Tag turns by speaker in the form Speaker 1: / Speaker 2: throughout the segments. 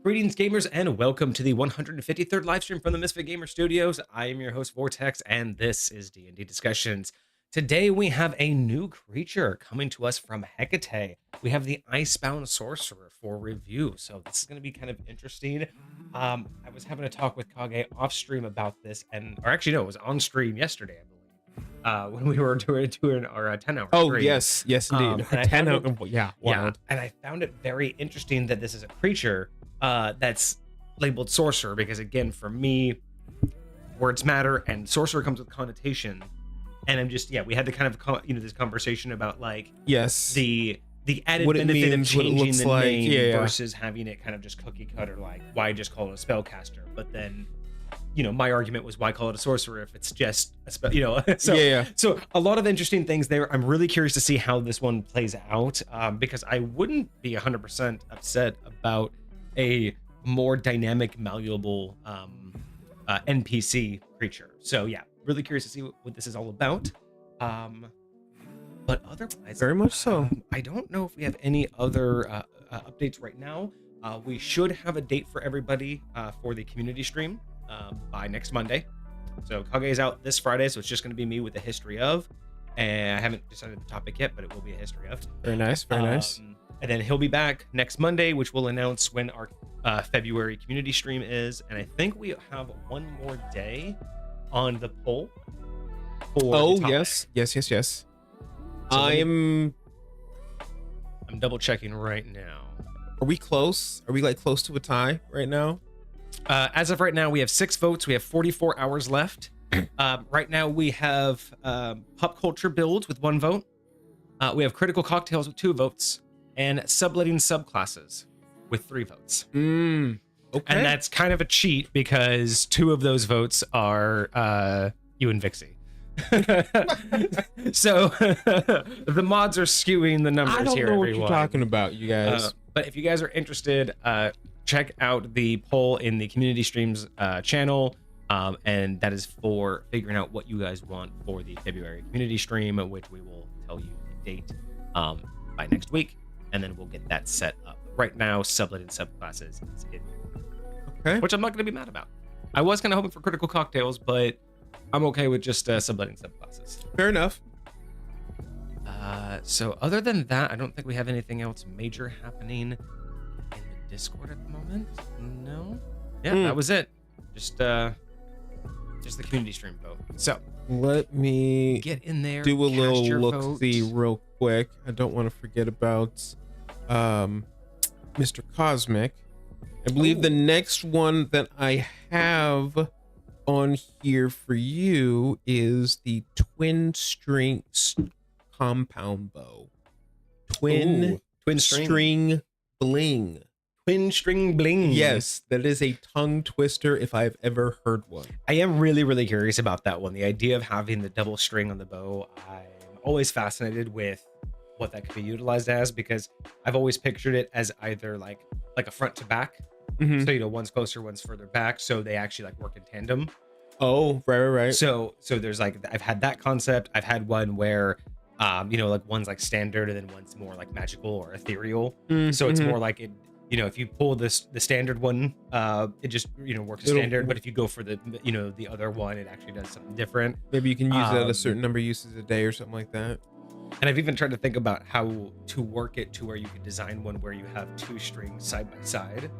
Speaker 1: Greetings, gamers, and welcome to the 153rd live stream from the Misfit Gamer Studios. I am your host, Vortex, and this is D&D Discussions. Today, we have a new creature coming to us from Hecate. We have the Icebound Sorcerer for review, so this is going to be kind of interesting. I was having a talk with Kage off-stream about this, or actually, no, it was on-stream yesterday, I believe, when we were doing our 10-hour stream.
Speaker 2: Oh, yes, indeed. 10 hour, yeah, wild.
Speaker 1: And I found it very interesting that this is a creature that's labeled sorcerer, because again, for me, words matter and sorcerer comes with connotation, and I'm just, we had the kind of this conversation about like the added
Speaker 2: what
Speaker 1: benefit of changing the
Speaker 2: like.
Speaker 1: name versus having it kind of just cookie cutter, like why just call it a spellcaster. But then my argument was, why call it a sorcerer if it's just a spell, so a lot of interesting things there. I'm really curious to see how this one plays out, because I wouldn't be 100% upset about a more dynamic, malleable NPC creature. So yeah, really curious to see what this is all about. But otherwise,
Speaker 2: very much so.
Speaker 1: I don't know if we have any other updates right now. We should have a date for everybody for the community stream by next Monday. So Kage is out this Friday, so it's just going to be me with the history of, and I haven't decided the topic yet, but it will be a history of.
Speaker 2: Very nice, very nice.
Speaker 1: And then he'll be back next Monday, which will announce when our February community stream is. And I think we have one more day on the poll.
Speaker 2: Yes. So I'm
Speaker 1: double checking right now.
Speaker 2: Are we close? Are we like close to a tie right now?
Speaker 1: As of right now, we have 6 votes. We have 44 hours left. Right now, we have pop culture builds with 1 vote. We have critical cocktails with 2 votes. And subletting subclasses with 3 votes.
Speaker 2: Okay.
Speaker 1: And that's kind of a cheat because 2 of those votes are you and Vixie. So the mods are skewing the numbers here, everyone.
Speaker 2: I don't know what you're talking about, you guys.
Speaker 1: But if you guys are interested, check out the poll in the community streams channel. And that is for figuring out what you guys want for the February community stream, which we will tell you the date by next week. And then we'll get that set up. Right now, subletting subclasses is it.
Speaker 2: Okay.
Speaker 1: Which I'm not going to be mad about. I was kind of hoping for critical cocktails, but I'm okay with just subletting subclasses.
Speaker 2: Fair enough.
Speaker 1: So other than that, I don't think we have anything else major happening in the Discord at the moment. No. Yeah, that was it. Just the community stream vote. So
Speaker 2: let me
Speaker 1: get in there.
Speaker 2: Do a little look-see
Speaker 1: vote.
Speaker 2: real quick. I don't want to forget about Mr. Cosmic. I believe the next one that I have on here for you is the twin string compound bow. Twin string bling.
Speaker 1: Twin string bling.
Speaker 2: Yes, that is a tongue twister if I've ever heard one.
Speaker 1: I am really, really curious about that one. The idea of having the double string on the bow, I'm always fascinated with what that could be utilized as, because I've always pictured it as either like a front to back.
Speaker 2: Mm-hmm.
Speaker 1: So one's closer, one's further back, so they actually like work in tandem.
Speaker 2: Oh, right.
Speaker 1: So there's like, I've had that concept. I've had one where like one's like standard and then one's more like magical or ethereal. So it's more like it, if you pull the standard one, it just works as standard, but if you go for the the other one, it actually does something different.
Speaker 2: Maybe you can use it at a certain number of uses a day or something like that.
Speaker 1: And I've even tried to think about how to work it to where you could design one where you have 2 strings side by side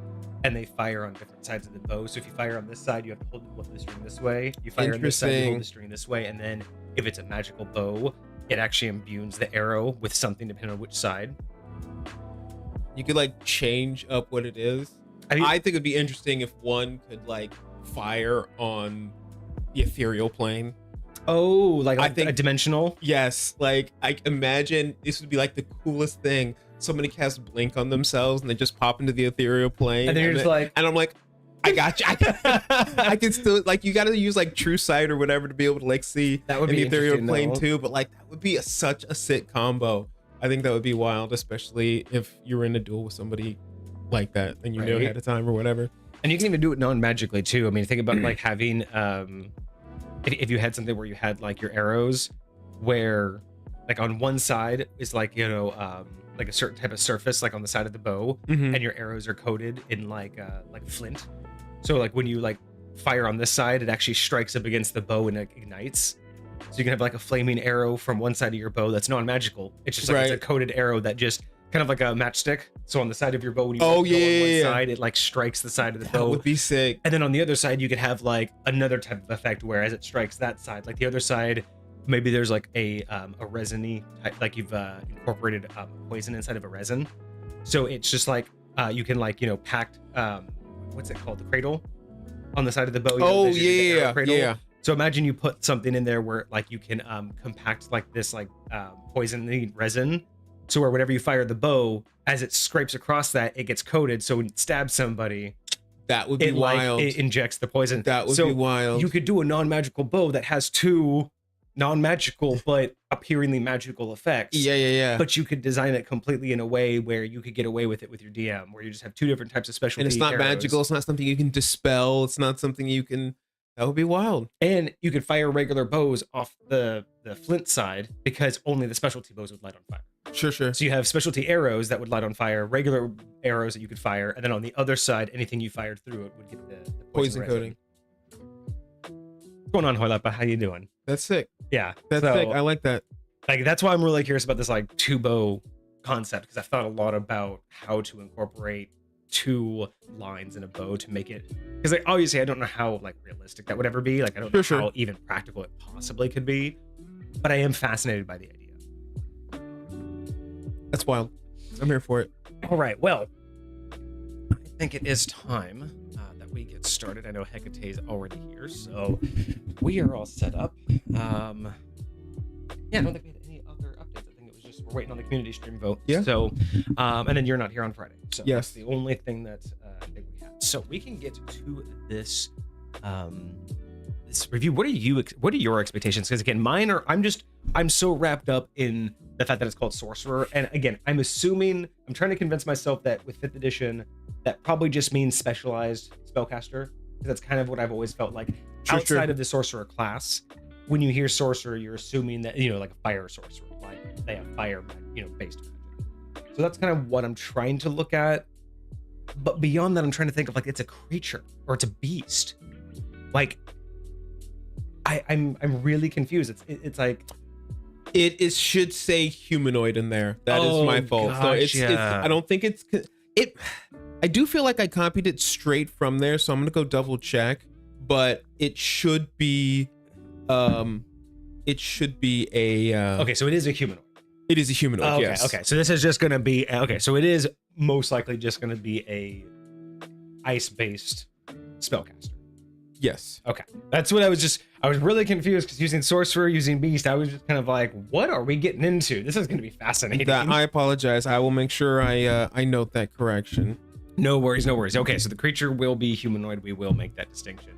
Speaker 1: and they fire on different sides of the bow. So if you fire on this side, you have to hold the string this way. You fire on this side, you hold the string this way. And then if it's a magical bow, it actually imbues the arrow with something depending on which side.
Speaker 2: You could like change up what it is. I think it'd be interesting if one could like fire on the ethereal plane.
Speaker 1: Oh, like I think a dimensional?
Speaker 2: Yes. Like I imagine this would be like the coolest thing. Somebody casts blink on themselves and they just pop into the ethereal plane.
Speaker 1: And then you're just like,
Speaker 2: and I'm like, I got you. I can still like, you got to use like true sight or whatever to be able to like see
Speaker 1: that would be
Speaker 2: the ethereal plane too. But like that would be such a sick combo. I think that would be wild, especially if you were in a duel with somebody like that and you knew ahead of time or whatever.
Speaker 1: And you can even do it non-magically too. I mean, think about like having if you had something where you had like your arrows where like on one side is like, like a certain type of surface, like on the side of the bow,
Speaker 2: Mhm.
Speaker 1: and your arrows are coated in like flint. So like when you like fire on this side, it actually strikes up against the bow and it ignites. So you can have like a flaming arrow from one side of your bow that's non-magical. It's just like it's a coated arrow that just kind of like a matchstick. So on the side of your bow, when you go on one side, it like strikes the side of the bow.
Speaker 2: That would be sick.
Speaker 1: And then on the other side, you could have like another type of effect, whereas it strikes that side. Like the other side, maybe there's like a resiny type, like you've incorporated poison inside of a resin. So it's just like you can like pack what's it called, the cradle on the side of the bow.
Speaker 2: Yeah.
Speaker 1: So imagine you put something in there where like you can compact like this like poison resin. So where whenever you fire the bow, as it scrapes across that, it gets coated. So when it stabs somebody,
Speaker 2: that would be wild.
Speaker 1: It injects the poison.
Speaker 2: That would be wild.
Speaker 1: You could do a non-magical bow that has two non-magical but appearingly magical effects.
Speaker 2: Yeah.
Speaker 1: But you could design it completely in a way where you could get away with it with your DM, where you just have two different types of specialty.
Speaker 2: And it's not
Speaker 1: arrows.
Speaker 2: magical. It's not something you can dispel. It's not something you can. That would be wild.
Speaker 1: And you could fire regular bows off the flint side because only the specialty bows would light on fire.
Speaker 2: Sure.
Speaker 1: So you have specialty arrows that would light on fire, regular arrows that you could fire, and then on the other side, anything you fired through it would get the poison
Speaker 2: coating.
Speaker 1: What's going on, Hoylapa? How you doing?
Speaker 2: That's sick.
Speaker 1: Yeah,
Speaker 2: that's sick. I like that.
Speaker 1: Like that's why I'm really curious about this like two bow concept, because I've thought a lot about how to incorporate two lines in a bow to make it, because like obviously I don't know how like realistic that would ever be. Like I don't know how even practical it possibly could be, but I am fascinated by the idea.
Speaker 2: That's wild. I'm here for it.
Speaker 1: All right, well, I think it is time that we get started. I know Hecate is already here, so we are all set up. Yeah, I don't think we had any other updates. I think it was just we're waiting on the community stream vote.
Speaker 2: Yeah.
Speaker 1: So, and then you're not here on Friday. So
Speaker 2: yes,
Speaker 1: that's the only thing that I think we have. So we can get to this this review. What are your expectations? Because again, mine are. I'm so wrapped up in the fact that it's called Sorcerer, and again, I'm trying to convince myself that with 5th edition, that probably just means specialized spellcaster, because that's kind of what I've always felt like. Outside of the Sorcerer class, when you hear Sorcerer, you're assuming that like a fire sorcerer, like they have fire, based magic. So that's kind of what I'm trying to look at. But beyond that, I'm trying to think of like it's a creature or it's a beast. Like I'm really confused. It's like.
Speaker 2: It should say humanoid in there. That is my fault. So it's I don't think it. I do feel like I copied it straight from there, so I'm gonna go double check. But it should be, it should be a.
Speaker 1: Okay, so it is a humanoid.
Speaker 2: It is a humanoid.
Speaker 1: Okay,
Speaker 2: yes.
Speaker 1: Okay, so this is just gonna be so it is most likely just gonna be a ice-based spellcaster.
Speaker 2: Yes.
Speaker 1: Okay. That's what I was really confused, because using sorcerer, using beast, I was just kind of like, what are we getting into? This is going to be fascinating.
Speaker 2: I apologize. I will make sure I note that correction.
Speaker 1: No worries. Okay, so the creature will be humanoid. We will make that distinction.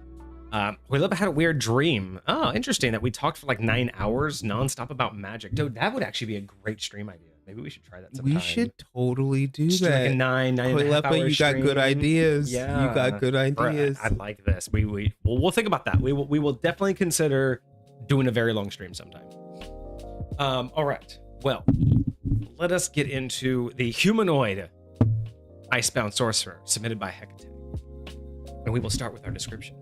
Speaker 1: We had a weird dream. Oh, interesting that we talked for like 9 hours nonstop about magic. Dude, that would actually be a great stream idea. Maybe we should try that sometime.
Speaker 2: We should totally do
Speaker 1: just
Speaker 2: that.
Speaker 1: Like a 9.5 hour
Speaker 2: you
Speaker 1: stream.
Speaker 2: got good ideas.
Speaker 1: Yeah.
Speaker 2: You got good ideas.
Speaker 1: I like this. We'll think about that. We will definitely consider doing a very long stream sometime. All right. Well, let us get into the humanoid Icebound Sorcerer submitted by Hecate. And we will start with our description.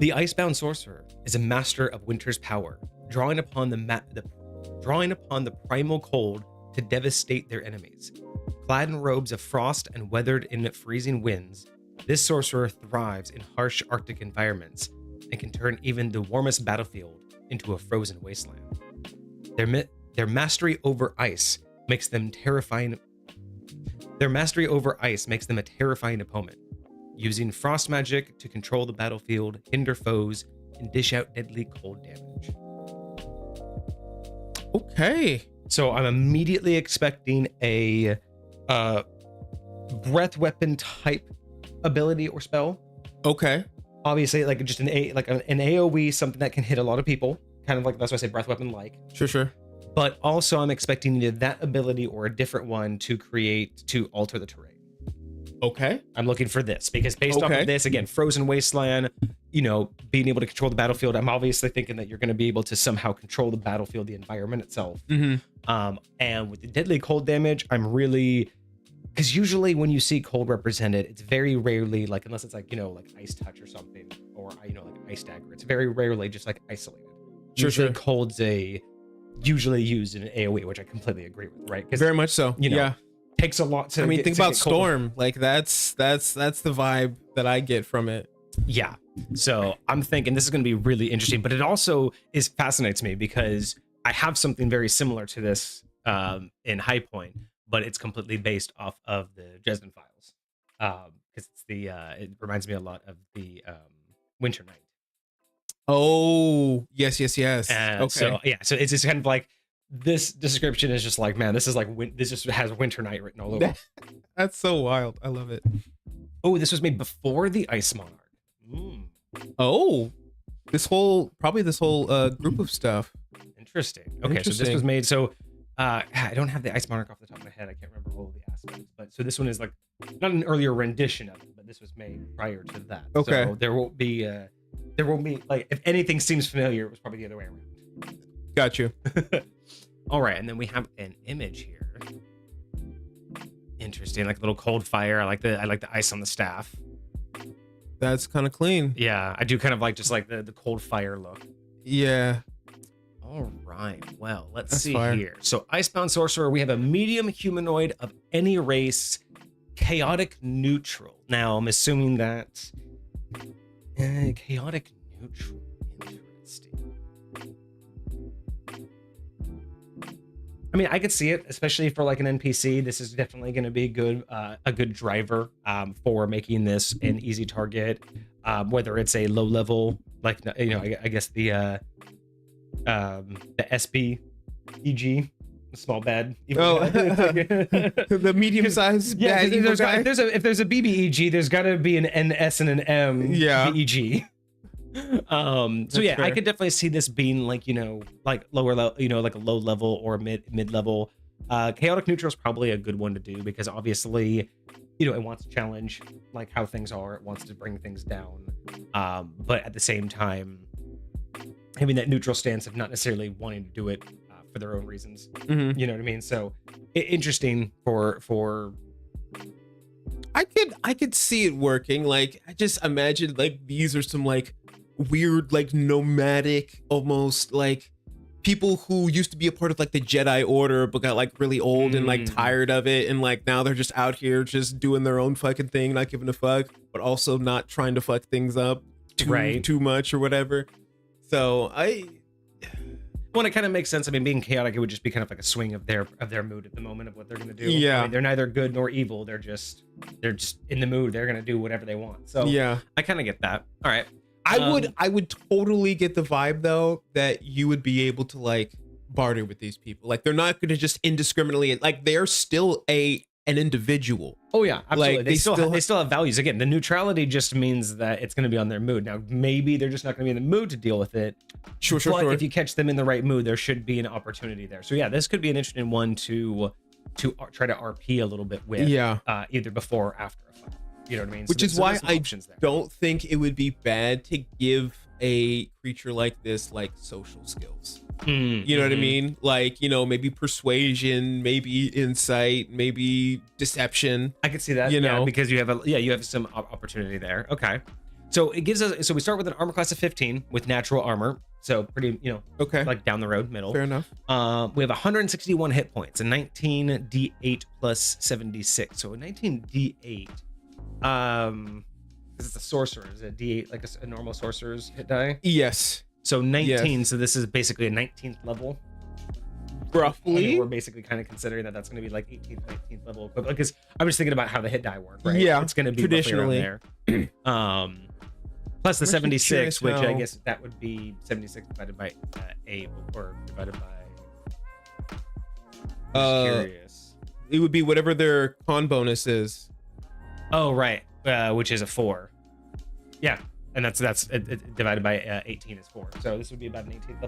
Speaker 1: The Icebound Sorcerer is a master of winter's power, drawing upon the primal cold to devastate their enemies. Clad in robes of frost and weathered in freezing winds, this sorcerer thrives in harsh Arctic environments and can turn even the warmest battlefield into a frozen wasteland. Their mastery over ice makes them terrifying. Their mastery over ice makes them a terrifying opponent, using frost magic to control the battlefield, hinder foes, and dish out deadly cold damage.
Speaker 2: Okay.
Speaker 1: So I'm immediately expecting a breath weapon type ability or spell.
Speaker 2: Okay.
Speaker 1: Obviously, like just an AoE, something that can hit a lot of people. Kind of like, that's why I say breath weapon like.
Speaker 2: Sure.
Speaker 1: But also I'm expecting either that ability or a different one to alter the terrain.
Speaker 2: Okay.
Speaker 1: I'm looking for this because based off of this, again, frozen wasteland, being able to control the battlefield. I'm obviously thinking that you're going to be able to somehow control the battlefield, the environment itself. And with the deadly cold damage, I'm really, because usually when you see cold represented, it's very rarely like, unless it's like, like ice touch or something, or, like ice dagger. It's very rarely just like isolated. Usually cold's usually used in an AoE, which I completely agree with, right?
Speaker 2: Very much so.
Speaker 1: Takes a lot to.
Speaker 2: I mean, think about Storm. Like that's the vibe that I get from it.
Speaker 1: Yeah. So I'm thinking this is going to be really interesting, but it also fascinates me because I have something very similar to this in High Point, but it's completely based off of the Dresden Files, because it's it reminds me a lot of the Winter Night.
Speaker 2: Oh, yes.
Speaker 1: Okay. So it's just kind of like, this description is just like, man, this is like this just has Winter Night written all over.
Speaker 2: That's so wild. I love it.
Speaker 1: Oh, this was made before the Ice Monarch.
Speaker 2: Oh, this whole group of stuff.
Speaker 1: Interesting. Okay, so this was made. So I don't have the Ice Monarch off the top of my head. I can't remember all the aspects, but so this one is like not an earlier rendition of it, but this was made prior to that.
Speaker 2: Okay.
Speaker 1: So there won't be like, if anything seems familiar, it was probably the other way around.
Speaker 2: Got you.
Speaker 1: All right, and then we have an image here. Interesting, like a little cold fire. I like the ice on the staff.
Speaker 2: That's kind of clean.
Speaker 1: Yeah, I do kind of like just like the cold fire look.
Speaker 2: Yeah.
Speaker 1: All right. Well, let's see here. So Icebound Sorcerer, we have a medium humanoid of any race, chaotic neutral. Now I'm assuming that chaotic neutral. Interesting. I mean, I could see it, especially for like an NPC. This is definitely going to be a good driver for making this an easy target. Whether it's a low level, like I guess the SB, EG, the small bad.
Speaker 2: The medium sized.
Speaker 1: Yeah, if there's a BBEG, there's got to be an NS and an M.
Speaker 2: Yeah.
Speaker 1: BEG. So yeah, fair. I could definitely see this being like like lower level, like a low level or mid level. Chaotic neutral is probably a good one to do because obviously it wants to challenge like how things are, it wants to bring things down, but at the same time having that neutral stance of not necessarily wanting to do it for their own reasons. You know what I mean? So interesting for
Speaker 2: I could see it working. Like I just imagine like these are some like weird like nomadic almost like people who used to be a part of like the Jedi Order but got like really old and like tired of it, and like now they're just out here just doing their own fucking thing, not giving a fuck, but also not trying to fuck things up too much or whatever. So
Speaker 1: well, it kind of makes sense. I mean, being chaotic, it would just be kind of like a swing of their mood at the moment of what they're going to do.
Speaker 2: Yeah,
Speaker 1: I mean, they're neither good nor evil. They're just in the mood. They're going to do whatever they want. So yeah, I kind of get that. All right.
Speaker 2: I would totally get the vibe though that you would be able to like barter with these people. Like they're not going to just indiscriminately, like they're still an individual.
Speaker 1: Oh yeah, absolutely. Like, they still have values. Again, the neutrality just means that it's going to be on their mood. Now maybe they're just not going to be in the mood to deal with it. Sure. If you catch them in the right mood, there should be an opportunity there. So yeah, this could be an interesting one to try to RP a little bit with. Yeah. Either before or after a fight. You know what I mean?
Speaker 2: Which is why I don't think it would be bad to give a creature like this like social skills. You know what I mean? Like, maybe persuasion, maybe insight, maybe deception.
Speaker 1: I could see that. Because you have some opportunity there. Okay. So it gives us, so we start with an armor class of 15 with natural armor. So pretty,
Speaker 2: okay,
Speaker 1: like down the road, middle.
Speaker 2: Fair enough.
Speaker 1: We have 161 hit points and 19 D8 plus 76. So a 19 D8. Because it's a sorcerer. Is it D8 like a normal sorcerer's hit die?
Speaker 2: Yes.
Speaker 1: So 19. Yes. So this is basically a 19th level.
Speaker 2: Roughly.
Speaker 1: I mean, we're basically kind of considering that that's going to be like 18th, 19th level equivalent. Because I'm just thinking about how the hit die work, right?
Speaker 2: Yeah.
Speaker 1: It's going to be traditionally there. Plus the 76, which I guess that would be 76 divided by 8 or divided by.
Speaker 2: Curious. It would be whatever their con bonus is.
Speaker 1: Oh right, which is a 4. Yeah, and that's divided by 18 is 4. So this would be about an 18th,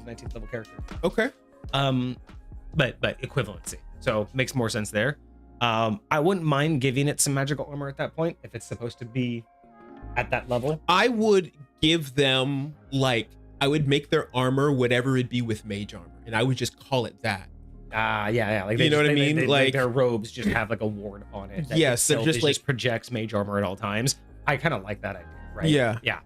Speaker 1: 19th level character.
Speaker 2: Okay.
Speaker 1: But equivalency. So makes more sense there. I wouldn't mind giving it some magical armor at that point if it's supposed to be at that level.
Speaker 2: I would give them like, I would make their armor whatever it'd be with mage armor, and I would just call it that.
Speaker 1: Yeah. Like
Speaker 2: you know what I mean?
Speaker 1: Like their robes just have like a ward on it.
Speaker 2: Yes, they're just like
Speaker 1: just projects mage armor at all times. I kind of like that idea, right?
Speaker 2: Yeah.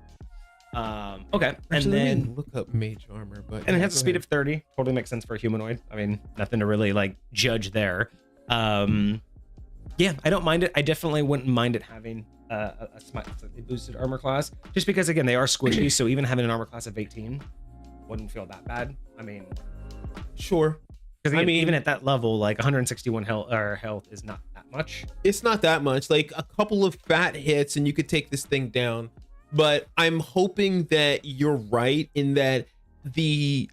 Speaker 1: Okay.
Speaker 2: Actually,
Speaker 1: and then
Speaker 2: look up mage armor, but
Speaker 1: and it has a speed of 30. Totally makes sense for a humanoid. I mean, nothing to really like judge there. Yeah, I don't mind it. I definitely wouldn't mind it having a slightly boosted armor class, just because again they are squishy. So even having an armor class of 18 wouldn't feel that bad. I mean,
Speaker 2: sure.
Speaker 1: Because I mean, even at that level, like 161 health is not that much.
Speaker 2: It's not that much. Like a couple of fat hits and you could take this thing down. But I'm hoping that you're right in that the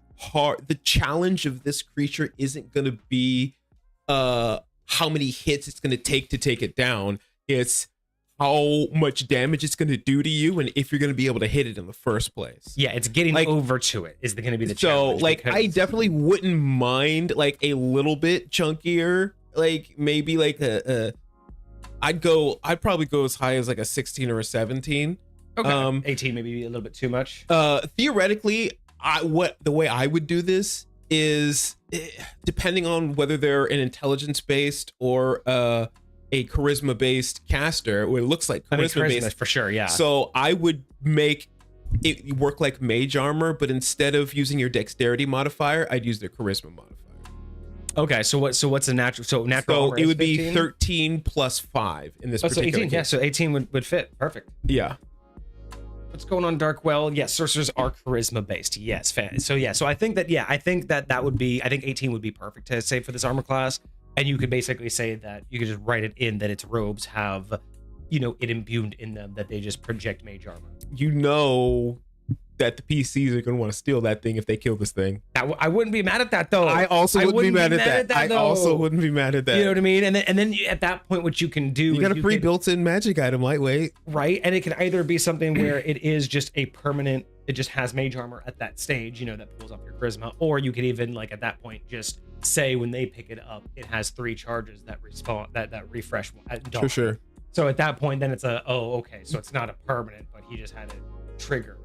Speaker 2: challenge of this creature isn't going to be how many hits it's going to take it down. It's how much damage it's going to do to you and if you're going to be able to hit it in the first place.
Speaker 1: Yeah, it's getting like, over to it is going to be the challenge.
Speaker 2: So like I definitely wouldn't mind like a little bit chunkier, like maybe like I'd probably go as high as like a 16 or a 17.
Speaker 1: Okay. 18 maybe a little bit too much.
Speaker 2: Theoretically, the way I would do this is depending on whether they're an intelligence based or a charisma based caster, or it looks like charisma based
Speaker 1: for sure. Yeah.
Speaker 2: So I would make it work like mage armor, but instead of using your dexterity modifier, I'd use their charisma modifier.
Speaker 1: Okay, so what's the natural? So
Speaker 2: it would be 13 plus 5 in this particular
Speaker 1: 18,
Speaker 2: case.
Speaker 1: Yeah, so 18 would fit. Perfect.
Speaker 2: Yeah.
Speaker 1: What's going on, Darkwell? Yes, sorcerers are charisma based. Yes, so I think that would be, I think 18 would be perfect to say for this armor class. And you could basically say that you could just write it in that its robes have, it imbued in them that they just project mage armor.
Speaker 2: You know that the PCs are going to want to steal that thing if they kill this thing.
Speaker 1: I wouldn't be mad at that though.
Speaker 2: I also wouldn't be mad at that. I also wouldn't be mad at that.
Speaker 1: You know what I mean? And then at that point, what you can do,
Speaker 2: you got a pre-built-in magic item, lightweight,
Speaker 1: right? And it can either be something where it is just a permanent, it just has mage armor at that stage, that pulls off your charisma, or you could even like at that point just say when they pick it up, it has 3 charges that respawn that refresh at dawn.
Speaker 2: Sure.
Speaker 1: So at that point, then it's okay, so it's not a permanent, but he just had a trigger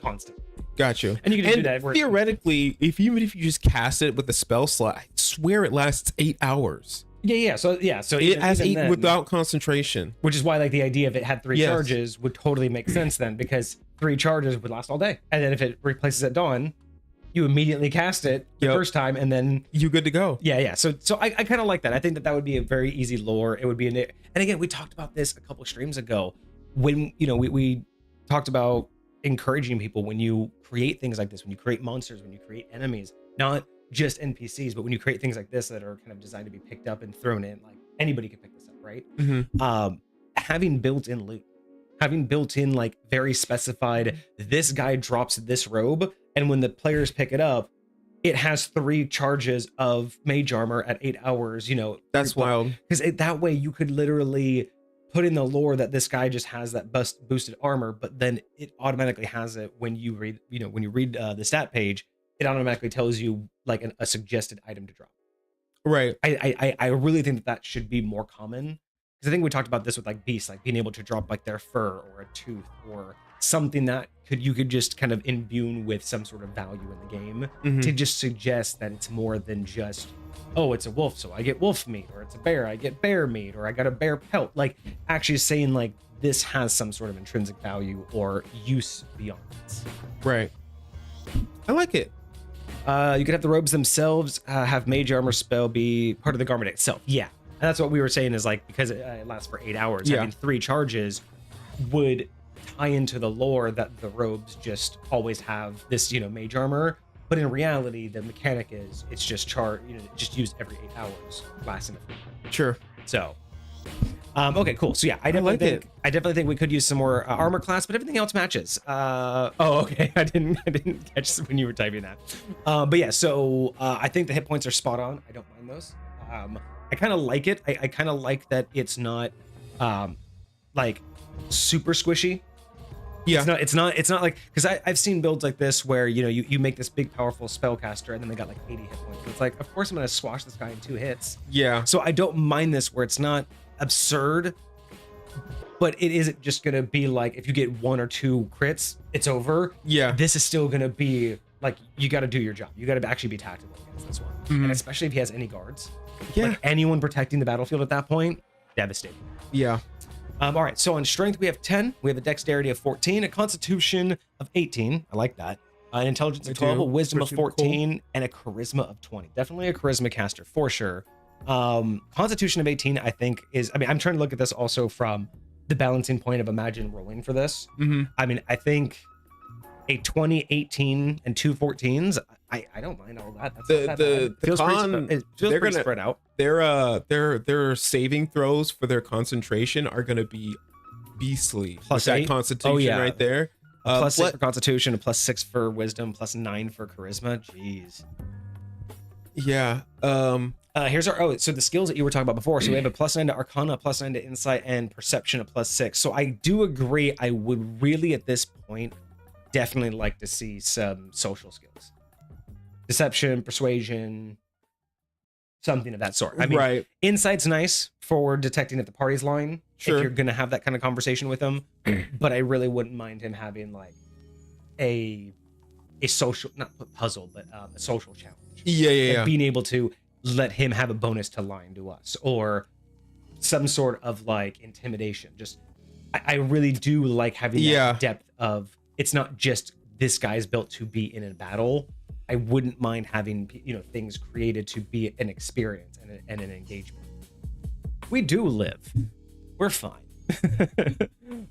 Speaker 1: constant.
Speaker 2: Got you.
Speaker 1: And you can do that
Speaker 2: theoretically, even if you just cast it with the spell slot, I swear it lasts 8 hours.
Speaker 1: Yeah. So
Speaker 2: it has 8 then, without concentration,
Speaker 1: which is why like the idea of it had 3 charges would totally make sense then, because 3 charges would last all day, and then if it replaces at dawn, you immediately cast it the first time, and then
Speaker 2: you good to go.
Speaker 1: Yeah. So I kind of like that. I think that would be a very easy lore. It would be and again, we talked about this a couple streams ago when we talked about encouraging people when you create things like this, when you create monsters, when you create enemies, not just NPCs, but when you create things like this that are kind of designed to be picked up and thrown in, like anybody can pick this up, right?
Speaker 2: Mm-hmm.
Speaker 1: Having built-in loot, having built-in like very specified, this guy drops this robe, and when the players pick it up, it has 3 charges of mage armor at 8 hours.
Speaker 2: That's wild,
Speaker 1: because that way you could literally put in the lore that this guy just has that boosted armor, but then it automatically has it when you read, the stat page, it automatically tells you like a suggested item to drop.
Speaker 2: Right.
Speaker 1: I really think that should be more common, because I think we talked about this with like beasts, like being able to drop like their fur or a tooth or something that you could just kind of imbue with some sort of value in the game to just suggest that it's more than just, it's a wolf, so I get wolf meat, or it's a bear, I get bear meat, or I got a bear pelt. Like actually saying like this has some sort of intrinsic value or use beyond it.
Speaker 2: Right. I like it.
Speaker 1: You could have the robes themselves have mage armor spell be part of the garment itself. Yeah. And that's what we were saying is like, because it lasts for 8 hours, having 3 charges would tie into the lore that the robes just always have this, mage armor. But in reality, the mechanic is it's just just used every 8 hours, lasting it.
Speaker 2: Sure.
Speaker 1: So, okay, cool. So yeah, I definitely think we could use some more armor class, but everything else matches. Okay, I didn't catch when you were typing that. But yeah, so I think the hit points are spot on. I don't mind those. I kind of like it. I kind of like that it's not like super squishy.
Speaker 2: Yeah,
Speaker 1: it's not like, because I've seen builds like this where you make this big powerful spellcaster and then they got like 80 hit points. It's like, of course I'm gonna squash this guy in 2 hits.
Speaker 2: Yeah.
Speaker 1: So I don't mind this where it's not absurd, but it isn't just gonna be like if you get 1 or 2 crits, it's over.
Speaker 2: Yeah.
Speaker 1: This is still gonna be like you got to do your job. You got to actually be tactical against this one, and especially if he has any guards.
Speaker 2: Yeah.
Speaker 1: Like anyone protecting the battlefield at that point, devastating.
Speaker 2: Yeah.
Speaker 1: All right. So on strength we have 10. We have a dexterity of 14, a constitution of 18. I like that. An intelligence of 12, a wisdom of 14, and a charisma of 20. Definitely a charisma caster for sure. Constitution of 18, I think is. I mean, I'm trying to look at this also from the balancing point of imagine rolling for this. I mean, I think a 20, 18, and 2 14s. I don't mind all that. That's
Speaker 2: the con,
Speaker 1: it feels pretty spread out.
Speaker 2: Their saving throws for their concentration are gonna be beastly.
Speaker 1: Plus
Speaker 2: that
Speaker 1: 8?
Speaker 2: constitution right there.
Speaker 1: Plus 6 for constitution, a plus 6 for wisdom, plus 9 for charisma. Jeez.
Speaker 2: Yeah.
Speaker 1: Here's our so the skills that you were talking about before. So we have a plus 9 to arcana, plus 9 to insight, and perception, a plus 6. So I do agree. I would really at this point definitely like to see some social skills. Deception, persuasion, something of that sort. I mean, insight's nice for detecting if the party's lying. Sure. If you're gonna have that kind of conversation with him, but I really wouldn't mind him having like a social, not a puzzle, but a social challenge.
Speaker 2: Yeah.
Speaker 1: Being able to let him have a bonus to lying to us, or some sort of like intimidation. Just, I really do like having that depth of it's not just this guy's built to be in a battle. I wouldn't mind having things created to be an experience and an engagement. We do live. We're fine.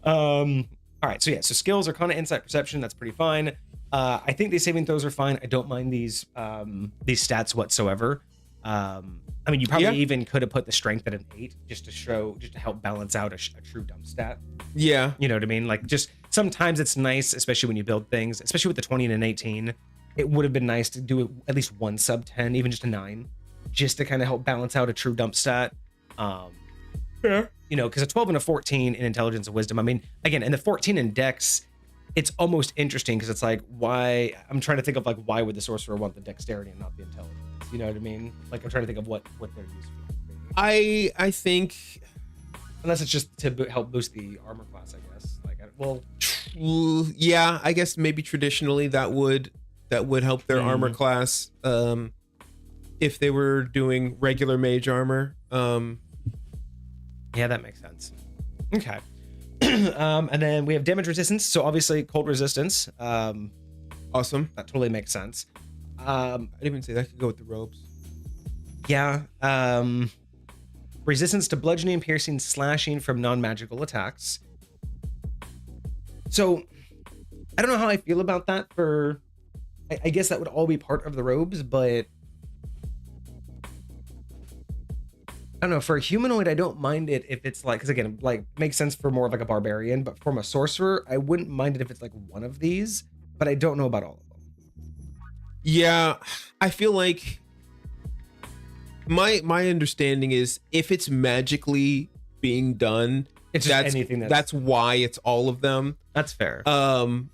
Speaker 1: All right, so skills are kind of insight, perception. That's pretty fine. I think these saving throws are fine. I don't mind these stats whatsoever. I mean, you probably even could have put the strength at an 8 just to help balance out a true dump stat.
Speaker 2: Yeah.
Speaker 1: You know what I mean? Like, just sometimes it's nice, especially when you build things, especially with the 20 and an 18. It would have been nice to do at least one sub 10, even just a 9, just to kind of help balance out a true dump stat. Because a 12 and a 14 in intelligence and wisdom. I mean, again, and the 14 in dex, it's almost interesting because it's like, why? I'm trying to think of like, why would the sorcerer want the dexterity and not the intelligence? You know what I mean? Like, I'm trying to think of what they're used for.
Speaker 2: I think,
Speaker 1: unless it's just to help boost the armor class, I guess. Like,
Speaker 2: yeah, I guess maybe traditionally that would help their armor class. If they were doing regular mage armor.
Speaker 1: Yeah, that makes sense. Okay. And then we have damage resistance. So obviously cold resistance.
Speaker 2: Awesome.
Speaker 1: That totally makes sense.
Speaker 2: I didn't even say that could go with the robes.
Speaker 1: Yeah. Resistance to bludgeoning, piercing, slashing from non-magical attacks. So I don't know how I feel about that for, I guess that would all be part of the robes, but I don't know, for a humanoid, I don't mind it if it's like, because again, like makes sense for more of like a barbarian, but from a sorcerer, I wouldn't mind it if it's like one of these, but I don't know about all of them.
Speaker 2: Yeah, I feel like my understanding is if it's magically being done,
Speaker 1: it's just anything
Speaker 2: that's why it's all of them.
Speaker 1: That's fair.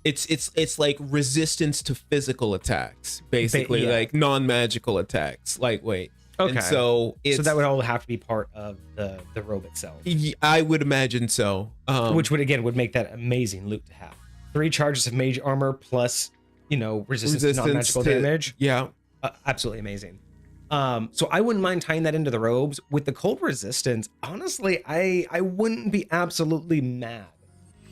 Speaker 2: It's like resistance to physical attacks, basically, like non-magical attacks, lightweight.
Speaker 1: Okay.
Speaker 2: And so
Speaker 1: that would all have to be part of the robe itself.
Speaker 2: I would imagine so.
Speaker 1: Which would make that amazing loot to have. 3 charges of mage armor plus, resistance to non-magical damage.
Speaker 2: Yeah.
Speaker 1: Absolutely amazing. So I wouldn't mind tying that into the robes. With the cold resistance, honestly, I wouldn't be absolutely mad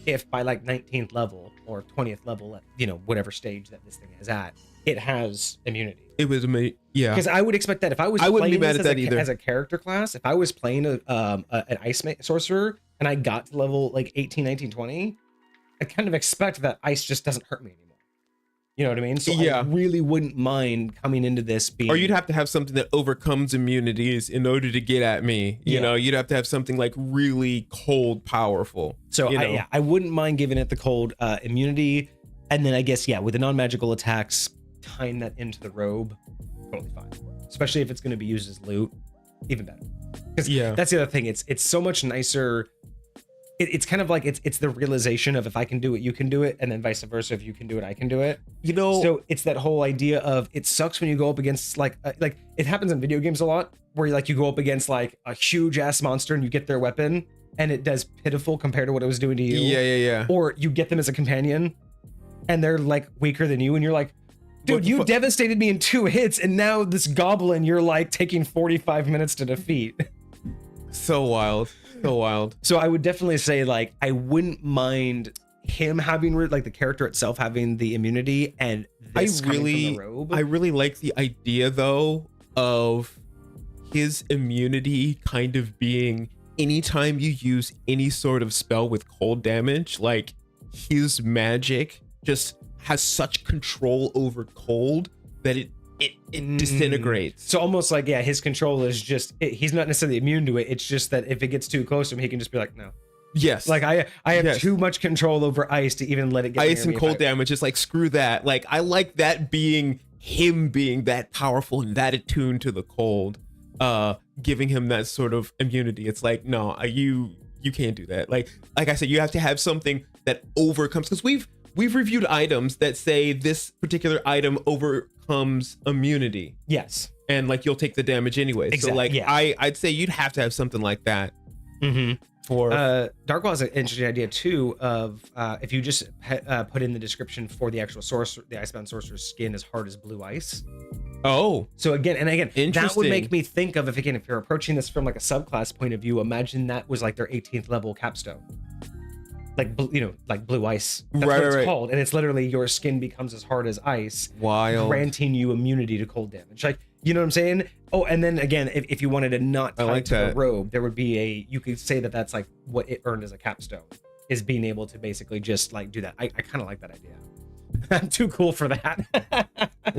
Speaker 1: if by like 19th level or 20th level at, whatever stage that this thing is at, it has immunity.
Speaker 2: It was amazing. Yeah.
Speaker 1: Because I would expect that if I wouldn't
Speaker 2: be mad at that either.
Speaker 1: As a character class, if I was playing an ice sorcerer and I got to level like 18, 19, 20, I kind of expect that ice just doesn't hurt me anymore. You know what I mean? So I really wouldn't mind coming into this being...
Speaker 2: Or you'd have to have something that overcomes immunities in order to get at me. You know, you'd have to have something like really cold, powerful.
Speaker 1: So I wouldn't mind giving it the cold immunity. And then I guess, with the non-magical attacks, tying that into the robe, totally fine. Especially if it's going to be used as loot, even better. Because that's the other thing. It's so much nicer. It's kind of like it's the realization of if I can do it, you can do it, and then vice versa. If you can do it, I can do it. So it's that whole idea of it sucks when you go up against like it happens in video games a lot, where you go up against like a huge ass monster and you get their weapon, and it does pitiful compared to what it was doing to you.
Speaker 2: Yeah.
Speaker 1: Or you get them as a companion and they're like weaker than you and you're like, dude, you devastated me in 2 hits and now this goblin you're like taking 45 minutes to defeat.
Speaker 2: So wild.
Speaker 1: So I would definitely say like I wouldn't mind him having like the character itself having the immunity, and this coming from the robe.
Speaker 2: I really like the idea though of his immunity kind of being anytime you use any sort of spell with cold damage, like his magic just has such control over cold that it disintegrates.
Speaker 1: So almost like, yeah, his control is just, he's not necessarily immune to it. It's just that if it gets too close to him, he can just be like, no.
Speaker 2: Yes.
Speaker 1: Like I have too much control over ice to even let it get
Speaker 2: ice and cold damage. It's like, screw that. Like, I like that being him being that powerful and that attuned to the cold, giving him that sort of immunity. It's like, no, you can't do that. Like I said, you have to have something that overcomes, because we've reviewed items that say this particular item overcomes immunity.
Speaker 1: Yes.
Speaker 2: And like you'll take the damage anyway.
Speaker 1: Exactly.
Speaker 2: So like
Speaker 1: Yeah.
Speaker 2: I'd say you'd have to have something like that.
Speaker 1: Mm-hmm.
Speaker 2: For
Speaker 1: Darkwall has an interesting idea too of if you just put in the description for the actual sorcerer, the Icebound Sorcerer's skin is hard as blue ice.
Speaker 2: Oh.
Speaker 1: So again, that would make
Speaker 2: Interesting.
Speaker 1: me think of if you're approaching this from like a subclass point of view, imagine that was like their 18th level capstone. Like like blue ice. That's what it's called, and it's literally your skin becomes as hard as ice,
Speaker 2: Wild.
Speaker 1: granting you immunity to cold damage. Like, you know what I'm saying? Oh, and then again, if you wanted to not tie
Speaker 2: like
Speaker 1: to the
Speaker 2: that.
Speaker 1: robe, there would be you could say that that's like what it earned as a capstone, is being able to basically just like do that. I kind of like that idea. I'm too cool for that.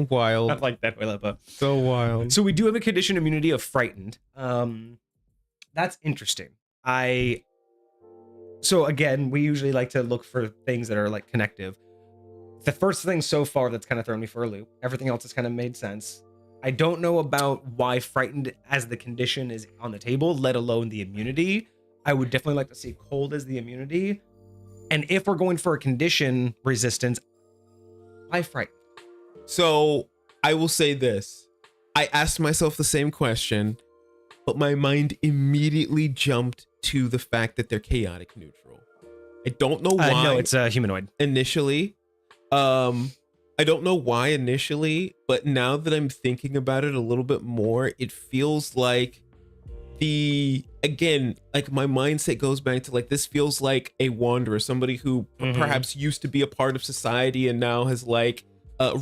Speaker 2: Wild.
Speaker 1: I like that, Waylepa.
Speaker 2: So wild.
Speaker 1: So we do have a condition immunity of frightened. That's interesting. So again, we usually like to look for things that are like connective. The first thing so far that's kind of thrown me for a loop. Everything else has kind of made sense. I don't know about why frightened as the condition is on the table, let alone the immunity. I would definitely like to see cold as the immunity. And if we're going for a condition resistance, why frightened?
Speaker 2: So I will say this. I asked myself the same question, but my mind immediately jumped to the fact that they're chaotic neutral. I don't know why.
Speaker 1: No, it's a humanoid.
Speaker 2: Initially. I don't know why initially, but now that I'm thinking about it a little bit more, it feels like again, like my mindset goes back to like, this feels like a wanderer, somebody who perhaps used to be a part of society and now has like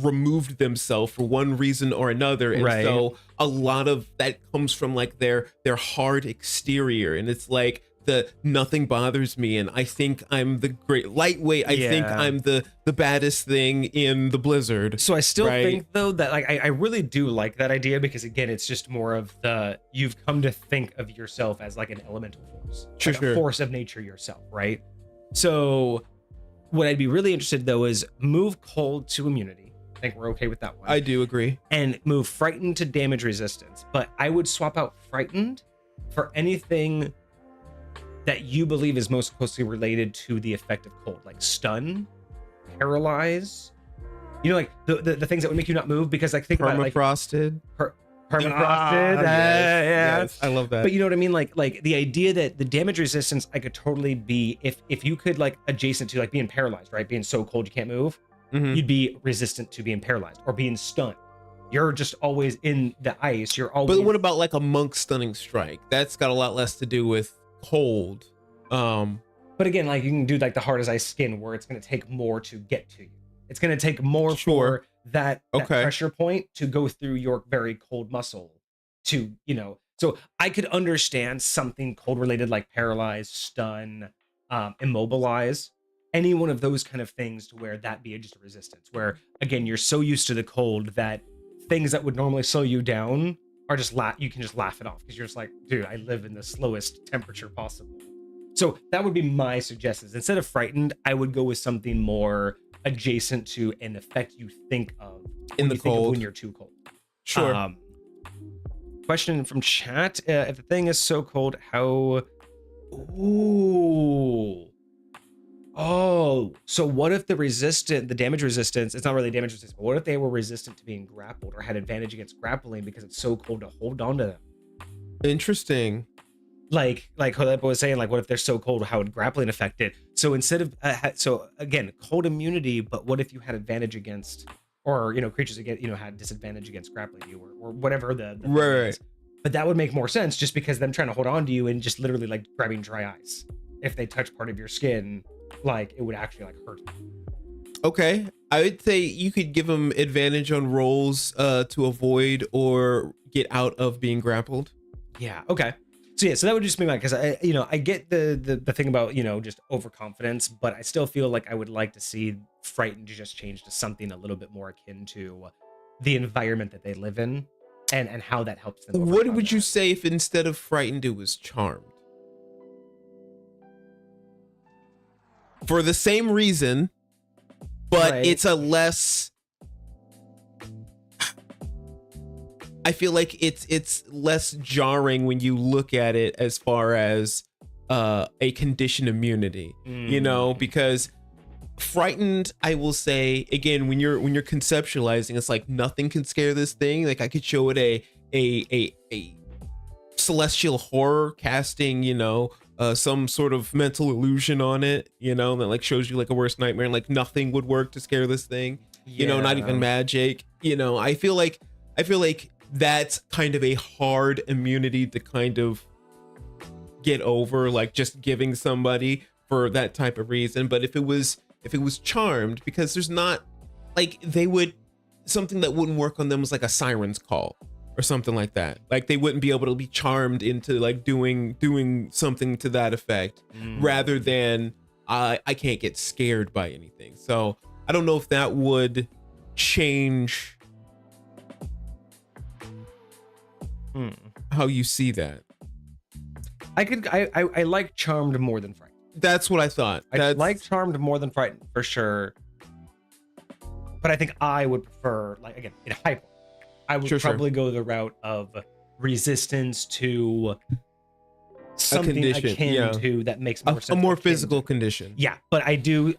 Speaker 2: removed themselves for one reason or another. And so a lot of that comes from like their hard exterior. And it's like, nothing bothers me, and I think I'm the great lightweight. I think I'm the baddest thing in the blizzard.
Speaker 1: So I still think though that like I really do like that idea, because again, it's just more of you've come to think of yourself as like an elemental force, a force of nature yourself, right? So what I'd be really interested though is move cold to immunity. I think we're okay with that one.
Speaker 2: I do agree.
Speaker 1: And move frightened to damage resistance, but I would swap out frightened for anything that you believe is most closely related to the effect of cold, like stun, paralyze, like the things that would make you not move, because like think about it, like
Speaker 2: permafrosted.
Speaker 1: Permafrosted.
Speaker 2: Yes, I love that.
Speaker 1: But you know what I mean? Like the idea that the damage resistance I could totally be, if you could like adjacent to like being paralyzed, right? Being so cold you can't move, you'd be resistant to being paralyzed or being stunned. You're just always in the ice. You're always.
Speaker 2: But what about like a monk stunning strike? That's got a lot less to do with cold.
Speaker 1: But again, like you can do like the hard as ice skin, where it's going to take more to get to you. It's going to take more for that pressure point to go through your very cold muscle to, so I could understand something cold related like paralyze, stun, immobilize, any one of those kind of things, to where that be just a resistance, where again, you're so used to the cold that things that would normally slow you down are just you can just laugh it off, because you're just like, dude, I live in the slowest temperature possible. So that would be my suggestions. Instead of frightened, I would go with something more adjacent to an effect you think of
Speaker 2: in the cold
Speaker 1: when you're too cold.
Speaker 2: Sure.
Speaker 1: Question from chat: if the thing is so cold, how? Ooh. Oh, so what if the damage resistance, it's not really damage resistance, but what if they were resistant to being grappled or had advantage against grappling because it's so cold to hold on to them?
Speaker 2: Interesting.
Speaker 1: like Holepa was saying, like, what if they're so cold? How would grappling affect it? So instead of so again, cold immunity, but what if you had advantage against, or creatures against, had disadvantage against grappling you, or whatever the thing
Speaker 2: Right.
Speaker 1: is. But that would make more sense, just because them trying to hold on to you and just literally like grabbing dry ice. If they touch part of your skin, like it would actually like hurt you.
Speaker 2: Okay, I would say you could give them advantage on rolls to avoid or get out of being grappled.
Speaker 1: Yeah. Okay. So yeah, so that would just be my, because I get the thing about just overconfidence, but I still feel like I would like to see frightened just change to something a little bit more akin to the environment that they live in, and how that helps them.
Speaker 2: What would you say if instead of frightened it was charmed? For the same reason, but
Speaker 1: Right.
Speaker 2: it's a less. I feel like it's less jarring when you look at it as far as a condition immunity, because frightened, I will say again, when you're conceptualizing, it's like nothing can scare this thing. Like I could show it a celestial horror casting, some sort of mental illusion on it, that like shows you like a worst nightmare, and like nothing would work to scare this thing, not even magic. I feel like that's kind of a hard immunity to kind of get over, like just giving somebody for that type of reason. But if it was charmed, because there's not like something that wouldn't work on them was like a siren's call or something like that. Like they wouldn't be able to be charmed into like doing something to that effect, rather than I can't get scared by anything. So I don't know if that would change how you see that.
Speaker 1: I like charmed more than frightened.
Speaker 2: That's what I thought.
Speaker 1: I like charmed more than frightened for sure. But I think I would prefer, like, again, in hyper, I would probably go the route of resistance to something akin to that makes more sense.
Speaker 2: A more physical condition.
Speaker 1: Yeah, but I do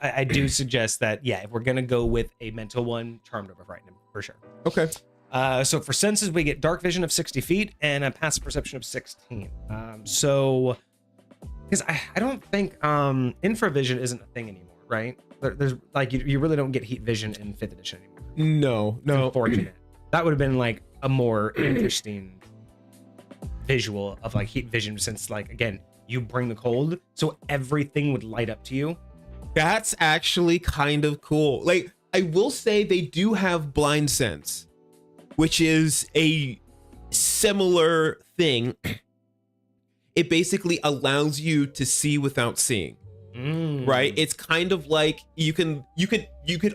Speaker 1: suggest that, yeah, if we're gonna go with a mental one, charmed over frightened for sure.
Speaker 2: Okay.
Speaker 1: So for senses, we get dark vision of 60 feet and a passive perception of 16. So because I don't think infravision isn't a thing anymore, right? There's like you really don't get heat vision in 5th edition anymore.
Speaker 2: No.
Speaker 1: Unfortunate. That would have been like a more interesting visual of like heat vision, since like again you bring the cold, so everything would light up to you.
Speaker 2: That's actually kind of cool. Like I will say they do have blind sense, which is a similar thing. It basically allows you to see without seeing. Right? It's kind of like you could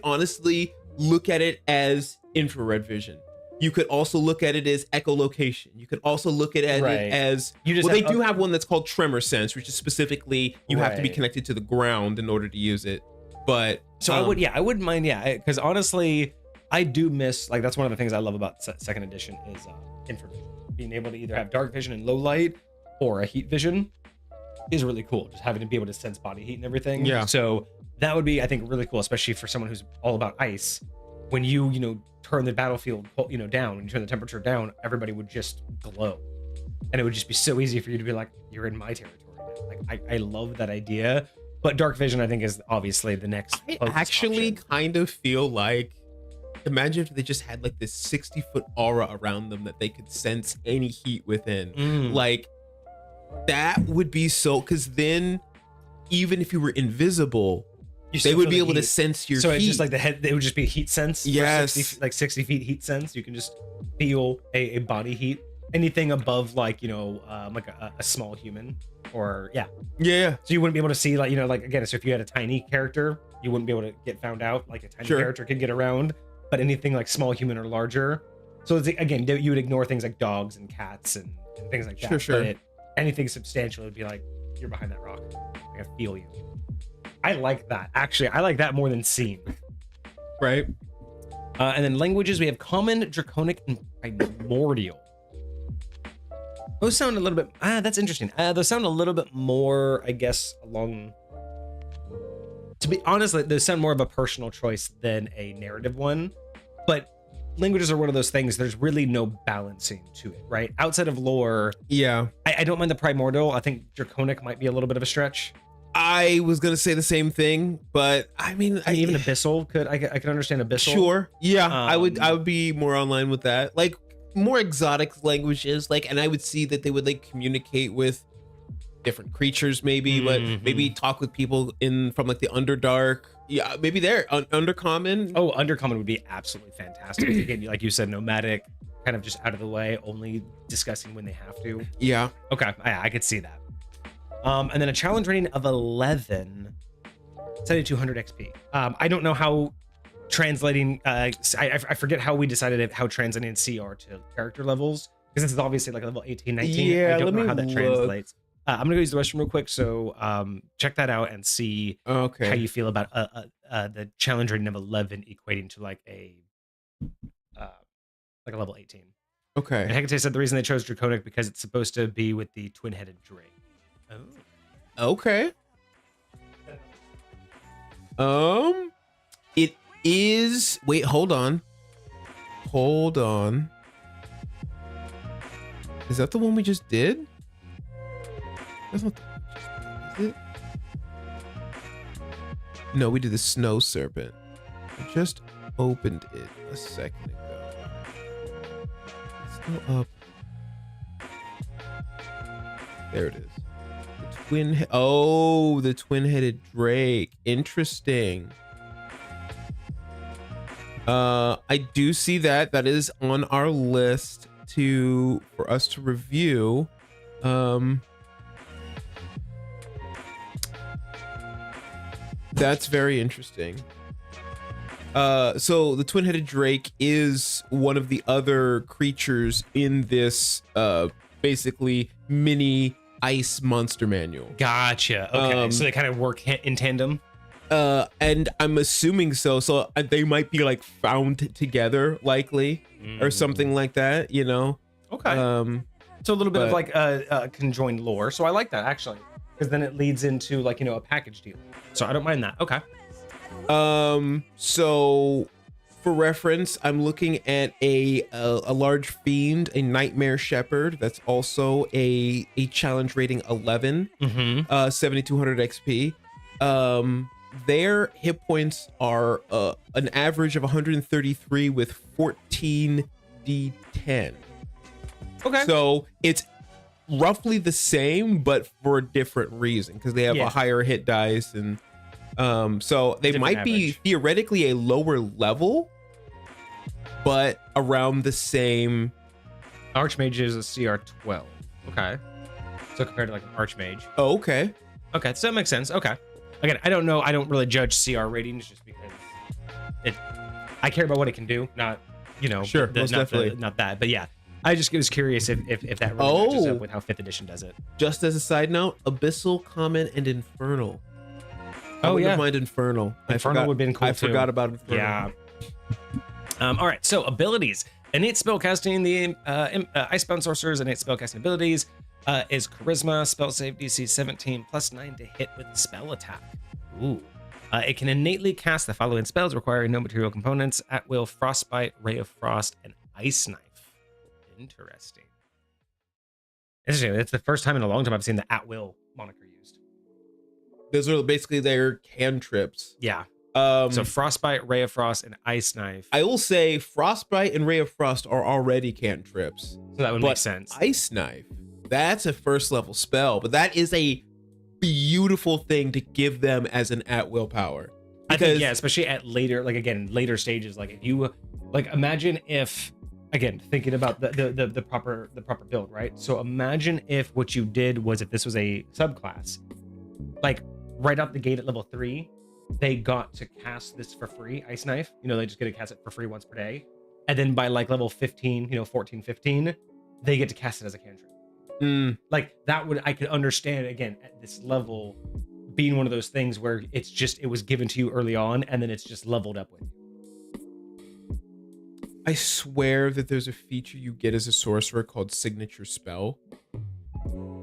Speaker 2: honestly look at it as infrared vision. You could also look at it as echolocation. You could also look at it as they do have one that's called tremor sense, which is specifically you have to be connected to the ground in order to use it. But
Speaker 1: so I wouldn't mind, because honestly, I do miss, like, that's one of the things I love about 2nd edition is infravision. Being able to either have dark vision in low light or a heat vision is really cool. Just having to be able to sense body heat and everything.
Speaker 2: Yeah.
Speaker 1: So that would be, I think, really cool, especially for someone who's all about ice. When you turn the battlefield, down, when you turn the temperature down, everybody would just glow, and it would just be so easy for you to be like, you're in my territory now. Like I love that idea, but dark vision I think is obviously the next.
Speaker 2: I actually kind of feel like, imagine if they just had like this 60-foot aura around them that they could sense any heat within. Like that would be so, because then even if you were invisible, they would be able to sense your heat.
Speaker 1: So it's just like the head, it would just be a heat sense.
Speaker 2: Yes.
Speaker 1: 60 feet heat sense. You can just feel a body heat. Anything above like, like a small human or yeah. So you wouldn't be able to see like, like again, so if you had a tiny character, you wouldn't be able to get found out. Like a tiny character could get around, but anything like small human or larger. So it's, again, you would ignore things like dogs and cats and things like that. But anything substantial would be like, you're behind that rock. I can feel you. I like that. Actually, I like that more than seen.
Speaker 2: Right.
Speaker 1: And then languages, we have Common, Draconic, and Primordial. Those sound a little bit... that's interesting. Those sound a little bit more, I guess, along... To be honest, those sound more of a personal choice than a narrative one. But languages are one of those things. There's really no balancing to it, right? Outside of lore,
Speaker 2: yeah,
Speaker 1: I don't mind the primordial. I think draconic might be a little bit of a stretch.
Speaker 2: I was gonna say the same thing, but I mean
Speaker 1: even abyssal I could understand abyssal.
Speaker 2: Sure, yeah, I would be more online with that. Like more exotic languages, like, and I would see that they would like communicate with different creatures, maybe, but maybe talk with people from like the Underdark. Yeah, maybe they're Undercommon.
Speaker 1: Oh, Undercommon would be absolutely fantastic. Again, like you said, nomadic, kind of just out of the way, only discussing when they have to.
Speaker 2: Yeah.
Speaker 1: Okay, I could see that. And then a challenge rating of 11, 7200 XP. I don't know how translating, I forget how we decided how translating CR to character levels, because this is obviously like level 18, 19.
Speaker 2: Yeah,
Speaker 1: I don't know how that translates. I'm gonna go use the restroom real quick, so check that out and see how you feel about the challenge rating of 11 equating to like a level 18.
Speaker 2: Okay.
Speaker 1: And Hecate said the reason they chose Draconic because it's supposed to be with the twin-headed drake. Oh.
Speaker 2: Okay. It is. Wait, hold on. Hold on. Is that the one we just did? That's not the one we just did, is it? No, we did the snow serpent. I just opened it a second ago. It's still up. There it is. The twin-headed drake. Interesting. I do see that. That is on our list for us to review. That's very interesting. So the twin-headed drake is one of the other creatures in this basically mini ice monster manual.
Speaker 1: Gotcha. Okay, so they kind of work in tandem.
Speaker 2: And I'm assuming so. So they might be like found together, likely, or something like that. You know.
Speaker 1: Okay. So a little bit of like a conjoined lore. So I like that actually, because then it leads into like a package deal. So I don't mind that. Okay.
Speaker 2: So for reference, I'm looking at a large fiend, a nightmare shepherd. That's also a challenge rating 11, 7200 XP. Their hit points are an average of 133 with 14 D10.
Speaker 1: Okay.
Speaker 2: So it's roughly the same, but for a different reason, because they have a higher hit dice, and so they might be theoretically a lower level, but around the same.
Speaker 1: Archmage is a CR 12. Okay. So compared to like an Archmage.
Speaker 2: Oh, okay.
Speaker 1: Okay, so that makes sense. Okay. Again, I don't know. I don't really judge CR ratings just because I care about what it can do, not
Speaker 2: Sure, most definitely.
Speaker 1: Not that, but yeah. I just was curious if that really matches up with how 5th edition does it.
Speaker 2: Just as a side note, Abyssal, Common, and Infernal. I wouldn't mind Infernal.
Speaker 1: Infernal would have been cool too.
Speaker 2: I forgot about Infernal.
Speaker 1: Yeah. All right, so abilities. Innate spellcasting. The Icebound Sorcerer's innate spellcasting abilities is Charisma, spell save DC 17, +9 to hit with spell attack. Ooh. It can innately cast the following spells requiring no material components: at will, Frostbite, Ray of Frost, and Ice Knife. Interesting. It's the first time in a long time I've seen the at will moniker used.
Speaker 2: Those are basically their cantrips.
Speaker 1: Yeah. So Frostbite, Ray of Frost, and Ice Knife.
Speaker 2: I will say Frostbite and Ray of Frost are already cantrips.
Speaker 1: So that would make sense.
Speaker 2: Ice Knife, that's a first level spell, but that is a beautiful thing to give them as an at will power.
Speaker 1: I think, especially at later stages. Like if you imagine if, again, thinking about the proper build, right? So imagine if what you did was, if this was a subclass, like right out the gate at level 3, they got to cast this for free, Ice Knife. They just get to cast it for free once per day. And then by like level 15, 14, 15, they get to cast it as a cantrip. Like that I could understand, again, at this level being one of those things where it was given to you early on and then it's just leveled up with you.
Speaker 2: I swear that there's a feature you get as a sorcerer called Signature Spell.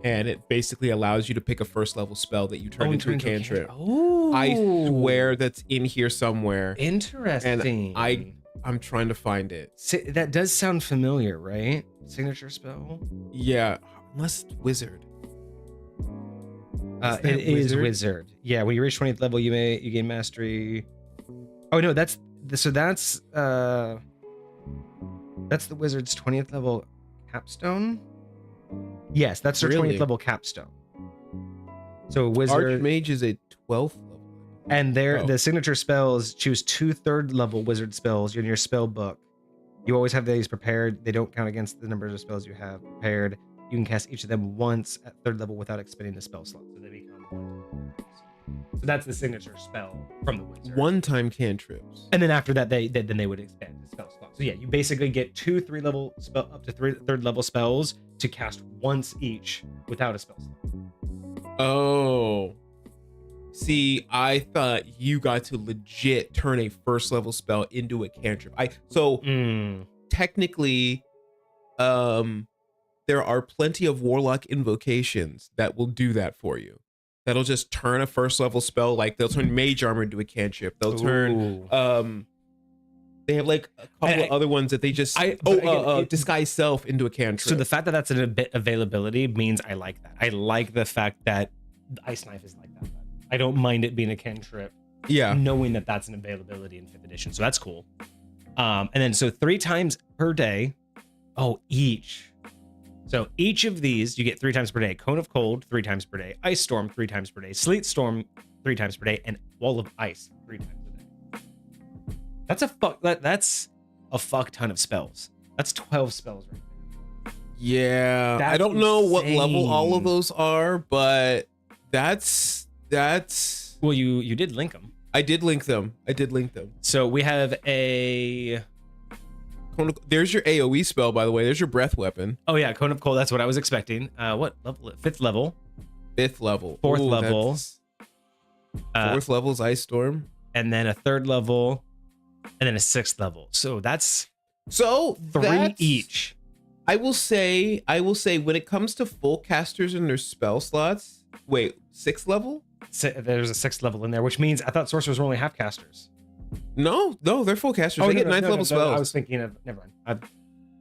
Speaker 2: And it basically allows you to pick a first level spell that you turn into a cantrip.
Speaker 1: Oh,
Speaker 2: I swear that's in here somewhere.
Speaker 1: Interesting.
Speaker 2: And I'm trying to find it.
Speaker 1: That does sound familiar, right? Signature spell.
Speaker 2: Yeah, unless it's wizard.
Speaker 1: It is wizard. Yeah, when you reach 20th level, you gain mastery. Oh no, that's the wizard's 20th level capstone. Yes, that's their 20th level capstone. So wizard
Speaker 2: Archmage is a 12th level.
Speaker 1: And the signature spells choose 2 3rd level wizard spells in your spell book. You always have these prepared. They don't count against the numbers of spells you have prepared. You can cast each of them once at 3rd level without expending the spell slot. So they become 1. So that's the signature spell from the wizard.
Speaker 2: One-time cantrips.
Speaker 1: And then after that, they would expand the spell slot. So yeah, you basically get 2 3rd level spells to cast once each without a spell slot.
Speaker 2: Oh. See, I thought you got to legit turn a 1st level spell into a cantrip. Technically, there are plenty of warlock invocations that will do that for you. That'll just turn a 1st level spell, like they'll turn mage armor into a cantrip. They'll turn they have like a couple of other ones that they just disguise self into a cantrip.
Speaker 1: So the fact that that's a bit availability means I like that. I like the fact that Ice Knife is like that. I don't mind it being a cantrip.
Speaker 2: Yeah.
Speaker 1: Knowing that that's an availability in 5th edition. So that's cool. And then so 3 times per day. Oh, each. So each of these you get 3 times per day. Cone of Cold 3 times per day. Ice Storm 3 times per day. Sleet Storm 3 times per day. And Wall of Ice 3 times a day. That's a fuck ton of spells. That's 12 spells right there.
Speaker 2: Yeah.
Speaker 1: That's
Speaker 2: I don't know what
Speaker 1: insane.
Speaker 2: level all of those are, but that's
Speaker 1: well, you did link them.
Speaker 2: I did link them.
Speaker 1: So we have a
Speaker 2: there's your AoE spell, by the way. There's your breath weapon.
Speaker 1: Oh yeah, Cone of Cold. That's what I was expecting. What level? 5th level.
Speaker 2: 5th level.
Speaker 1: 4th level.
Speaker 2: 4th level is Ice Storm.
Speaker 1: And then a 3rd level, and then a 6th level. So that's
Speaker 2: 3
Speaker 1: each.
Speaker 2: I will say when it comes to full casters and their spell slots, wait, 6th level?
Speaker 1: There's a 6th level in there, which means I thought sorcerers were only half casters.
Speaker 2: No, they're full casters. They get 9th level spells.
Speaker 1: I was thinking of never mind. I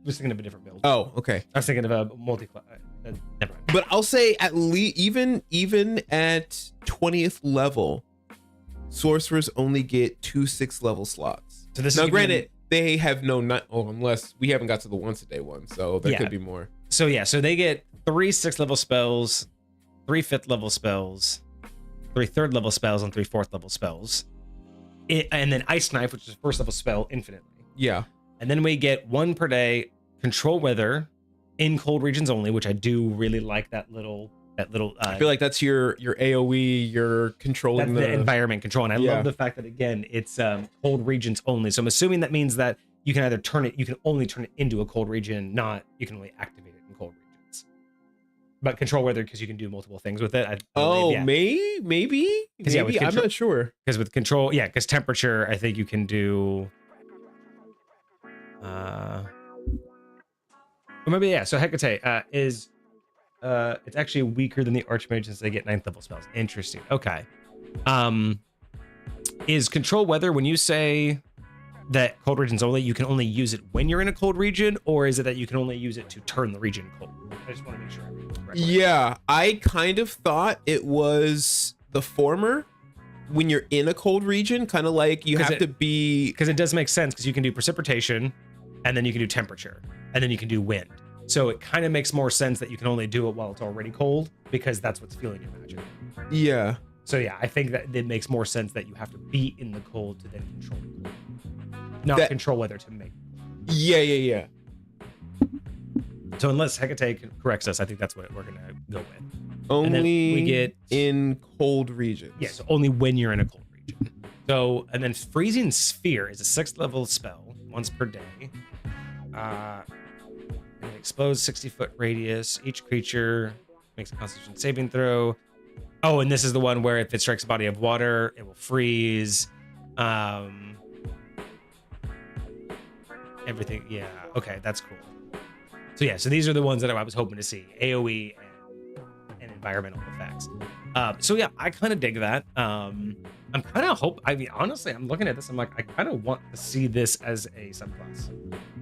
Speaker 1: was thinking of a different build.
Speaker 2: Oh, okay.
Speaker 1: I was thinking of a multi-class. Never mind.
Speaker 2: But I'll say at least even at 20th level, sorcerers only get 2 6th level slots.
Speaker 1: So this
Speaker 2: now,
Speaker 1: is
Speaker 2: granted, they have unless we haven't got to the once a day one, so there could be more.
Speaker 1: So yeah, so they get 3 6th level spells, 3 5th level spells, 3 3rd level spells, and 3 4th level spells. And then Ice Knife, which is a 1st level spell infinitely.
Speaker 2: Yeah.
Speaker 1: And then we get 1 per day control weather in cold regions only, which I do really like that little
Speaker 2: I feel like that's your AoE, you're controlling
Speaker 1: the environment control. And I love the fact that again, it's cold regions only. So I'm assuming that means that you can only turn it into a cold region, you can only activate it in cold regions. But control weather, because you can do multiple things with it.
Speaker 2: Maybe.
Speaker 1: Yeah,
Speaker 2: I'm not sure.
Speaker 1: Because with control, because temperature, I think you can do. So Hecate is it's actually weaker than the Archmage since they get 9th level spells. Interesting. Okay. Is control weather when you say that cold regions only, you can only use it when you're in a cold region, or is it that you can only use it to turn the region cold? I just want to make sure I read this correctly.
Speaker 2: Yeah, I kind of thought it was the former. When you're in a cold region, kind of like you have to be,
Speaker 1: because it does make sense, because you can do precipitation, and then you can do temperature, and then you can do wind. So it kind of makes more sense that you can only do it while it's already cold, because that's what's fueling your magic.
Speaker 2: Yeah.
Speaker 1: So yeah, I think that it makes more sense that you have to be in the cold to then control the cold. Not control weather to make.
Speaker 2: Yeah.
Speaker 1: So unless Hecate corrects us, I think that's what we're gonna go with.
Speaker 2: Only we get in cold regions.
Speaker 1: Yeah, so only when you're in a cold region. So, and then Freezing Sphere is a 6th level spell, once per day. It explodes 60-foot radius. Each creature makes a Constitution saving throw. Oh, and this is the one where if it strikes a body of water, it will freeze. Everything. Yeah. Okay, that's cool. So yeah, so these are the ones that I was hoping to see: AOE and environmental effects. So yeah, I kind of dig that. I'm kind of I mean, honestly, I'm looking at this. I'm like, I kind of want to see this as a subclass.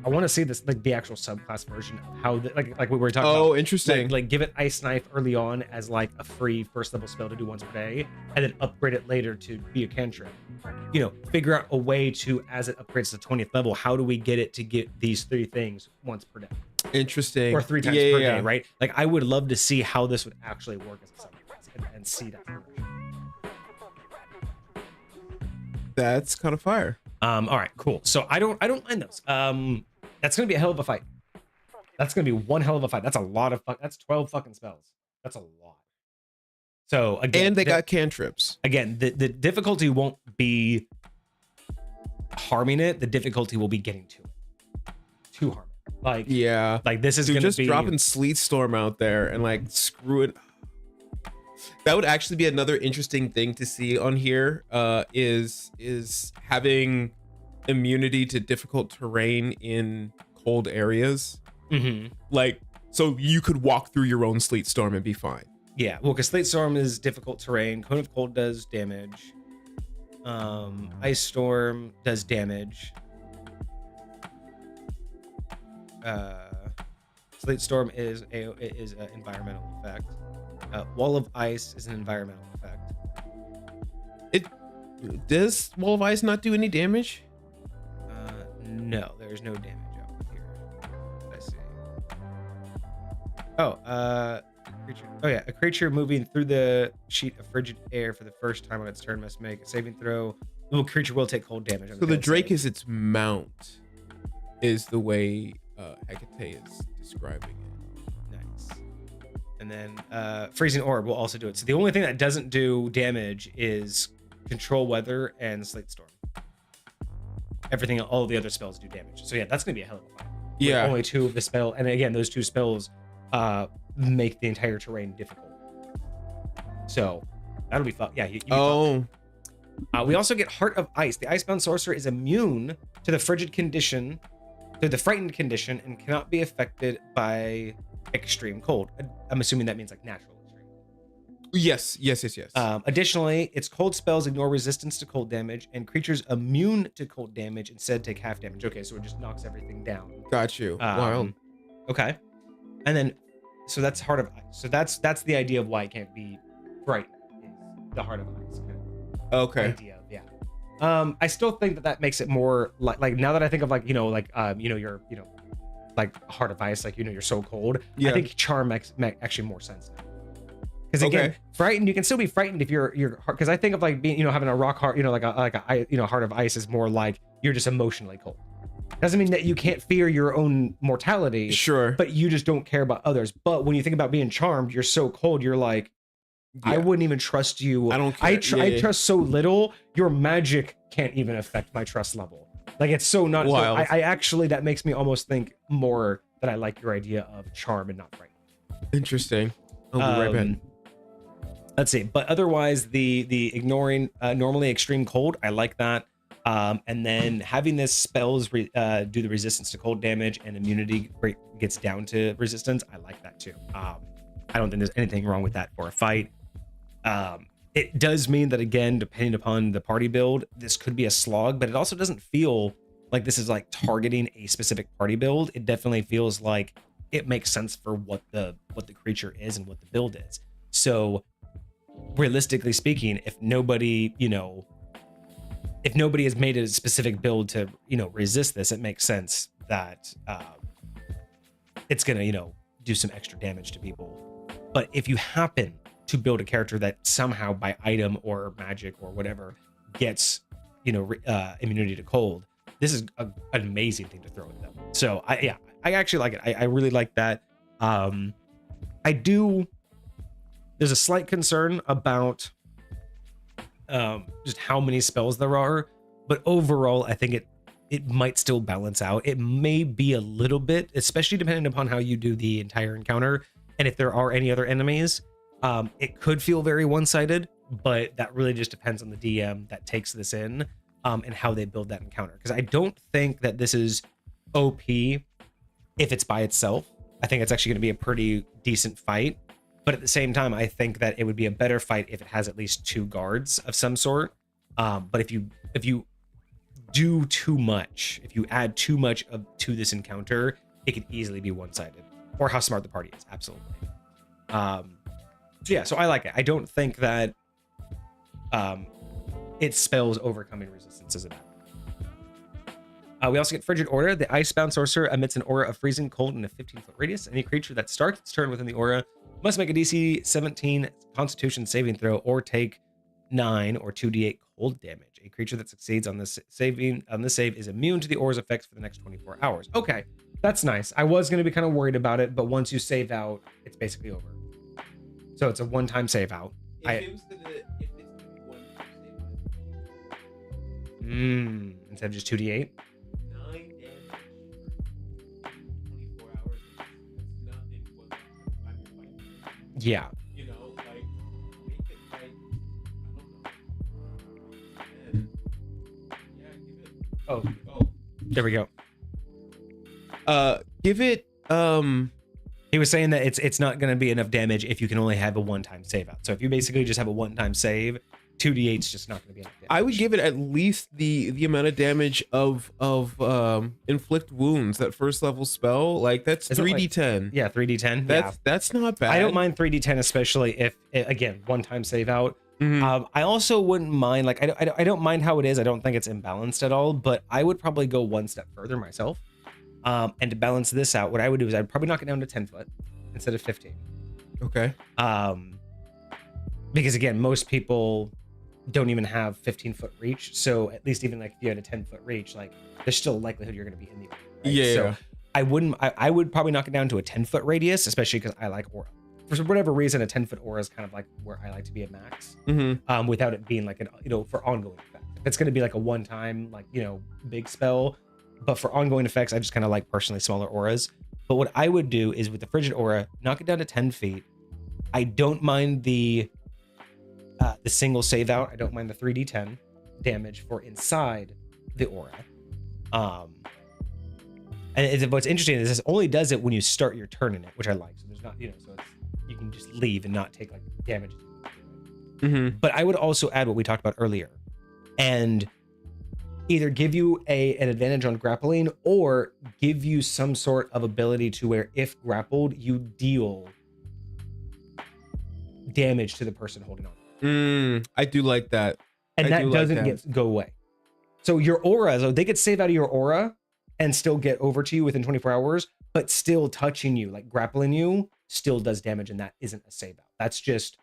Speaker 1: I want to see this like the actual subclass version of how like we were talking about.
Speaker 2: Oh, interesting.
Speaker 1: Like give it Ice Knife early on as like a free first level spell to do once per day, and then upgrade it later to be a cantrip. You know, figure out a way to, as it upgrades to 20th level, how do we get it to get these 3 things once per day?
Speaker 2: Interesting.
Speaker 1: Or 3 times per day, right? Like I would love to see how this would actually work as a subclass and see that progression.
Speaker 2: That's kind of fire.
Speaker 1: All right, cool. So I don't mind those. That's gonna be a hell of a fight. That's gonna be one hell of a fight. That's a lot of that's 12 fucking spells. That's a lot. So again,
Speaker 2: and they got cantrips.
Speaker 1: Again, the difficulty won't be harming it. The difficulty will be getting to it. To harm it. Like
Speaker 2: yeah,
Speaker 1: like this is
Speaker 2: gonna
Speaker 1: just
Speaker 2: be dropping Sleet Storm out there and like screw it. That would actually be another interesting thing to see on here. Is having immunity to difficult terrain in cold areas.
Speaker 1: Mm-hmm.
Speaker 2: Like, so you could walk through your own Sleet Storm and be fine.
Speaker 1: Yeah, well, because Sleet Storm is difficult terrain. Cone of Cold does damage. Ice Storm does damage. Sleet Storm is an environmental effect. Wall of Ice is an environmental effect.
Speaker 2: Does Wall of Ice not do any damage?
Speaker 1: No, there's no damage out here. I see. Oh, creature. Oh yeah, a creature moving through the sheet of frigid air for the first time on its turn must make a saving throw. The little creature will take cold damage.
Speaker 2: So the Drake is its mount, is the way Hecate is describing it.
Speaker 1: Nice. And then freezing orb will also do it. So the only thing that doesn't do damage is control weather and Sleet Storm. Everything, all the other spells do damage. So yeah, that's gonna be a hell of a fight.
Speaker 2: Yeah.
Speaker 1: With only 2 of the spell, and again, those 2 spells make the entire terrain difficult. So that'll be fun. Yeah. We also get Heart of Ice. The Icebound Sorcerer is immune to the frigid condition, to the frightened condition, and cannot be affected by extreme cold. I'm assuming that means like natural extreme.
Speaker 2: Yes.
Speaker 1: Additionally, its cold spells ignore resistance to cold damage, and creatures immune to cold damage instead take half damage. Okay, so it just knocks everything down.
Speaker 2: Got you. Wow.
Speaker 1: Okay. And then, so that's Heart of Ice. So that's the idea of why it can't be frightened. Is the Heart of Ice.
Speaker 2: Okay.
Speaker 1: Idea. Yeah. I still think that makes it more like now that I think of like your like Heart of Ice, like you're so cold.
Speaker 2: Yeah.
Speaker 1: I think Charm makes actually more sense now. Because again, frightened, you can still be frightened if you're because I think of like being having a rock heart, like a Heart of Ice is more like you're just emotionally cold. Doesn't mean that you can't fear your own mortality.
Speaker 2: Sure.
Speaker 1: But you just don't care about others. But when you think about being charmed, you're so cold, you're like, yeah. I wouldn't even trust you.
Speaker 2: I don't care.
Speaker 1: I trust so little, your magic can't even affect my trust level. Like it's so not
Speaker 2: wild.
Speaker 1: So I actually, that makes me almost think more that I like your idea of charm and not frightened.
Speaker 2: Interesting. I'll be right back.
Speaker 1: Let's see. But otherwise, the ignoring normally extreme cold, I like that. And then having this spells do the resistance to cold damage and immunity gets down to resistance. I like that too. I don't think there's anything wrong with that for a fight. It does mean that, again, depending upon the party build, this could be a slog, but it also doesn't feel like this is like targeting a specific party build. It definitely feels like it makes sense for what the creature is and what the build is. So realistically speaking, if nobody has made a specific build to resist this, it makes sense that it's gonna do some extra damage to people. But if you happen to build a character that somehow by item or magic or whatever gets immunity to cold, this is an amazing thing to throw at them. So I actually like it. I really like that. There's a slight concern about just how many spells there are, but overall I think it might still balance out. It may be a little bit, especially depending upon how you do the entire encounter, and if there are any other enemies, it could feel very one-sided, but that really just depends on the DM that takes this in, and how they build that encounter. Because I don't think that this is OP if it's by itself. I think it's actually going to be a pretty decent fight. But at the same time, I think that it would be a better fight if it has at least 2 guards of some sort. But if you do too much, if you add too much to this encounter, it could easily be one-sided. Or how smart the party is, absolutely. So yeah, so I like it. I don't think that it spells overcoming resistance as a bad. We also get Frigid Aura. The Icebound Sorcerer emits an aura of freezing cold in a 15-foot radius. Any creature that starts its turn within the aura must make a DC 17 Constitution saving throw or take 9 or 2d8 cold damage. A creature that succeeds on this save is immune to the aura's effects for the next 24 hours. Okay, that's nice. I was going to be kind of worried about it, but once you save out, it's basically over. So it's a one-time save out. Instead of just 2d8. Yeah.
Speaker 2: You know, like make it like I don't know. Yeah, give it.
Speaker 1: Oh, there we go.
Speaker 2: Give it.
Speaker 1: He was saying that it's not going to be enough damage if you can only have a one-time save out. So if you basically just have a one-time save, 2d8 is just not going to be enough damage.
Speaker 2: I would give it at least the amount of damage of inflict wounds, that first level spell. Like that's 3d10.
Speaker 1: Yeah, 3d10.
Speaker 2: That's not bad.
Speaker 1: I don't mind 3d10, especially if again one-time save out. I also wouldn't mind, like I don't mind how it is. I don't think it's imbalanced at all, but I would probably go one step further myself. And to balance this out, what I would do is I'd probably knock it down to 10 foot instead of 15.
Speaker 2: Okay.
Speaker 1: Because again, most people don't even have 15-foot reach. So at least even like if you had a 10-foot reach, like there's still a likelihood you're going to be in the air. Right?
Speaker 2: Yeah.
Speaker 1: So I would probably knock it down to a 10-foot radius, especially because I like aura. For whatever reason, a 10-foot aura is kind of like where I like to be at max. Without it being like for ongoing effect. If it's going to be like a one-time, like, big spell. But for ongoing effects, I just kind of like personally smaller auras. But what I would do is with the Frigid Aura, knock it down to 10 feet. I don't mind the single save out. I don't mind the 3d10 damage for inside the aura. And what's interesting is this only does it when you start your turn in it, which I like. So there's not, so it's, you can just leave and not take like damage. But I would also add what we talked about earlier, and either give you an advantage on grappling or give you some sort of ability to where if grappled, you deal damage to the person holding on.
Speaker 2: I do like that.
Speaker 1: And that doesn't go away. So your aura, so they could save out of your aura and still get over to you within 24 hours, but still touching you, like grappling you, still does damage, and that isn't a save out. That's just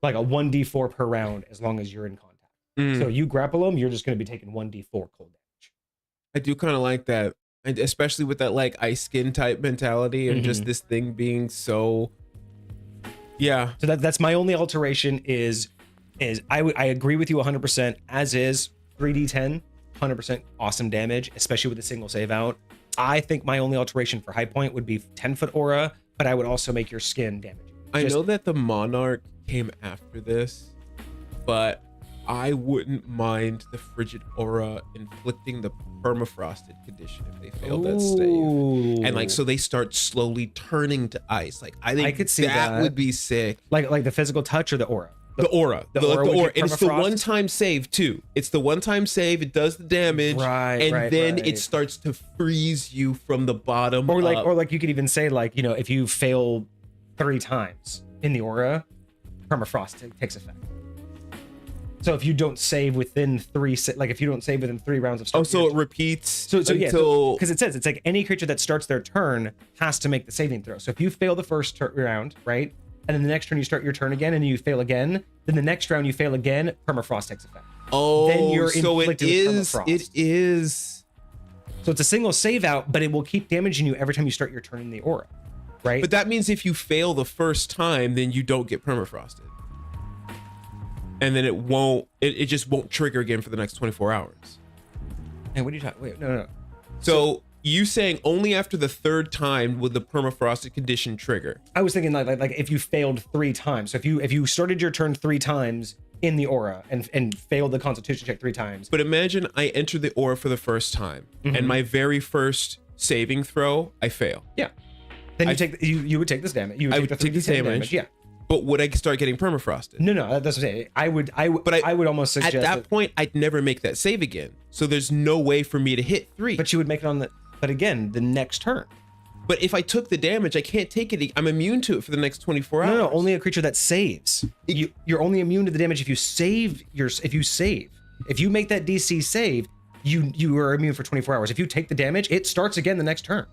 Speaker 1: like a 1d4 per round as long as you're in contact. So you grapple them, you're just going to be taking 1d4 cold damage.
Speaker 2: I do kind of like that, and especially with that like ice skin type mentality and just this thing being so. Yeah.
Speaker 1: So that's my only alteration is I agree with you 100%. As is 3d10, 100% awesome damage, especially with a single save out. I think my only alteration for high point would be 10-foot aura, but I would also make your skin damage.
Speaker 2: I know that the Monarch came after this, but I wouldn't mind the Frigid Aura inflicting the permafrosted condition if they failed that save. And like, so they start slowly turning to ice. Like, I think I could see that would be sick.
Speaker 1: Like the physical touch or the aura?
Speaker 2: The aura. The aura. And it's the one-time save too. It's the one-time save. It does the damage. And then it starts to freeze you from the bottom
Speaker 1: or like you could even say like, if you fail 3 times in the aura, permafrost takes effect. So if you don't save within 3 rounds of start.
Speaker 2: Oh, so it repeats.
Speaker 1: So because it says it's like any creature that starts their turn has to make the saving throw. So if you fail the first round, right, and then the next turn you start your turn again and you fail again, then the next round you fail again, permafrost takes effect.
Speaker 2: Oh,
Speaker 1: then you're
Speaker 2: so it is. It is.
Speaker 1: So it's a single save out, but it will keep damaging you every time you start your turn in the aura, right?
Speaker 2: But that means if you fail the first time, then you don't get permafrosted. And then it just won't trigger again for the next 24 hours.
Speaker 1: And what are you talking? Wait, no.
Speaker 2: So you saying only after the 3rd time would the permafrosted condition trigger?
Speaker 1: I was thinking like if you failed 3 times. So if you started your turn 3 times in the aura and failed the Constitution check 3 times.
Speaker 2: But imagine I enter the aura for the first time, and my very first saving throw, I fail.
Speaker 1: Yeah. Then you would take this damage. You would take the 3d10 damage. Yeah.
Speaker 2: But would I start getting permafrosted?
Speaker 1: No, that's what I'm saying. I would almost suggest
Speaker 2: at that point I'd never make that save again. So there's no way for me to hit 3.
Speaker 1: But you would make it on but again, the next turn.
Speaker 2: But if I took the damage, I can't take it. I'm immune to it for the next 24 hours.
Speaker 1: No, only a creature that saves. You're only immune to the damage if you save if you make that DC save, you are immune for 24 hours. If you take the damage, it starts again the next turn.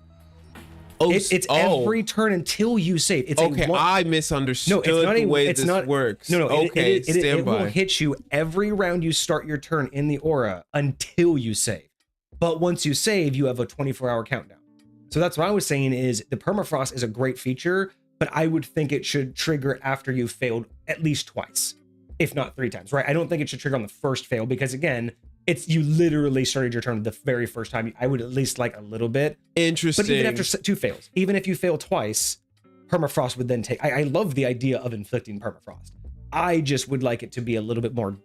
Speaker 1: It's every turn until you save. It's
Speaker 2: I misunderstood the way this works.
Speaker 1: It will hit you every round you start your turn in the aura until you save. But once you save, you have a 24-hour countdown. So that's what I was saying is the permafrost is a great feature, but I would think it should trigger after you've failed at least twice, if not 3 times, right? I don't think it should trigger on the first fail because again, you literally started your turn the very first time. I would at least like a little bit.
Speaker 2: Interesting.
Speaker 1: But even after 2 fails, even if you fail twice, permafrost would then take. I love the idea of inflicting permafrost. I just would like it to be a little bit more,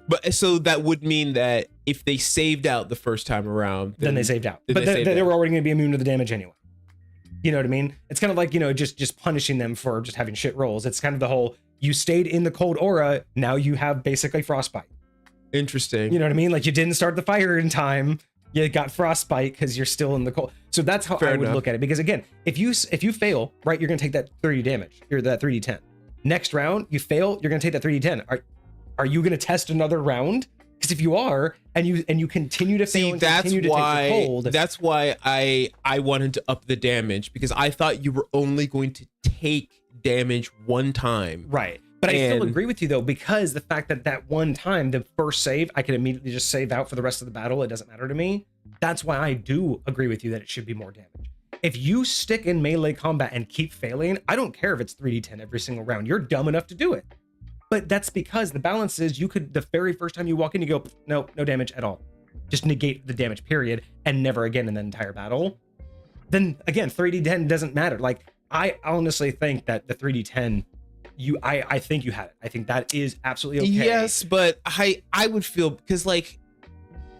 Speaker 2: But so that would mean that if they saved out the first time around,
Speaker 1: then they saved out. But they were already going to be immune to the damage anyway. You know what I mean? It's kind of like, just punishing them for just having shit rolls. It's kind of the whole, you stayed in the cold aura, now you have basically frostbite.
Speaker 2: Interesting.
Speaker 1: You know what I mean? Like you didn't start the fire in time, you got frostbite because you're still in the cold. So that's how I would look at it. Because again, if you fail, right, you're gonna take that 30 damage, or that 3d10. Next round, you fail, you're gonna take that 3d10. Are you gonna test another round? Because if you are, and you continue to fail, take the cold.
Speaker 2: That's why I wanted to up the damage, because I thought you were only going to take damage one time.
Speaker 1: Right. But I still agree with you though, because the fact that one time, the first save, I can immediately just save out for the rest of the battle. It doesn't matter to me. That's why I do agree with you that it should be more damage. If you stick in melee combat and keep failing, I don't care if it's 3d10 every single round. You're dumb enough to do it. But that's because the balance is the very first time you walk in, you go, no damage at all. Just negate the damage period and never again in the entire battle. Then again, 3d10 doesn't matter. Like I honestly think that the 3d10, I think you had it. I think that is absolutely okay.
Speaker 2: Yes, but I would feel, because like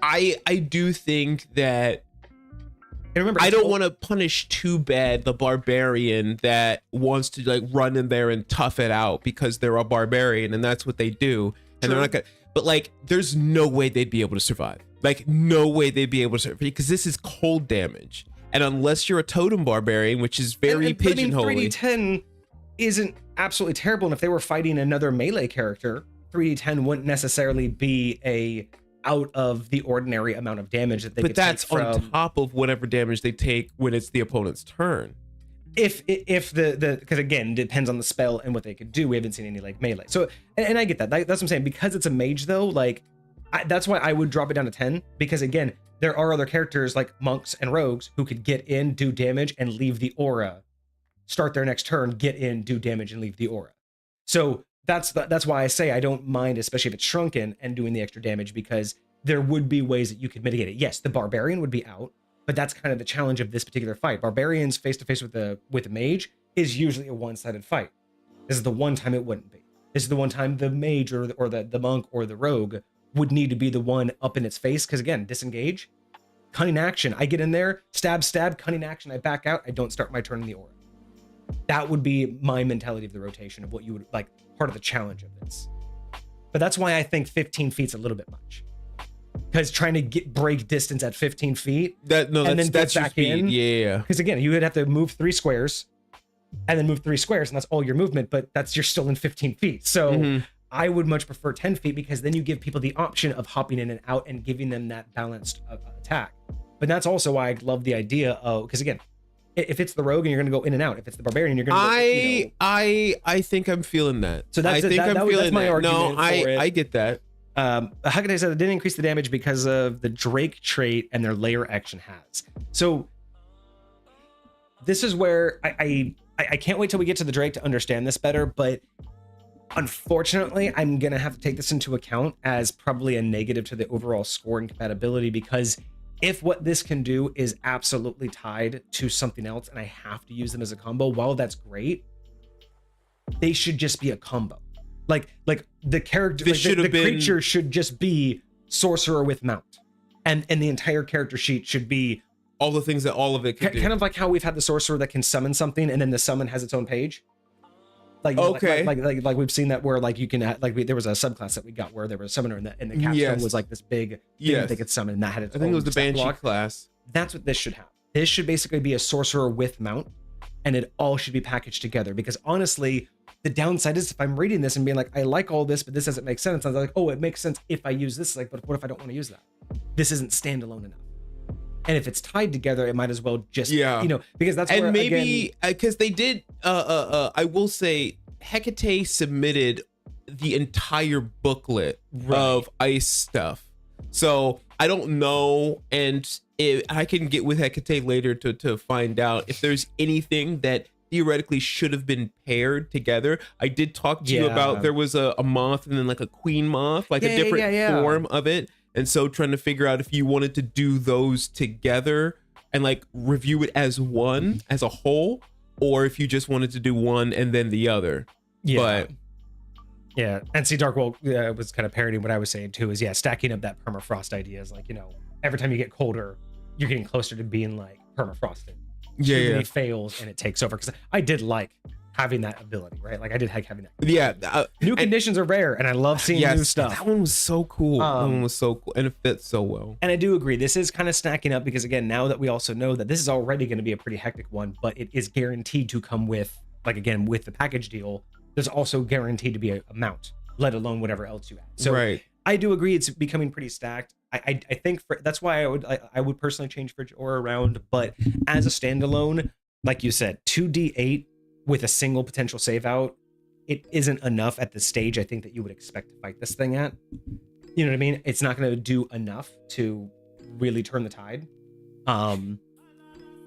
Speaker 2: I do think that, and remember, I don't want to punish too bad the barbarian that wants to like run in there and tough it out because they're a barbarian and that's what they do. And they're not gonna, but like there's no way they'd be able to survive. Like no way they'd be able to survive, because this is cold damage. And unless you're a totem barbarian, which is very pigeonholy.
Speaker 1: 3d10 isn't absolutely terrible, and if they were fighting another melee character, 3d10 wouldn't necessarily be a out of the ordinary amount of damage that they could take from.
Speaker 2: But that's on top of whatever damage they take when it's the opponent's turn.
Speaker 1: If the because again, it depends on the spell and what they could do. We haven't seen any like melee. So and I get that. That's what I'm saying. Because it's a mage though, like that's why I would drop it down to 10, because again, there are other characters like monks and rogues who could get in, do damage, and leave the aura. Start their next turn, get in, do damage, and leave the aura. So that's why I say I don't mind, especially if it's shrunken and doing the extra damage, because there would be ways that you could mitigate it. Yes, the barbarian would be out, but that's kind of the challenge of this particular fight. Barbarians face to face with the mage is usually a one-sided fight. This is the one time it wouldn't be. This is the one time the mage or the monk or the rogue would need to be the one up in its face, because again, disengage, cunning action. I get in there, stab, cunning action. I back out. I don't start my turn in the aura. That would be my mentality of the rotation of what you would like, part of the challenge of this. But that's why I think 15 feet's a little bit much, because trying to break distance at 15 feet and then get back in.
Speaker 2: Yeah.
Speaker 1: Because again, you would have to move 3 squares and then move 3 squares, and that's all your movement, but you're still in 15 feet. So I would much prefer 10 feet, because then you give people the option of hopping in and out and giving them that balanced attack. But that's also why I love the idea of, because again, if it's the rogue and you're going to go in and out, if it's the barbarian, you're going to
Speaker 2: I think I'm feeling that.
Speaker 1: So that's my argument.
Speaker 2: No, I get that.
Speaker 1: Hagade said it didn't increase the damage because of the Drake trait and their layer action has. So this is where I can't wait till we get to the Drake to understand this better, but unfortunately, I'm going to have to take this into account as probably a negative to the overall score and compatibility, because if what this can do is absolutely tied to something else and I have to use them as a combo, while that's great, they should just be a combo. Like the character, the creature should just be sorcerer with mount, and the entire character sheet should be
Speaker 2: all the things that all of it could do.
Speaker 1: Kind of like how we've had the sorcerer that can summon something and then the summon has its own page. Like
Speaker 2: okay,
Speaker 1: like we've seen that where like you can there was a subclass that we got where there was a summoner and the capstone was like this big thing that they could summon, and that had its
Speaker 2: I think it was the Banshee
Speaker 1: block.
Speaker 2: class.
Speaker 1: That's what this should have. This should basically be a sorcerer with mount, and it all should be packaged together. Because honestly, the downside is if I'm reading this and being like, I like all this, but this doesn't make sense. I'm like, oh, it makes sense if I use this. Like, but what if I don't want to use that? This isn't standalone enough. And if it's tied together, it might as well just, because that's
Speaker 2: and
Speaker 1: where,
Speaker 2: maybe because they did. I will say, Hecate submitted the entire booklet of ice stuff. So I don't know, and I can get with Hecate later to find out if there's anything that theoretically should have been paired together. I did talk to you about there was a moth and then like a queen moth, like a different form of it. And so trying to figure out if you wanted to do those together and like review it as one, as a whole, or if you just wanted to do one and then the other.
Speaker 1: Yeah. But and see, Darkwold was kind of parodying what I was saying too, is stacking up that permafrost idea is like, every time you get colder, you're getting closer to being like permafrosted. It fails and it takes over. Because I did like having that ability, right? Like I did like having that. New conditions are rare, and I love seeing new stuff.
Speaker 2: That one was so cool. That one was so cool, and it fits so well.
Speaker 1: And I do agree. This is kind of stacking up because again, now that we also know that this is already going to be a pretty hectic one, but it is guaranteed to come with, like again, with the package deal. There's also guaranteed to be a mount, let alone whatever else you add. So I do agree it's becoming pretty stacked. I think that's why I would personally change Frigid Aura around, but as a standalone, like you said, 2d8 with a single potential save out, it isn't enough at the stage I think that you would expect to fight this thing at. You know what I mean? It's not going to do enough to really turn the tide.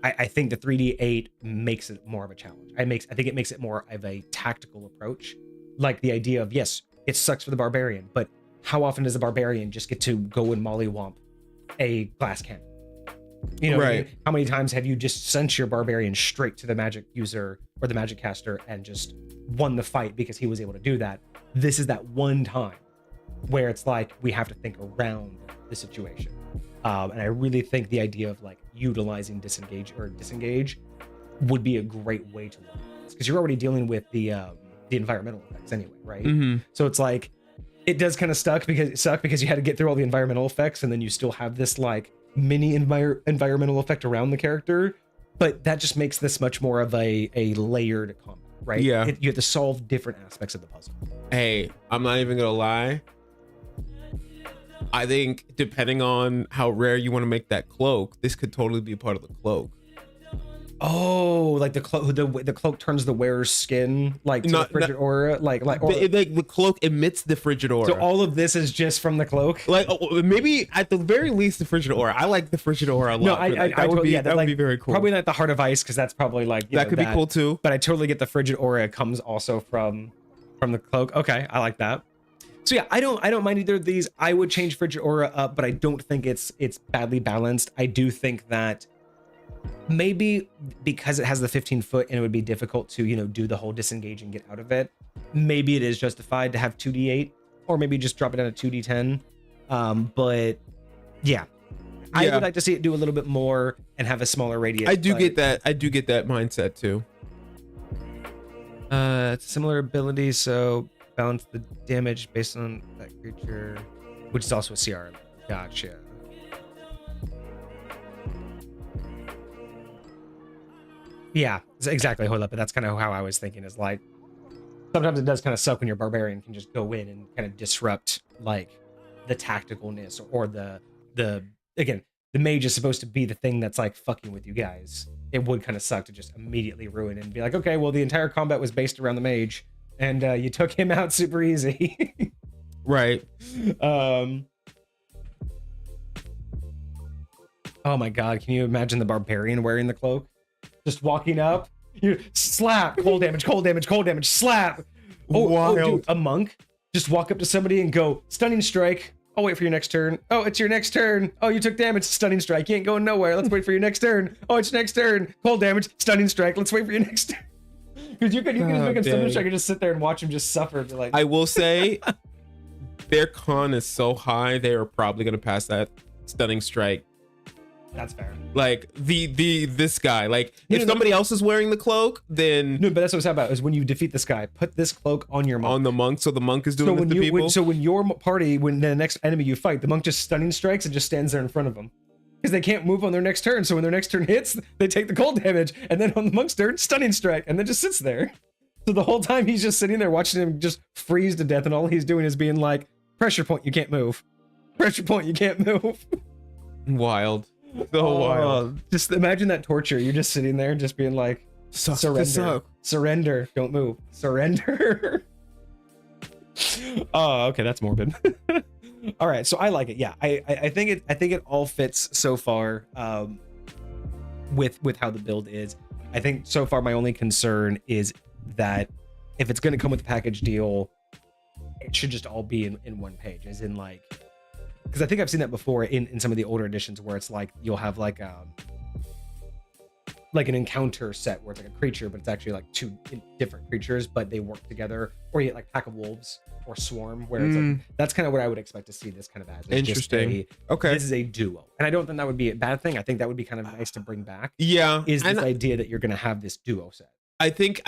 Speaker 1: I think the 3d8 makes it more of a challenge. I think it makes it more of a tactical approach. Like the idea of, yes, it sucks for the barbarian, but how often does the barbarian just get to go and mollywomp a glass cannon? You know, what I mean? How many times have you just sent your barbarian straight to the magic user or the magic caster and just won the fight because he was able to do that? This is that one time where it's like we have to think around the situation. And I really think the idea of like utilizing disengage would be a great way to look at this, because you're already dealing with the environmental effects anyway, right? So it's like it does kind of suck because you had to get through all the environmental effects, and then you still have this like mini environmental effect around the character, but that just makes this much more of a layered combat, right? You have to solve different aspects of the puzzle.
Speaker 2: Hey, I'm not even gonna lie, I think depending on how rare you want to make that cloak, this could totally be a part of the cloak.
Speaker 1: Oh, like the cloak turns the wearer's skin like to the frigid aura, like
Speaker 2: the cloak emits the frigid aura.
Speaker 1: So all of this is just from the cloak.
Speaker 2: Like maybe at the very least the frigid aura. I like the frigid aura a lot.
Speaker 1: No, that would be very cool. Probably not the Heart of Ice, because that's probably like
Speaker 2: that could be cool too.
Speaker 1: But I totally get the frigid aura comes also from the cloak. Okay, I like that. So yeah, I don't mind either of these. I would change frigid aura up, but I don't think it's badly balanced. I do think that maybe because it has the 15 foot and it would be difficult to do the whole disengage and get out of it, maybe it is justified to have 2d8, or maybe just drop it down to 2d10. But yeah, I would like to see it do a little bit more and have a smaller radius.
Speaker 2: I do get that mindset too.
Speaker 1: It's a similar ability, so balance the damage based on that creature, which is also a CR. Gotcha. Yeah, exactly. Hold up, but that's kind of how I was thinking. Is like sometimes it does kind of suck when your barbarian can just go in and kind of disrupt like the tacticalness, or the again, the mage is supposed to be the thing that's like fucking with you guys. It would kind of suck to just immediately ruin it and be like, okay, well the entire combat was based around the mage, and you took him out super easy.
Speaker 2: Right.
Speaker 1: Oh my god, can you imagine the barbarian wearing the cloak? Just walking up, you slap, cold damage, slap. Oh, dude, a monk just walk up to somebody and go stunning strike. I'll wait for your next turn. Oh, it's your next turn. Oh, you took damage, stunning strike. You ain't going nowhere. Let's wait for your next turn. Oh, it's next turn. Cold damage, stunning strike. Let's wait for your next turn. Because you can just make him stunning strike and just sit there and watch him just suffer. Be like,
Speaker 2: I will say, their con is so high, they are probably gonna pass that stunning strike
Speaker 1: That's fair.
Speaker 2: Like this guy. Like if somebody else is wearing the cloak, then
Speaker 1: no. But that's what it's about. Is when you defeat this guy, put this cloak on your monk.
Speaker 2: On the monk, so the monk is doing the people.
Speaker 1: So when your party, when the next enemy you fight, the monk just stunning strikes and just stands there in front of them. Because they can't move on their next turn. So when their next turn hits, they take the cold damage, and then on the monk's turn, stunning strike, and then just sits there. So the whole time he's just sitting there watching him just freeze to death, and all he's doing is being like, pressure point, you can't move. Pressure point, you can't move.
Speaker 2: Wild. So wild.
Speaker 1: Just imagine that torture. You're just sitting there just being like, surrender. Surrender. Don't move. Surrender. Oh, okay, that's morbid. All right, so I like it. Yeah, I think it all fits so far with how the build is. I think so far my only concern is that if it's going to come with a package deal, it should just all be in one page, as in like, because I think I've seen that before in some of the older editions where it's like you'll have like an encounter set where it's like a creature, but it's actually like two different creatures, but they work together, or you get like pack of wolves or swarm, where it's like, that's kind of what I would expect to see this kind of as.
Speaker 2: Interesting. Okay.
Speaker 1: This is a duo, and I don't think that would be a bad thing. I think that would be kind of nice to bring back.
Speaker 2: Yeah.
Speaker 1: Is this idea that you're going to have this duo set?
Speaker 2: I think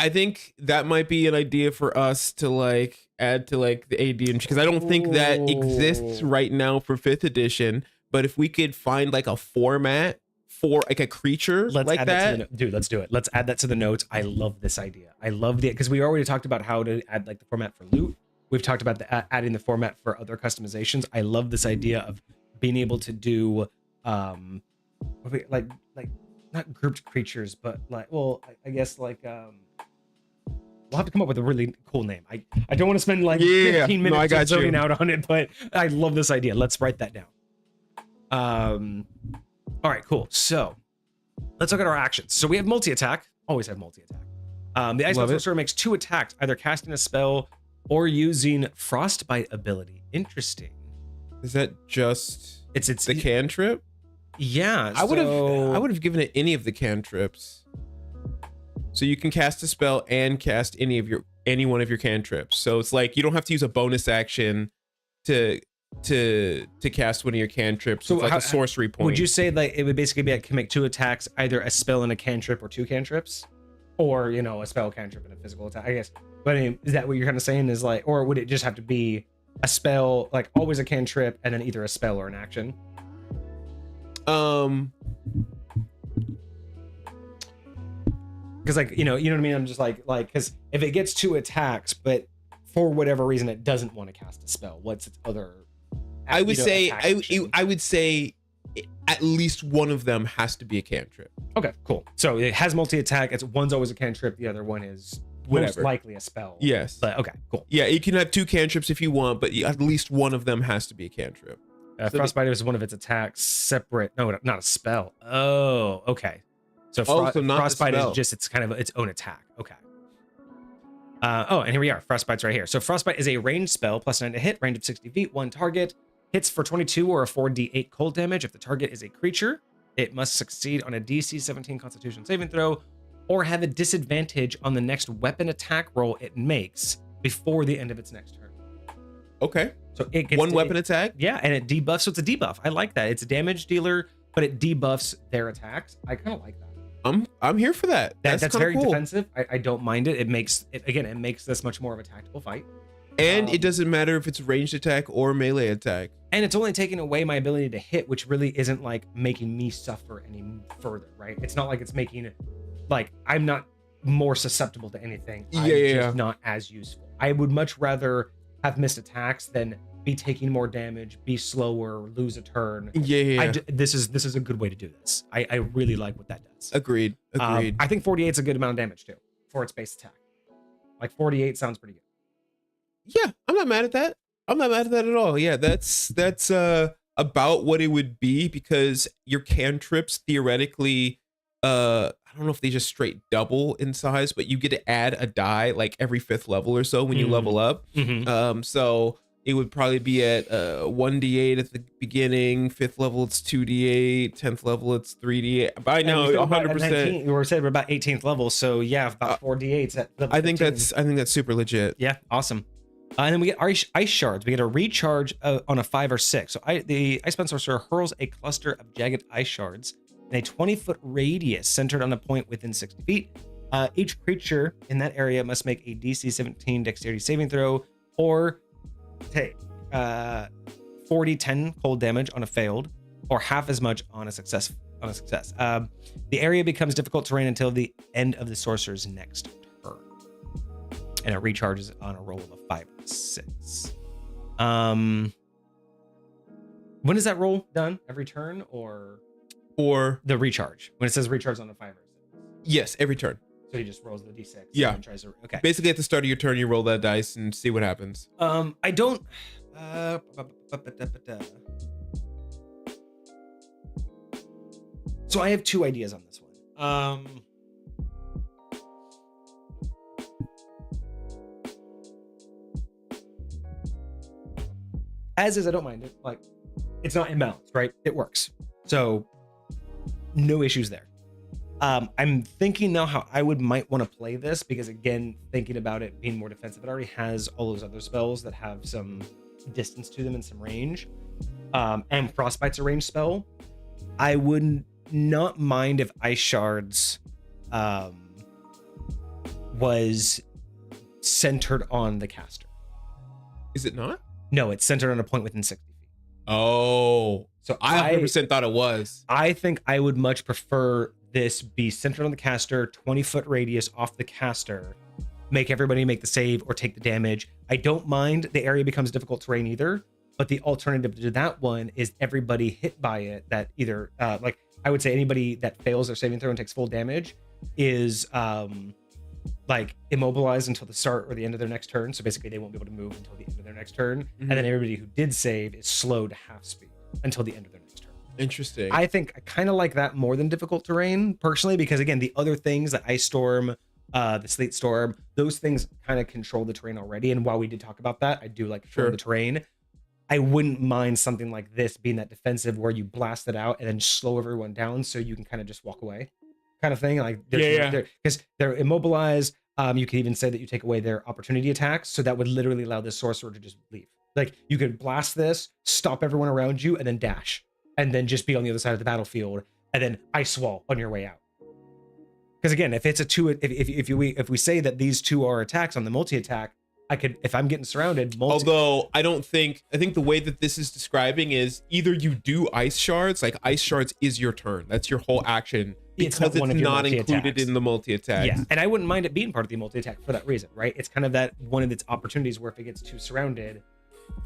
Speaker 2: that might be an idea for us to like add to like the AD&G, because I don't think that exists right now for 5th edition. But if we could find like a format for like a creature like that,
Speaker 1: dude, let's do it. Let's add that to the notes. I love this idea. I love the, because we already talked about how to add like the format for loot. We've talked about adding the format for other customizations. I love this idea of being able to do like not grouped creatures, but like, well, I guess like we'll have to come up with a really cool name. I don't want to spend like 15 minutes zoning out on it, but I love this idea. Let's write that down. All right, cool. So let's look at our actions. So we have multi-attack. Always have multi-attack. The Icebound Sorcerer makes 2 attacks, either casting a spell or using Frostbite ability. Interesting.
Speaker 2: Is that just
Speaker 1: it's
Speaker 2: the cantrip?
Speaker 1: Yeah,
Speaker 2: I would have given it any of the cantrips. So you can cast a spell and cast any one of your cantrips. So it's like you don't have to use a bonus action to cast one of your cantrips. So it's like a sorcery point.
Speaker 1: Would you say that it would basically be like can make 2 attacks, either a spell and a cantrip, or 2 cantrips, or a spell, cantrip, and a physical attack? I guess. But I mean, is that what you're kind of saying? Is like, or would it just have to be a spell, like always a cantrip, and then either a spell or an action? Because like you know what I mean. I'm just like because if it gets 2 attacks, but for whatever reason it doesn't want to cast a spell, what's its other?
Speaker 2: I would say at least one of them has to be a cantrip.
Speaker 1: Okay, cool. So it has multi-attack. One's always a cantrip. The other one is most likely a spell.
Speaker 2: Yes.
Speaker 1: But okay, cool.
Speaker 2: Yeah, you can have 2 cantrips if you want, but at least one of them has to be a cantrip.
Speaker 1: Frostbite is one of its attacks separate. No, not a spell. Oh, okay. So Frostbite is just its kind of its own attack. Okay. And here we are. Frostbite's right here. So Frostbite is a ranged spell, +9 to hit, range of 60 feet, 1 target. Hits for 22 or a 4d8 cold damage. If the target is a creature, it must succeed on a DC 17 Constitution saving throw, or have a disadvantage on the next weapon attack roll it makes before the end of its next turn.
Speaker 2: Okay.
Speaker 1: So it gets
Speaker 2: weapon attack?
Speaker 1: Yeah, and it debuffs. So it's a debuff. I like that. It's a damage dealer, but it debuffs their attacks. I kind of like that.
Speaker 2: I'm here for that.
Speaker 1: That's very
Speaker 2: cool.
Speaker 1: defensive. I don't mind it. It makes this much more of a tactical fight.
Speaker 2: And it doesn't matter if it's ranged attack or melee attack.
Speaker 1: And it's only taking away my ability to hit, which really isn't like making me suffer any further, right? It's not like it's making it like I'm not more susceptible to anything. I'm just not as useful. I would much rather have missed attacks than be taking more damage, be slower, lose a turn. This is a good way to do this. I really like what that does.
Speaker 2: Agreed.
Speaker 1: I think 48 is a good amount of damage too for its base attack. Like 48 sounds pretty good.
Speaker 2: Yeah, I'm not mad at that. I'm not mad at that at all. Yeah, that's about what it would be, because your cantrips theoretically, I don't know if they just straight double in size, but you get to add a die like every 5th level or so when you level up. So it would probably be at 1d8 at the beginning. 5th level it's 2d8. 10th level it's 3d8. By now 100%.
Speaker 1: We were saying we're about 18th level, so yeah, about 4d8s at level
Speaker 2: I think 15. That's super legit.
Speaker 1: Yeah, awesome. And then we get ice shards. We get a recharge on a 5 or 6. So the Icebound Sorcerer hurls a cluster of jagged ice shards in a 20-foot radius centered on a point within 60 feet. Each creature in that area must make a DC 17 dexterity saving throw or take 40-10 cold damage on a failed, or half as much on a success. The area becomes difficult terrain until the end of the sorcerer's next turn, and it recharges on a roll of a 5 or 6. When is that roll done? Every turn, or the recharge? When it says recharge on a 5 or 6?
Speaker 2: Yes, every turn.
Speaker 1: So he just rolls the d6.
Speaker 2: Yeah.
Speaker 1: And tries to, okay.
Speaker 2: Basically, at the start of your turn, you roll that dice and see what happens.
Speaker 1: I don't. So I have 2 ideas on this one. As is, I don't mind it. Like, it's not imbalanced, right? It works. So no issues there. I'm thinking now how I might want to play this, because again, thinking about it being more defensive, it already has all those other spells that have some distance to them and some range. And Frostbite's a ranged spell. I would not mind if Ice Shards was centered on the caster.
Speaker 2: Is it not?
Speaker 1: No, it's centered on a point within 60 feet.
Speaker 2: Oh, so I 100% thought it was.
Speaker 1: I think I would much prefer this be centered on the caster, 20-foot radius off the caster, make everybody make the save or take the damage. I don't mind the area becomes difficult terrain either, but the alternative to that one is everybody hit by it that either, like I would say anybody that fails their saving throw and takes full damage is like immobilized until the start or the end of their next turn. So basically they won't be able to move until the end of their next turn. Mm-hmm. And then everybody who did save is slowed to half speed until the end of their next turn.
Speaker 2: Interesting.
Speaker 1: I think I kind of like that more than difficult terrain personally, because again, the other things, the Ice Storm, the Sleet Storm, those things kind of control the terrain already. And while we did talk about that, I do like control the terrain. I wouldn't mind something like this being that defensive where you blast it out and then slow everyone down so you can kind of just walk away kind of thing. Like, because they're immobilized. You could even say that you take away their opportunity attacks. So that would literally allow this sorcerer to just leave. Like you could blast this, stop everyone around you, and then dash. And then just be on the other side of the battlefield, and then ice wall on your way out. Because again, if it's a 2, if we say that these 2 are attacks on the multi-attack, I could, if I'm getting surrounded.
Speaker 2: Although I think the way that this is describing is either you do ice shards, like ice shards is your turn. That's your whole action, because it's not included in the multi-attack.
Speaker 1: Yeah, and I wouldn't mind it being part of the multi-attack for that reason, right? It's kind of that one of its opportunities where if it gets too surrounded,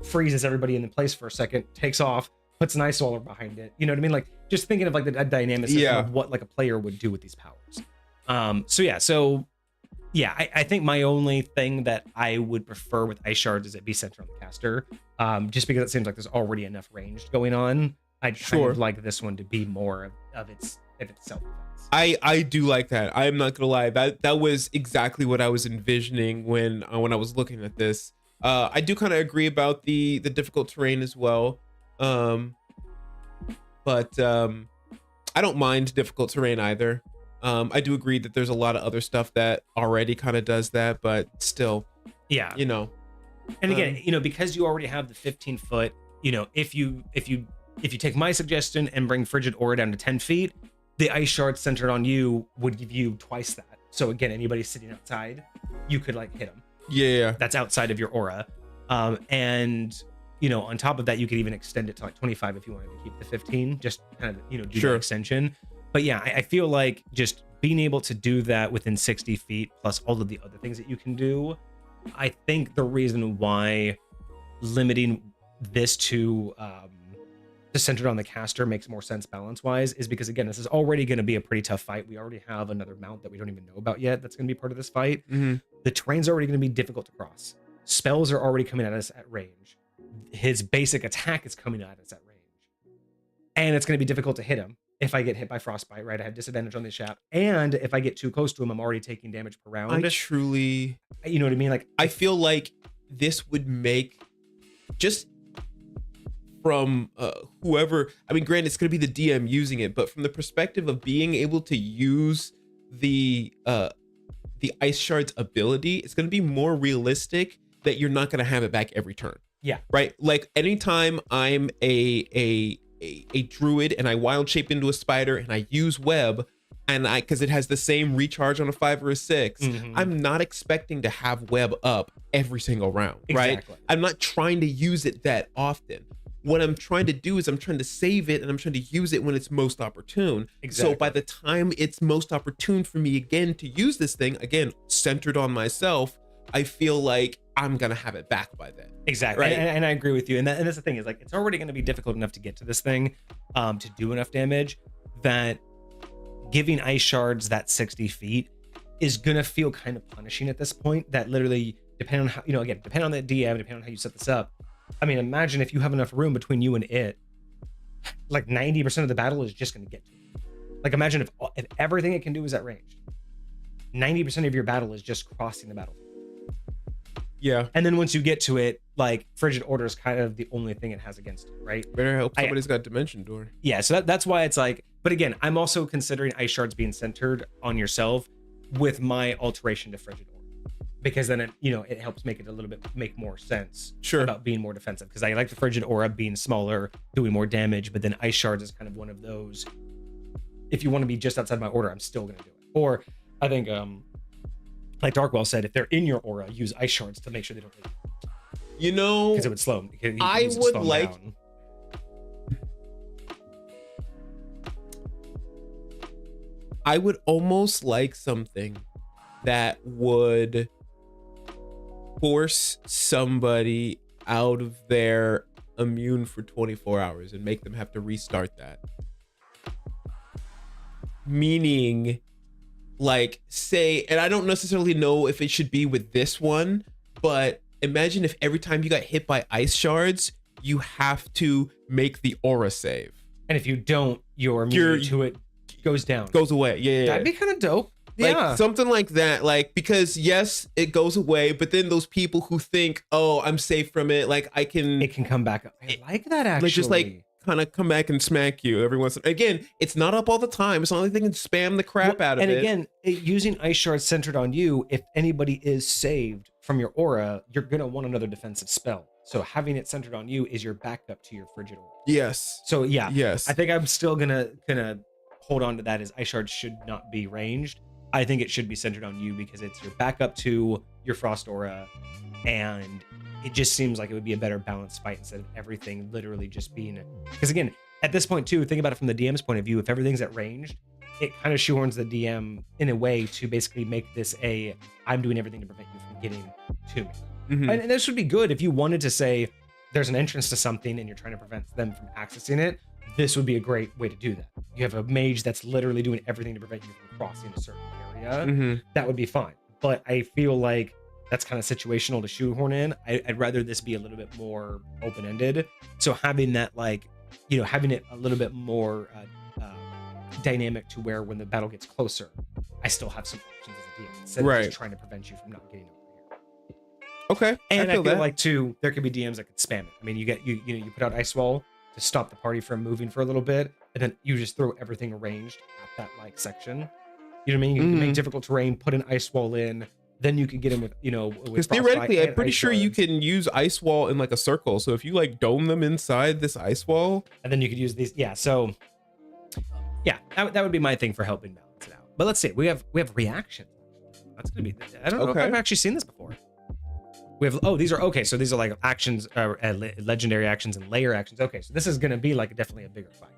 Speaker 1: freezes everybody in the place for a second, takes off, puts an ice wall behind it. You know what I mean? Like just thinking of like the dynamic system of what like a player would do with these powers. I think my only thing that I would prefer with Ice Shards is it be centered on the caster. Just because it seems like there's already enough range going on. I'd kind of like this one to be more of its self-defense.
Speaker 2: I do like that. I'm not gonna lie. That was exactly what I was envisioning when I was looking at this. I do kind of agree about the difficult terrain as well. But I don't mind difficult terrain either. I do agree that there's a lot of other stuff that already kind of does that, but still, you know.
Speaker 1: And again, because you already have the 15-foot, if you take my suggestion and bring Frigid Aura down to 10 feet, the ice shard centered on you would give you twice that. So again, anybody sitting outside, you could like hit them.
Speaker 2: Yeah.
Speaker 1: That's outside of your aura. And on top of that, you could even extend it to like 25 if you wanted to keep the 15, just kind of, do that extension. But yeah, I feel like just being able to do that within 60 feet, plus all of the other things that you can do, I think the reason why limiting this to centered on the caster makes more sense balance-wise is because, again, this is already going to be a pretty tough fight. We already have another mount that we don't even know about yet that's going to be part of this fight.
Speaker 2: Mm-hmm.
Speaker 1: The terrain's already going to be difficult to cross. Spells are already coming at us at range. His basic attack is coming at us at range. And it's going to be difficult to hit him. If I get hit by frostbite, right, I have disadvantage on the shot. And if I get too close to him, I'm already taking damage per round.
Speaker 2: I truly...
Speaker 1: You know what I mean? Like,
Speaker 2: I feel like this would make... Just from whoever... I mean, granted, it's going to be the DM using it, but from the perspective of being able to use the Ice Shard's ability, it's going to be more realistic that you're not going to have it back every turn.
Speaker 1: Yeah.
Speaker 2: Right. Like anytime I'm a druid and I wild shape into a spider and I use web, and because it has the same recharge on a 5 or a 6, I'm not expecting to have web up every single round, right?
Speaker 1: Exactly.
Speaker 2: I'm not trying to use it that often. What I'm trying to do is I'm trying to save it and I'm trying to use it when it's most opportune.
Speaker 1: Exactly.
Speaker 2: So by the time it's most opportune for me again to use this thing, again, centered on myself, I feel like I'm going to have it back by then.
Speaker 1: Exactly.
Speaker 2: Right?
Speaker 1: And I agree with you. And that's the thing is like, it's already going to be difficult enough to get to this thing to do enough damage that giving ice shards that 60 feet is going to feel kind of punishing at this point. That literally, depending on how, again, depending on the DM, depending on how you set this up. I mean, imagine if you have enough room between you and it, like 90% of the battle is just going to get to you. Like imagine if everything it can do is at range, 90% of your battle is just crossing the battlefield.
Speaker 2: Yeah.
Speaker 1: And then once you get to it, like Frigid Order is kind of the only thing it has against it, right?
Speaker 2: Better hope somebody's got Dimension Door.
Speaker 1: Yeah, so that's why it's like, but again, I'm also considering ice shards being centered on yourself with my alteration to Frigid Order. Because then it helps make it a little bit make more sense about being more defensive. Because I like the Frigid Aura being smaller, doing more damage, but then ice shards is kind of one of those. If you want to be just outside my order, I'm still gonna do it. Or I think like Darkwell said, if they're in your aura, use ice shards to make sure they don't hit you. Because it would slow them.
Speaker 2: I would like
Speaker 1: down.
Speaker 2: I would almost like something that would force somebody out of their immune for 24 hours and make them have to restart that. Meaning, like, say, and I don't necessarily know if it should be with this one, but imagine if every time you got hit by ice shards, you have to make the aura save.
Speaker 1: And if you don't, your immunity to it goes down.
Speaker 2: Goes away. Yeah.
Speaker 1: That'd be kind of dope.
Speaker 2: Like
Speaker 1: yeah.
Speaker 2: Something like that. Like, because yes, it goes away, but then those people who think, oh, I'm safe from it, like it can
Speaker 1: come back up. I like that actually.
Speaker 2: Like just like kind of come back and smack you every once. Again, it's not up all the time. It's not like they can spam the crap out of it.
Speaker 1: And again, using ice shards centered on you, if anybody is saved from your aura, you're gonna want another defensive spell. So having it centered on you is your backup to your Frigid Aura.
Speaker 2: Yes.
Speaker 1: So yeah.
Speaker 2: Yes.
Speaker 1: I think I'm still gonna hold on to that as ice shards should not be ranged. I think it should be centered on you because it's your backup to your Frost Aura, and it just seems like it would be a better balanced fight instead of everything literally just being. Because again, at this point too, think about it from the DM's point of view. If everything's at ranged, it kind of shoehorns the DM in a way to basically make this I'm doing everything to prevent you from getting to me. Mm-hmm. And this would be good if you wanted to say there's an entrance to something and you're trying to prevent them from accessing it. This would be a great way to do that. You have a mage that's literally doing everything to prevent you from crossing a certain area. Mm-hmm. That would be fine. But I feel like that's kind of situational to shoehorn in. I'd rather this be a little bit more open-ended. So having that, having it a little bit more dynamic to where when the battle gets closer, I still have some options as a DM instead of just trying to prevent you from not getting over here.
Speaker 2: Okay.
Speaker 1: And I feel like too, there could be DMs that could spam it. I mean, you put out Ice Wall to stop the party from moving for a little bit, and then you just throw everything arranged at that section. You know what I mean? You can make difficult terrain, put an ice wall in, then you could get him with
Speaker 2: because theoretically, I'm pretty sure you can use ice wall in like a circle. So if you dome them inside this ice wall,
Speaker 1: and then you could use these. Yeah. So yeah, that would be my thing for helping balance it out. But let's see. We have reaction. That's gonna be. I don't know if I've actually seen this before. We have these are okay. So these are like actions, legendary actions and layer actions. Okay, so this is gonna be definitely a bigger fight.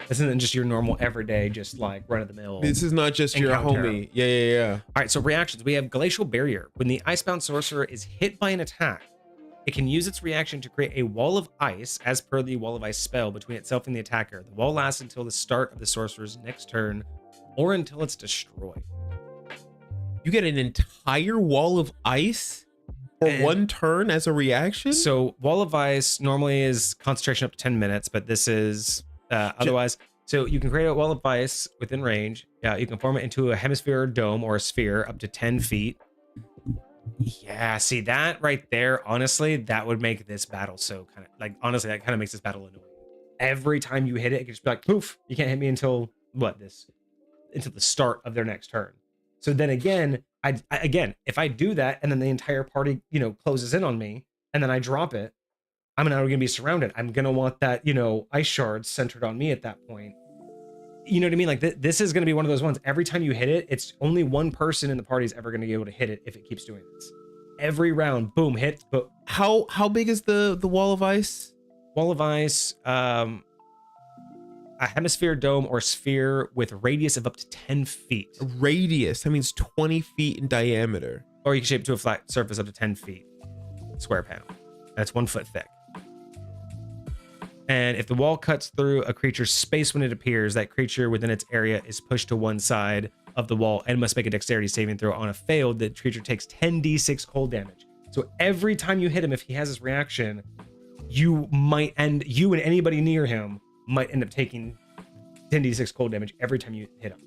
Speaker 1: This isn't just your normal everyday, just run of the mill.
Speaker 2: This is not just your homie. Yeah.
Speaker 1: All right, so reactions. We have Glacial Barrier. When the Icebound Sorcerer is hit by an attack, it can use its reaction to create a wall of ice as per the wall of ice spell between itself and the attacker. The wall lasts until the start of the sorcerer's next turn or until it's destroyed.
Speaker 2: You get an entire wall of ice for one turn as a reaction?
Speaker 1: So wall of ice normally is concentration up to 10 minutes, but this is otherwise. So you can create a wall of ice within range. Yeah, you can form it into a hemisphere or dome or a sphere up to 10 feet. Yeah, see that right there, honestly, that would make this battle so honestly, that kind of makes this battle annoying. Every time you hit it, it can just be like, poof, you can't hit me until until the start of their next turn. So then again, again, if I do that and then the entire party, closes in on me and then I drop it, I'm now going to be surrounded. I'm going to want that, ice shards centered on me at that point. You know what I mean? Like this is going to be one of those ones. Every time you hit it, it's only one person in the party is ever going to be able to hit it if it keeps doing this. Every round, boom, hit. But
Speaker 2: how big is the wall of ice?
Speaker 1: Wall of ice, a hemisphere, dome, or sphere with radius of up to 10 feet.
Speaker 2: A radius, that means 20 feet in diameter.
Speaker 1: Or you can shape it to a flat surface up to 10 feet. Square panel. That's 1 foot thick. And if the wall cuts through a creature's space when it appears, that creature within its area is pushed to one side of the wall and must make a dexterity saving throw. On a failed, the creature takes 10d6 cold damage. So every time you hit him, if he has this reaction, you and anybody near him might end up taking 10d6 cold damage every time you hit him.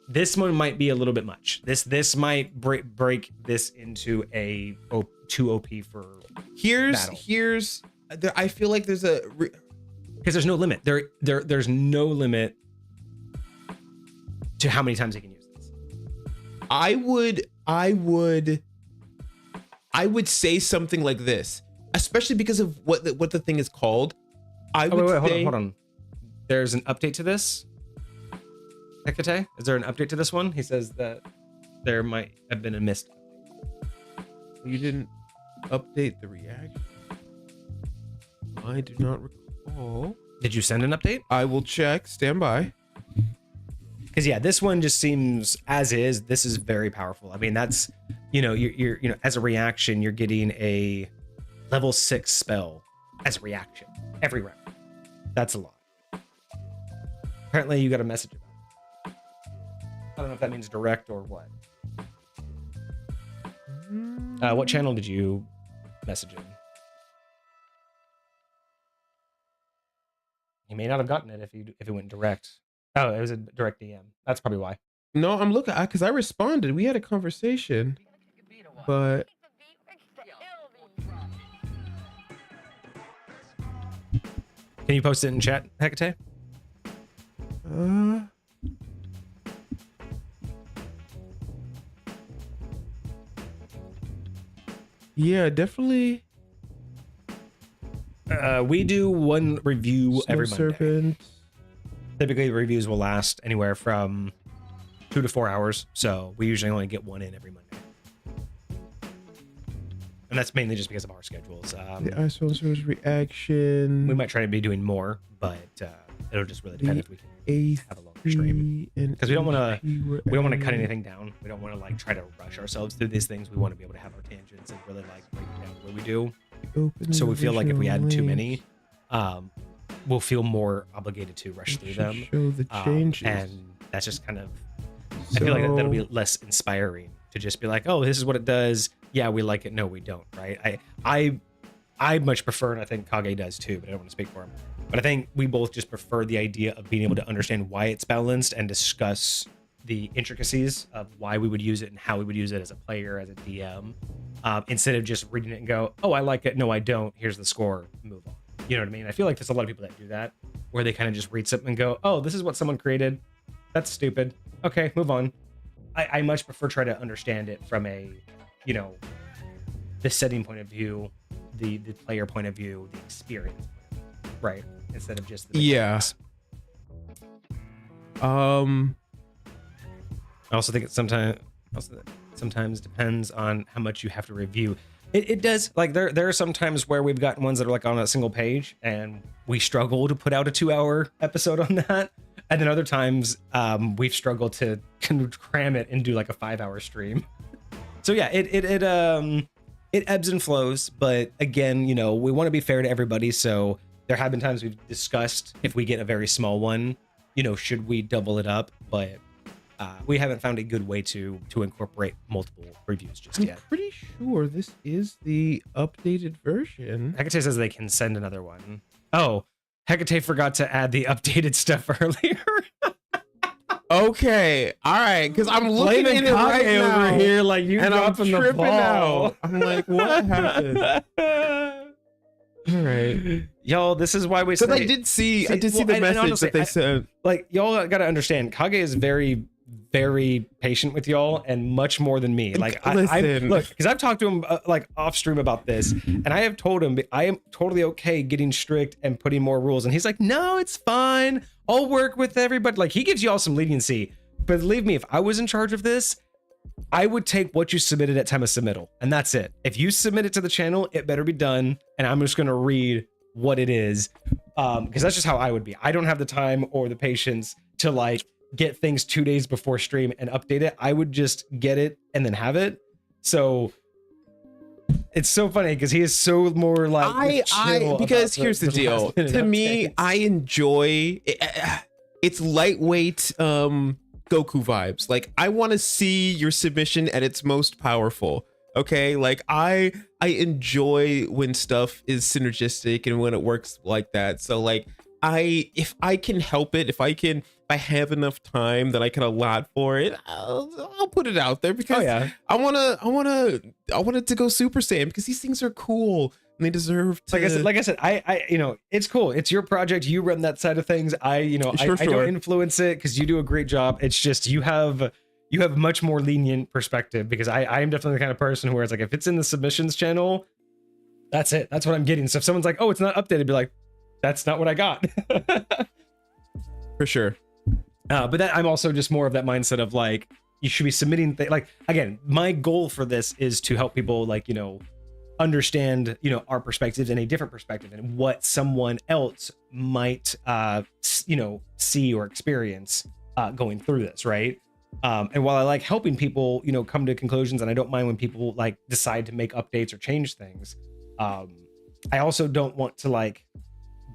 Speaker 1: This one might be a little bit much. This might break this into a 2 OP for battle.
Speaker 2: I feel like there's
Speaker 1: because there's no limit. There's no limit to how many times you can use this.
Speaker 2: I would say something like this, especially because of what the thing is called.
Speaker 1: Hold on. There's an update to this. Hecate, is there an update to this one? He says that there might have been a missed update.
Speaker 2: You didn't update the reaction. I do not recall.
Speaker 1: Did you send an update?
Speaker 2: I will check. Stand by.
Speaker 1: Because yeah, this one just seems as is. This is very powerful. I mean, that's you're as a reaction, you're getting a level 6 spell as a reaction every round. That's a lot. Apparently, you got a message about it. I don't know if that means direct or what. What channel did you message in? He may not have gotten it if it went direct. Oh, it was a direct DM. That's probably why.
Speaker 2: No, I'm looking because I responded. We had a conversation, but
Speaker 1: can you post it in chat, Hecate?
Speaker 2: Yeah, definitely.
Speaker 1: We do one review every Monday.
Speaker 2: Serpent.
Speaker 1: Typically, the reviews will last anywhere from 2 to 4 hours, so we usually only get one in every Monday. And that's mainly just because of our schedules.
Speaker 2: The Icebound Sorcerer's reaction.
Speaker 1: We might try to be doing more, but it'll just really depend if we can have a longer stream. Because we don't want to cut anything down. We don't want to try to rush ourselves through these things. We want to be able to have our tangents and really break down what we do. So we feel like if we add too many, we'll feel more obligated to rush through them.
Speaker 2: Show the changes.
Speaker 1: And that's just kind of, I feel like that'll be less inspiring to just be like, oh, this is what it does. Yeah, we like it. No, we don't. Right. I much prefer, and I think Kage does too, but I don't want to speak for him. But I think we both just prefer the idea of being able to understand why it's balanced and discuss the intricacies of why we would use it and how we would use it as a player, as a DM, instead of just reading it and go, oh, I like it. No, I don't. Here's the score. Move on. You know what I mean? I feel like there's a lot of people that do that, where they kind of just read something and go, oh, this is what someone created. That's stupid. Okay, move on. I much prefer try to understand it from a, the setting point of view, the player point of view, the experience, right? Instead of just the mechanics. I also think it sometimes depends on how much you have to review. It does. There are some times where we've gotten ones that are on a single page and we struggle to put out a 2-hour episode on that. And then other times we've struggled to cram it and do a 5-hour stream. So yeah, it ebbs and flows, but again, we want to be fair to everybody. So there have been times we've discussed if we get a very small one, should we double it up? But we haven't found a good way to incorporate multiple reviews just yet.
Speaker 2: I'm pretty sure this is the updated version.
Speaker 1: Hecate says they can send another one. Oh, Hecate forgot to add the updated stuff earlier.
Speaker 2: Okay, all right, because I'm looking at it right now
Speaker 1: over here you
Speaker 2: and I'm
Speaker 1: dropping
Speaker 2: tripping
Speaker 1: the ball.
Speaker 2: out. I'm like, what happened? All right,
Speaker 1: y'all. This is why we.
Speaker 2: Because I did see the message honestly, that they sent.
Speaker 1: Y'all got to understand, Kage is very very patient with y'all and much more than me. Like I look, because I've talked to him like off stream about this, and I have told him I am totally okay getting strict and putting more rules, and he's like, no, it's fine, I'll work with everybody. Like, he gives y'all some leniency, but believe me, if I was in charge of this, I would take what you submitted at time of submittal, and that's it. If you submit it to the channel, it better be done, and I'm just gonna read what it is, because that's just how I would be. I don't have the time or the patience to like get things 2 days before stream and update it. I would just get it and then have it. So it's so funny because he is so more like
Speaker 2: because here's the deal. To me, I enjoy it's lightweight Goku vibes. Like, I want to see your submission at its most powerful. Okay, like I enjoy when stuff is synergistic and when it works like that. So like, if I can help it, if I have enough time that I can allot for it, I'll put it out there, because I want it to go Super Saiyan, because these things are cool and they deserve to.
Speaker 1: Like I said, I you know, it's cool. It's your project. You run that side of things. I don't influence it because you do a great job. It's just you have much more lenient perspective, because I am definitely the kind of person where it's like, if it's in the submissions channel, that's it. That's what I'm getting. So if someone's like, oh, it's not updated, be like, that's not what I got.
Speaker 2: For sure.
Speaker 1: But that, I'm also just more of that mindset of like, you should be submitting like, again, my goal for this is to help people like, you know, understand, you know, our perspectives and a different perspective and what someone else might you know, see or experience going through this, right? And while I like helping people, you know, come to conclusions, and I don't mind when people like decide to make updates or change things, I also don't want to like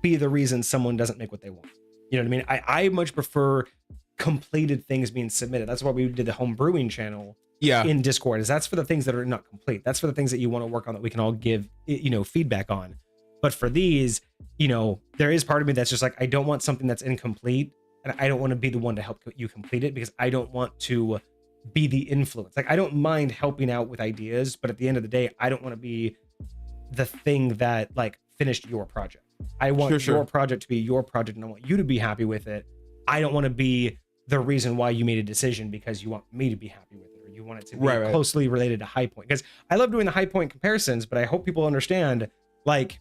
Speaker 1: be the reason someone doesn't make what they want. You know what I mean? I much prefer completed things being submitted. That's why we did the home brewing channel in Discord, is that's for the things that are not complete. That's for the things that you want to work on that we can all give, you know, feedback on. But for these, you know, there is part of me that's just like, I don't want something that's incomplete, and I don't want to be the one to help you complete it, because I don't want to be the influence. Like, I don't mind helping out with ideas, but at the end of the day, I don't want to be the thing that like finished your project. I want your project to be your project, and I want you to be happy with it. I don't want to be the reason why you made a decision because you want me to be happy with it, or you want it to be closely related to High Point. Because I love doing the High Point comparisons, but I hope people understand, like,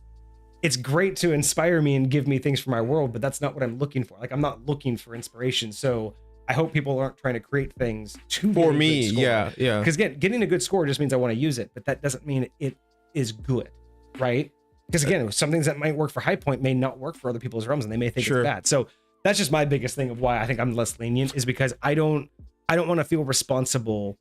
Speaker 1: it's great to inspire me and give me things for my world, but that's not what I'm looking for. Like, I'm not looking for inspiration. So I hope people aren't trying to create things for me.
Speaker 2: Yeah.
Speaker 1: Because getting a good score just means I want to use it, but that doesn't mean it is good, right? Because again, some things that might work for High Point may not work for other people's realms, and they may think it's bad. So that's just my biggest thing of why I think I'm less lenient, is because I don't want to feel responsible.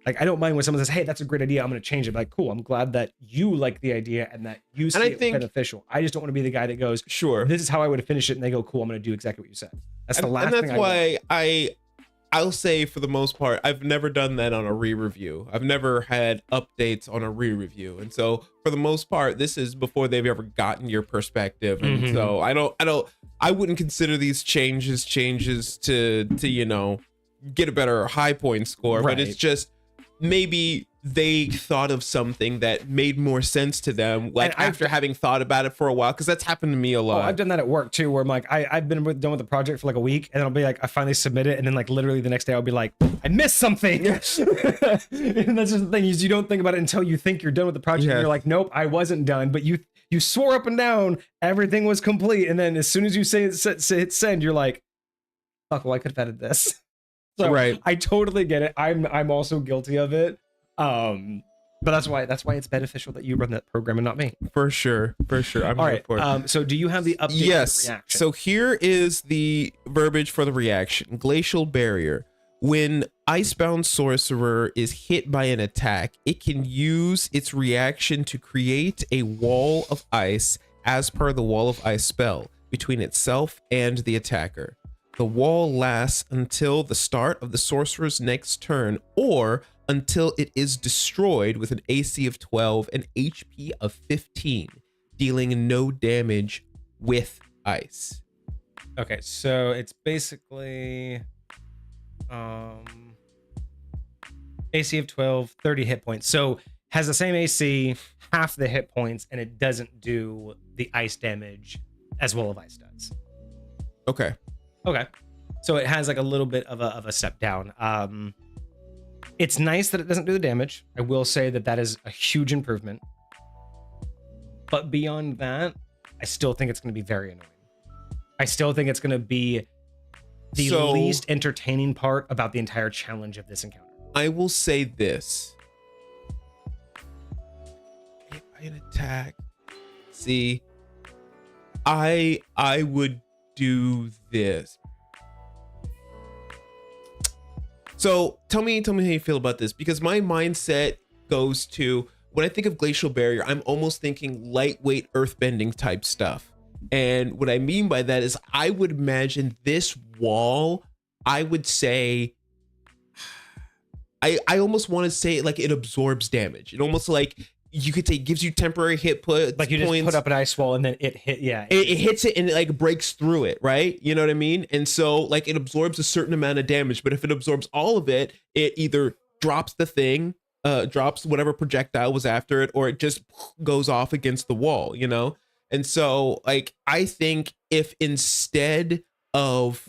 Speaker 1: Like, I don't mind when someone says, hey, that's a great idea, I'm going to change it. Like, cool, I'm glad that you like the idea and that you see it beneficial. I just don't want to be the guy that goes, this is how I would have finished it, and they go, cool, I'm going to do exactly what you said. That's the last thing. And
Speaker 2: that's why I'll say, for the most part, I've never done that on a re-review. I've never had updates on a re-review. And so for the most part, this is before they've ever gotten your perspective. And so I wouldn't consider these changes to, you know, get a better High Point score, but it's just maybe they thought of something that made more sense to them, like after having thought about it for a while, because that's happened to me a lot.
Speaker 1: I've done that at work too, where I'm like, I've been done with the project for like a week, and I'll be like, I finally submit it, and then like literally the next day I'll be like, I missed something. And that's just the thing, is you don't think about it until you think you're done with the project, and you're like, nope, I wasn't done, but you swore up and down everything was complete, and then as soon as you say hit send, you're like, fuck, well, I could have edited this. So I totally get it. I'm also guilty of it. But that's why it's beneficial that you run that program and not me.
Speaker 2: For sure. I'm
Speaker 1: all right. So do you have the update?
Speaker 2: Yes.
Speaker 1: For the reaction?
Speaker 2: So here is the verbiage for the reaction. Glacial Barrier. When Icebound Sorcerer is hit by an attack, it can use its reaction to create a wall of ice as per the wall of ice spell between itself and the attacker. The wall lasts until the start of the sorcerer's next turn, or until it is destroyed with an AC of 12 and HP of 15, dealing no damage with ice.
Speaker 1: Okay, so it's basically AC of 12, 30 hit points. So has the same AC, half the hit points, and it doesn't do the ice damage as well as ice does.
Speaker 2: Okay.
Speaker 1: So it has like a little bit of a step down. It's nice that it doesn't do the damage. I will say that is a huge improvement. But beyond that, I still think it's going to be very annoying. I still think it's going to be the least entertaining part about the entire challenge of this encounter.
Speaker 2: I will say this. Hit by an attack. See, I would do this. So tell me how you feel about this, because my mindset goes to, when I think of glacial barrier, I'm almost thinking lightweight earthbending type stuff. And what I mean by that is I would imagine this wall, I would say, I almost want to say like it absorbs damage. It almost like you could say gives you temporary hit points.
Speaker 1: Like you just put up an ice wall and then it hit,
Speaker 2: it hits it and it like breaks through it, right? You know what I mean? And so like it absorbs a certain amount of damage, but if it absorbs all of it, it either drops the thing, drops whatever projectile was after it, or it just goes off against the wall, you know? And so like I think if instead of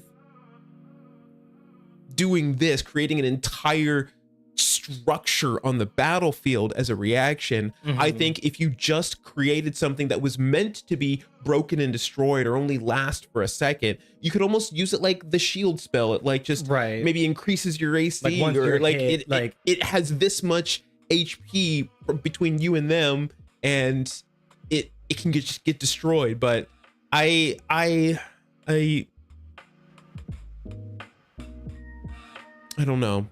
Speaker 2: doing this, creating an entire structure on the battlefield as a reaction, I think if you just created something that was meant to be broken and destroyed or only last for a second, you could almost use it like the shield spell. It like just maybe increases your AC, like or like hit, it has this much HP between you and them, and it can get destroyed. But I don't know.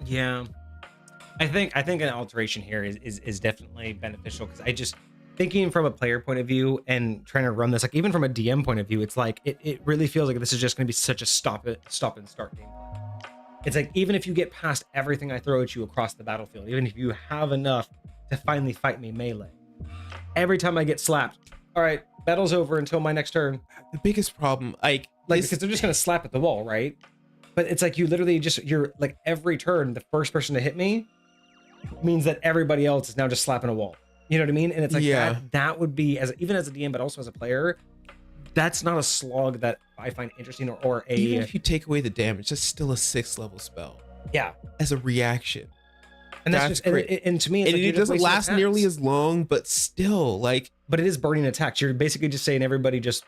Speaker 1: Yeah, I think an alteration here is definitely beneficial, because I just thinking from a player point of view and trying to run this, like even from a DM point of view, it's like it really feels like this is just going to be such a stop and start game. It's like even if you get past everything I throw at you across the battlefield, even if you have enough to finally fight me melee, every time I get slapped, all right, battle's over until my next turn.
Speaker 2: The biggest problem, like
Speaker 1: because they're just gonna slap at the wall, right? But it's like you literally you're like every turn, the first person to hit me means that everybody else is now just slapping a wall. You know what I mean? And it's like that would be, even as a DM, but also as a player, that's not a slog that I find interesting or
Speaker 2: even if you take away the damage, that's still a 6th level spell.
Speaker 1: Yeah,
Speaker 2: as a reaction.
Speaker 1: And that's just and to me, it's
Speaker 2: and
Speaker 1: like
Speaker 2: it doesn't last nearly as long, but still like.
Speaker 1: But it is burning attacks. You're basically just saying everybody just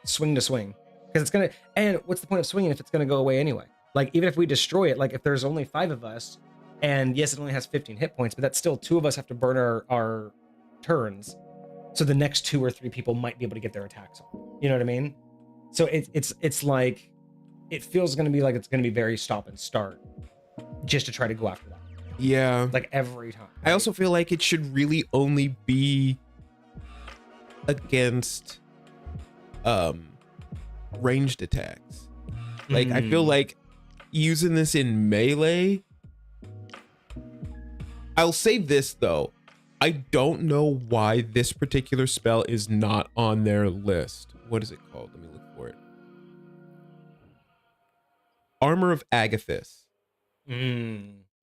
Speaker 1: swing to swing. Because it's gonna, and what's the point of swinging if it's gonna go away anyway? Like even if we destroy it, like if there's only 5 of us, and yes, it only has 15 hit points, but that's still 2 of us have to burn our turns, so the next 2 or 3 people might be able to get their attacks on. You know what I mean? So it's like it feels gonna be like it's gonna be very stop and start, just to try to go after that.
Speaker 2: Yeah,
Speaker 1: like every time.
Speaker 2: Right? I also feel like it should really only be against ranged attacks. Like I feel like using this in melee, I'll say this though, I don't know why this particular spell is not on their list. What is it called? Let me look for it. Armor of Agathis.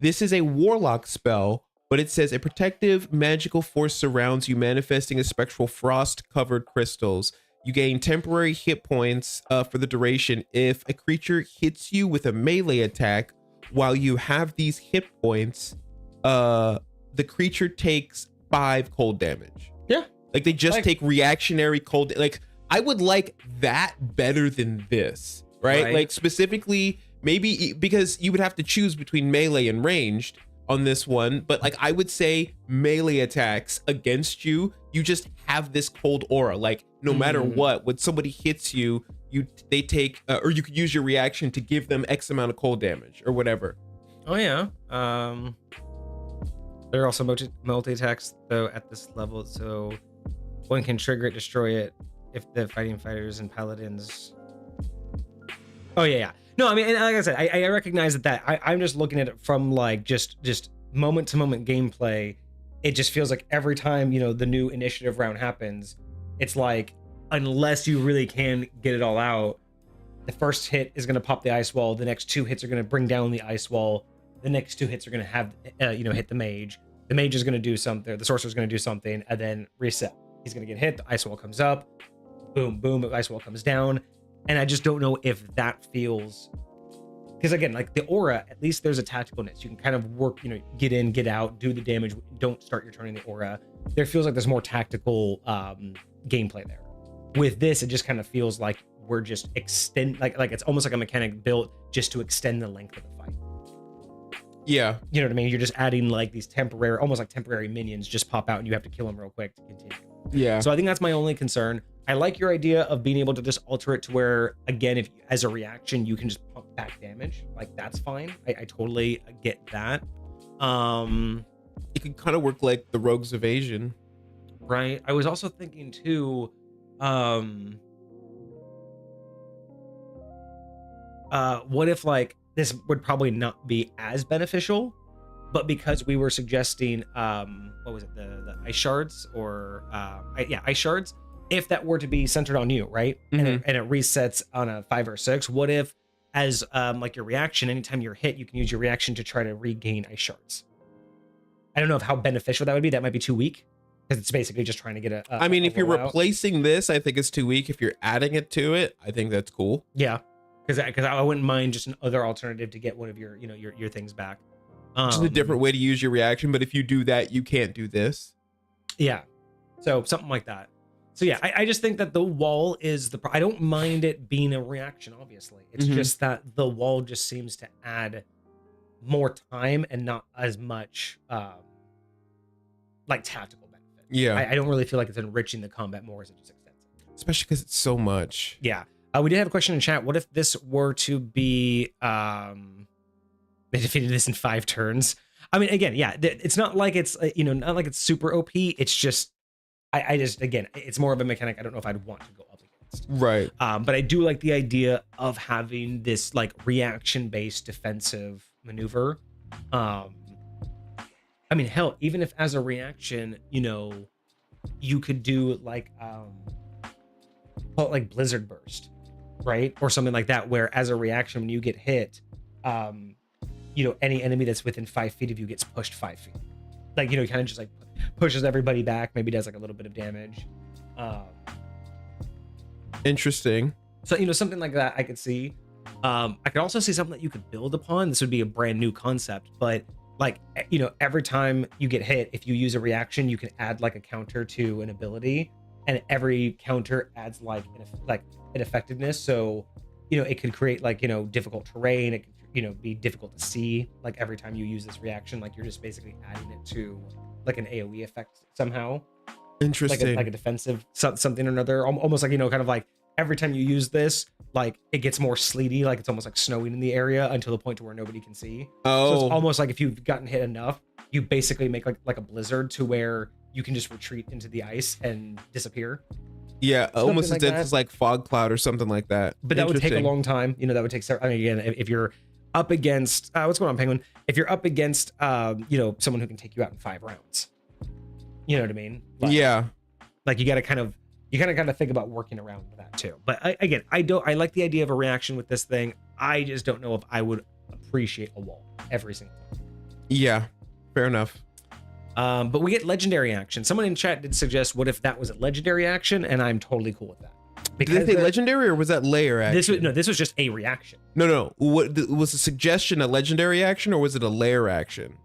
Speaker 2: This is a warlock spell, but it says a protective magical force surrounds you, manifesting as spectral frost covered crystals. You gain temporary hit points for the duration. If a creature hits you with a melee attack while you have these hit points, the creature takes 5 cold damage.
Speaker 1: Yeah.
Speaker 2: Like they just take reactionary cold. Like I would like that better than this, right? Like specifically, maybe because you would have to choose between melee and ranged on this one, but like I would say melee attacks against you, you just have this cold aura. Like no matter what, when somebody hits you, they take or you could use your reaction to give them X amount of cold damage or whatever.
Speaker 1: Oh yeah. There are also multi attacks though at this level, so one can trigger it, destroy it if the fighting fighters and paladins. Oh yeah. No, I mean, like I said, I recognize that I'm just looking at it from like just moment to moment gameplay. It just feels like every time, you know, the new initiative round happens, it's like, unless you really can get it all out, the first hit is going to pop the ice wall. The next 2 hits are going to bring down the ice wall. The next 2 hits are going to have, hit the mage. The mage is going to do something. The sorcerer is going to do something and then reset. He's going to get hit. The ice wall comes up. Boom, boom. The ice wall comes down. And I just don't know if that feels, because again, like the aura, at least there's a tacticalness. You can kind of work, get in, get out, do the damage. Don't start your turn in the aura. There feels like there's more tactical gameplay there. With this, it just kind of feels like we're just like it's almost like a mechanic built just to extend the length of the fight.
Speaker 2: Yeah.
Speaker 1: You know what I mean? You're just adding like these temporary, almost like temporary minions just pop out and you have to kill them real quick to continue.
Speaker 2: Yeah.
Speaker 1: So I think that's my only concern. I like your idea of being able to just alter it to where, again, if as a reaction, you can just pump back damage. Like, that's fine. I totally get that.
Speaker 2: It could kind of work like the Rogue's Evasion.
Speaker 1: Right. I was also thinking too, what if like this would probably not be as beneficial, but because we were suggesting, what was it? The ice shards or, ice shards. If that were to be centered on you, right?
Speaker 2: Mm-hmm.
Speaker 1: And it resets on a 5 or 6, what if as like your reaction, anytime you're hit, you can use your reaction to try to regain ice shards? I don't know how beneficial that would be. That might be too weak because it's basically just trying to get
Speaker 2: if you're replacing this, I think it's too weak. If you're adding it to it, I think that's cool.
Speaker 1: Yeah, because I wouldn't mind just another alternative to get one of your your things back.
Speaker 2: Just a different way to use your reaction, but if you do that, you can't do this.
Speaker 1: Yeah, so something like that. So yeah, I just think that the wall is I don't mind it being a reaction, obviously. It's just that the wall just seems to add more time and not as much like tactical benefit.
Speaker 2: Yeah.
Speaker 1: I don't really feel like it's enriching the combat more as it just extends it.
Speaker 2: Especially because it's so much.
Speaker 1: Yeah. We did have a question in chat. What if this were to be they defeated this in 5 turns? I mean, again, yeah, it's not like it's not like it's super OP. It's just I just, again, it's more of a mechanic I don't know if I'd want to go up against.
Speaker 2: Right.
Speaker 1: But I do like the idea of having this like reaction-based defensive maneuver. I mean, hell, even if as a reaction, you could do like call it like Blizzard Burst, right? Or something like that, where as a reaction, when you get hit, any enemy that's within 5 feet of you gets pushed 5 feet. Like, kind of just like pushes everybody back, maybe does like a little bit of damage.
Speaker 2: Interesting.
Speaker 1: So, something like that I could see. I could also see something that you could build upon. This would be a brand new concept, but like, every time you get hit, if you use a reaction, you can add like a counter to an ability, and every counter adds like an effectiveness. So, it could create like, difficult terrain. It could, be difficult to see. Like every time you use this reaction, like you're just basically adding it to like an AoE effect somehow.
Speaker 2: Interesting.
Speaker 1: Like a defensive something or another. Almost like, kind of like every time you use this, like it gets more sleety, like it's almost like snowing in the area until the point to where nobody can see.
Speaker 2: Oh.
Speaker 1: So it's almost like if you've gotten hit enough, you basically make like a blizzard to where you can just retreat into the ice and disappear.
Speaker 2: Yeah, almost as if it's like fog cloud or something like that.
Speaker 1: But that would take a long time. That would take several. I mean, again, if you're up against what's going on, Penguin? If you're up against someone who can take you out in 5 rounds, you know what I mean?
Speaker 2: Yeah.
Speaker 1: Like you gotta kind of think about working around that too. But I like the idea of a reaction with this thing. I just don't know if I would appreciate a wall every single time.
Speaker 2: Yeah, fair enough.
Speaker 1: But we get legendary action. Someone in chat did suggest, what if that was a legendary action? And I'm totally cool with that.
Speaker 2: Did they say legendary or was that layer action?
Speaker 1: This was just a reaction.
Speaker 2: No. What was the suggestion? A legendary action or was it a layer action?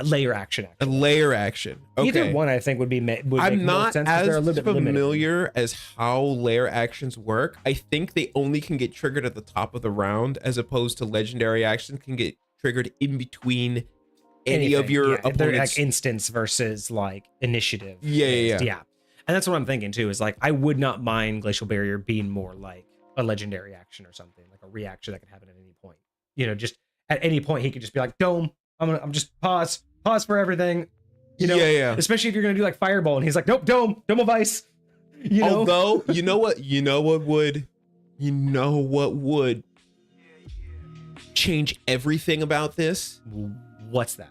Speaker 1: Layer action.
Speaker 2: A layer action. Okay.
Speaker 1: Either one, I think, would
Speaker 2: I'm not
Speaker 1: sense,
Speaker 2: as
Speaker 1: they're a little bit
Speaker 2: familiar
Speaker 1: limited.
Speaker 2: as how layer actions work. I think they only can get triggered at the top of the round, as opposed to legendary actions can get triggered in between any of your opponents.
Speaker 1: They're like instance versus like initiative.
Speaker 2: Yeah.
Speaker 1: And that's what I'm thinking too, is like I would not mind Glacial Barrier being more like a legendary action or something, like a reaction that could happen at any point. Just at any point he could just be like, Dome, I'm just pause for everything.
Speaker 2: Yeah.
Speaker 1: Especially if you're gonna do like Fireball and he's like, nope, Dome of Ice.
Speaker 2: Although, you know what would change everything about this?
Speaker 1: What's that?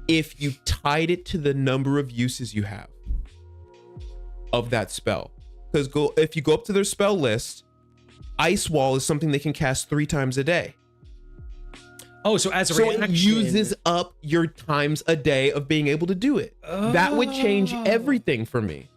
Speaker 2: If you tied it to the number of uses you have of that spell. Because if you go up to their spell list, Ice Wall is something they can cast 3 times a day.
Speaker 1: Oh, so as a reaction,
Speaker 2: it uses up your times a day of being able to do it. That would change everything for me.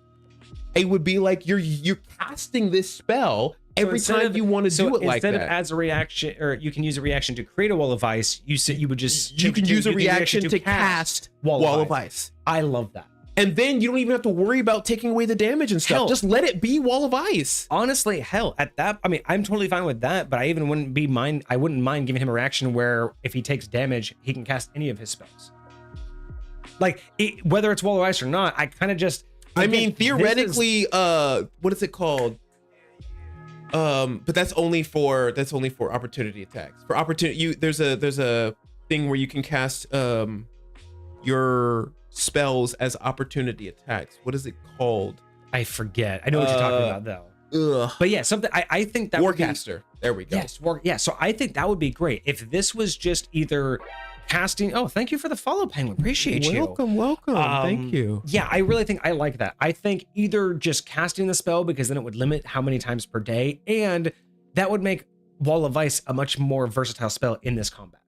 Speaker 2: It would be like you're casting this spell every time you want to do it like that.
Speaker 1: Instead of as a reaction, or you can use a reaction to create a wall of ice, you would just
Speaker 2: you can use a reaction to cast wall of ice.
Speaker 1: I love that.
Speaker 2: And then you don't even have to worry about taking away the damage and stuff.
Speaker 1: Hell,
Speaker 2: just let it be wall of ice.
Speaker 1: Honestly, hell, at that, I mean, I'm totally fine with that, but I even I wouldn't mind giving him a reaction where if he takes damage, he can cast any of his spells. Like, whether it's wall of ice or not, I kind of just...
Speaker 2: I mean, theoretically, what is it called? But that's only for opportunity attacks. For opportunity, there's a thing where you can cast your spells as opportunity attacks. What is it called?
Speaker 1: I forget. I know what you're talking about though. But yeah, something I think that
Speaker 2: Warcaster. There we go.
Speaker 1: Yes, yeah. So I think that would be great if this was just either casting. Oh, thank you for the follow, Penguin. Appreciate you.
Speaker 2: Welcome. Thank you.
Speaker 1: Yeah, I really think I like that. I think either just casting the spell, because then it would limit how many times per day, and that would make Wall of Ice a much more versatile spell in this combat.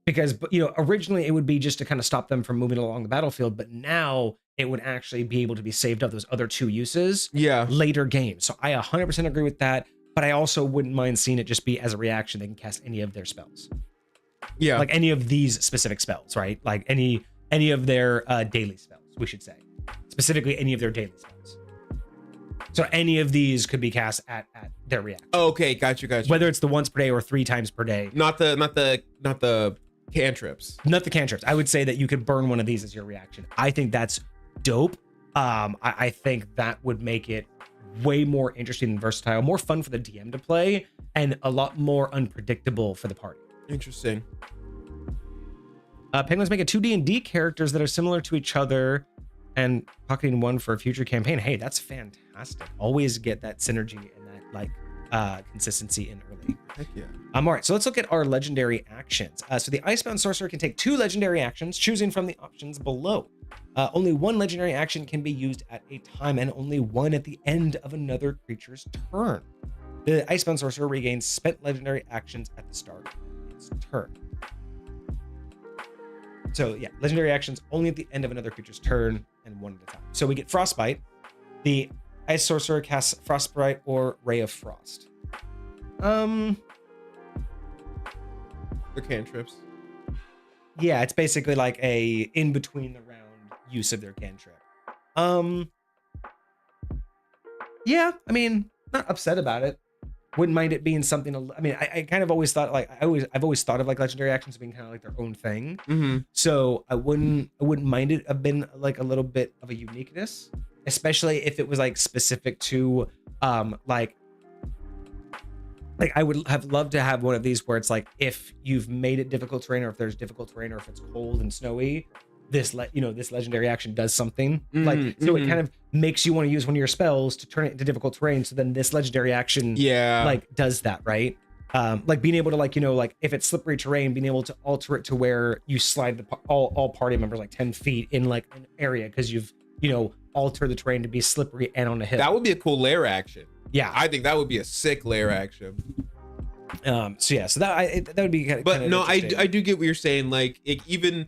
Speaker 1: Because, originally it would be just to kind of stop them from moving along the battlefield, but now it would actually be able to be saved up those other two uses later games. So I 100% agree with that, but I also wouldn't mind seeing it just be as a reaction. They can cast any of their spells. Yeah. Like any of these specific spells, right? Like any of their daily spells, we should say. Specifically, any of their daily spells. So any of these could be cast at their reaction.
Speaker 2: Oh, okay, got you.
Speaker 1: Whether it's the once per day or 3 times per day.
Speaker 2: Not the cantrips.
Speaker 1: Not the cantrips. I would say that you could burn one of these as your reaction. I think that's dope. I think that would make it way more interesting and versatile, more fun for the DM to play, and a lot more unpredictable for the party.
Speaker 2: Interesting.
Speaker 1: Penguins make a 2 D&D characters that are similar to each other and pocketing one for a future campaign. Hey, that's fantastic. Always get that synergy and that consistency in early.
Speaker 2: Heck yeah.
Speaker 1: All right, so let's look at our legendary actions. So the Icebound Sorcerer can take 2 legendary actions, choosing from the options below. Only 1 legendary action can be used at a time, and only 1 at the end of another creature's turn. The Icebound Sorcerer regains spent legendary actions at the start of its turn. So yeah, legendary actions only at the end of another creature's turn, and 1 at a time. So we get Frostbite. The Ice Sorcerer casts Frostbite or Ray of Frost.
Speaker 2: The cantrips.
Speaker 1: Yeah, it's basically like a in between the round use of their cantrip. Yeah, I mean, not upset about it. Wouldn't mind it being something. I mean, I kind of always thought I've always thought of like legendary actions being kind of like their own thing.
Speaker 2: Mm-hmm.
Speaker 1: So I wouldn't mind it have been like a little bit of a uniqueness, especially if it was like specific to like I would have loved to have one of these where it's like, if you've made it difficult terrain, or if there's difficult terrain, or if it's cold and snowy, this legendary action does something. So it kind of makes you want to use one of your spells to turn it into difficult terrain. So then this legendary action does that, right? Like being able to if it's slippery terrain, being able to alter it to where you slide all party members like 10 feet in like an area because you've altered the terrain to be slippery and on a hill.
Speaker 2: That would be a cool lair action.
Speaker 1: Yeah,
Speaker 2: I think that would be a sick lair action.
Speaker 1: So that would be kind of.
Speaker 2: But no, I do get what you're saying. Like even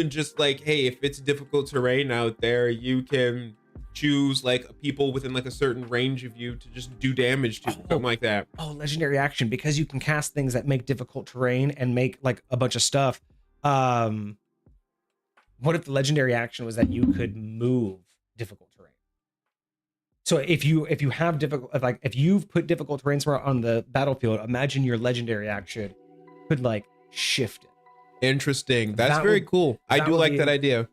Speaker 2: just like, hey, if it's difficult terrain out there, you can choose like people within like a certain range of you to just do damage to, something like that.
Speaker 1: Oh, legendary action, because you can cast things that make difficult terrain and make like a bunch of stuff. What if the legendary action was that you could move difficult terrain? So if you have difficult, if you've put difficult terrain somewhere on the battlefield, imagine your legendary action could like shift it.
Speaker 2: Interesting. That's very cool. I do like that idea.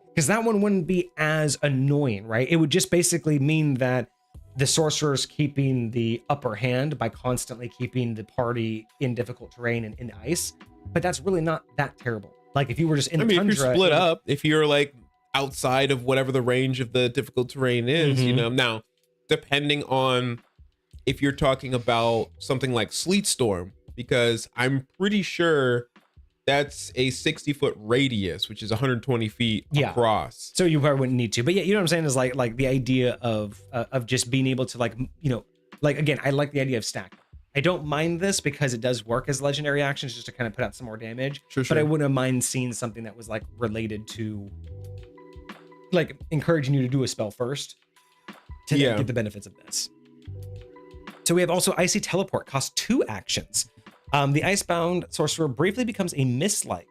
Speaker 1: Because that one wouldn't be as annoying, right? It would just basically mean that the sorcerer's keeping the upper hand by constantly keeping the party in difficult terrain and in ice. But that's really not that terrible. Like if you were just in the tundra,
Speaker 2: if you're split up, if you're like outside of whatever the range of the difficult terrain is, now depending on if you're talking about something like Sleet Storm, because I'm pretty sure that's a 60-foot radius, which is 120 feet across.
Speaker 1: So you probably wouldn't need to, but yeah, you know what I'm saying is like the idea of just being able to again, I like the idea of stacking. I don't mind this because it does work as legendary actions just to kind of put out some more damage.
Speaker 2: Sure.
Speaker 1: But I wouldn't mind seeing something that was like related to like encouraging you to do a spell first to then get the benefits of this. So we have also Icy Teleport, costs 2 actions. The Icebound Sorcerer briefly becomes a mist-like.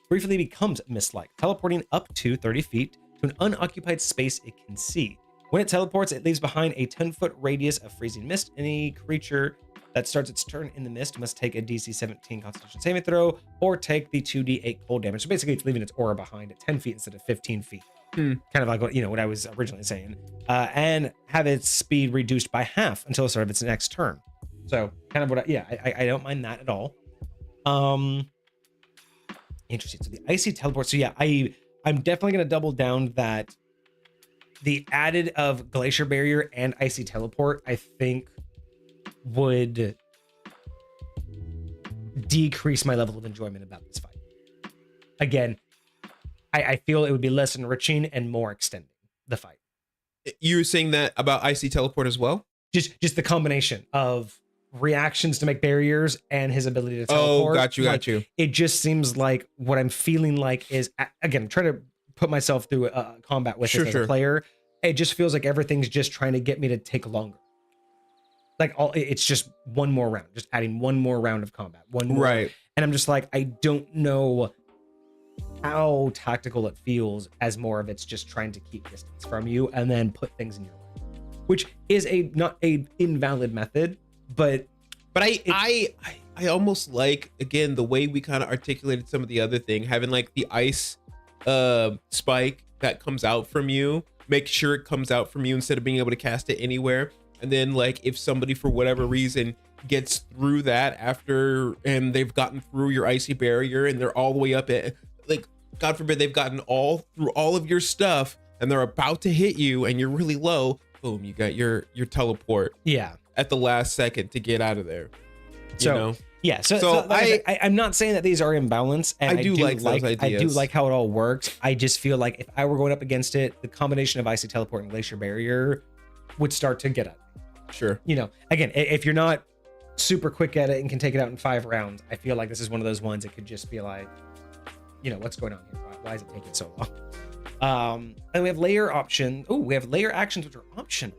Speaker 1: Briefly becomes mist-like, teleporting up to 30 feet to an unoccupied space it can see. When it teleports, it leaves behind a 10-foot radius of freezing mist. Any creature that starts its turn in the mist must take a DC 17 Constitution saving throw or take the 2d8 cold damage. So basically, it's leaving its aura behind at 10 feet instead of 15 feet. Kind of like what I was originally saying. And have its speed reduced by half until the start of its next turn. So kind of I don't mind that at all. Interesting. So the Icy Teleport. So yeah, I'm definitely going to double down that the added of Glacier Barrier and Icy Teleport, I think, would decrease my level of enjoyment about this fight. Again, I feel it would be less enriching and more extending the fight.
Speaker 2: You were saying that about Icy Teleport as well?
Speaker 1: Just the combination of reactions to make barriers and his ability to teleport.
Speaker 2: Oh, got you.
Speaker 1: It just seems like what I'm feeling like is, again, trying to put myself through a combat with it as a player. It just feels like everything's just trying to get me to take longer. Like it's just one more round, just adding one more round of combat. One more.
Speaker 2: Right.
Speaker 1: And I'm just like, I don't know how tactical it feels as more of it's just trying to keep distance from you and then put things in your way, which is not a invalid method, but
Speaker 2: I almost like, again, the way we kind of articulated some of the other thing, having like the ice spike that comes out from you, make sure it comes out from you instead of being able to cast it anywhere. And then like if somebody for whatever reason gets through that after and they've gotten through your icy barrier and they're all the way up at, like, God forbid they've gotten all through all of your stuff and they're about to hit you and you're really low, boom, you got your teleport.
Speaker 1: Yeah.
Speaker 2: At the last second to get out of there.
Speaker 1: So I'm not saying that these are imbalanced, and I do like those ideas. I do like how it all works. I just feel like if I were going up against it, the combination of Icy Teleport and Glacier Barrier would start to get at me.
Speaker 2: Sure.
Speaker 1: Again, if you're not super quick at it and can take it out in 5 rounds, I feel like this is one of those ones that could just be like, what's going on here? Why is it taking so long? And we have layer option. Oh, we have layer actions, which are optional.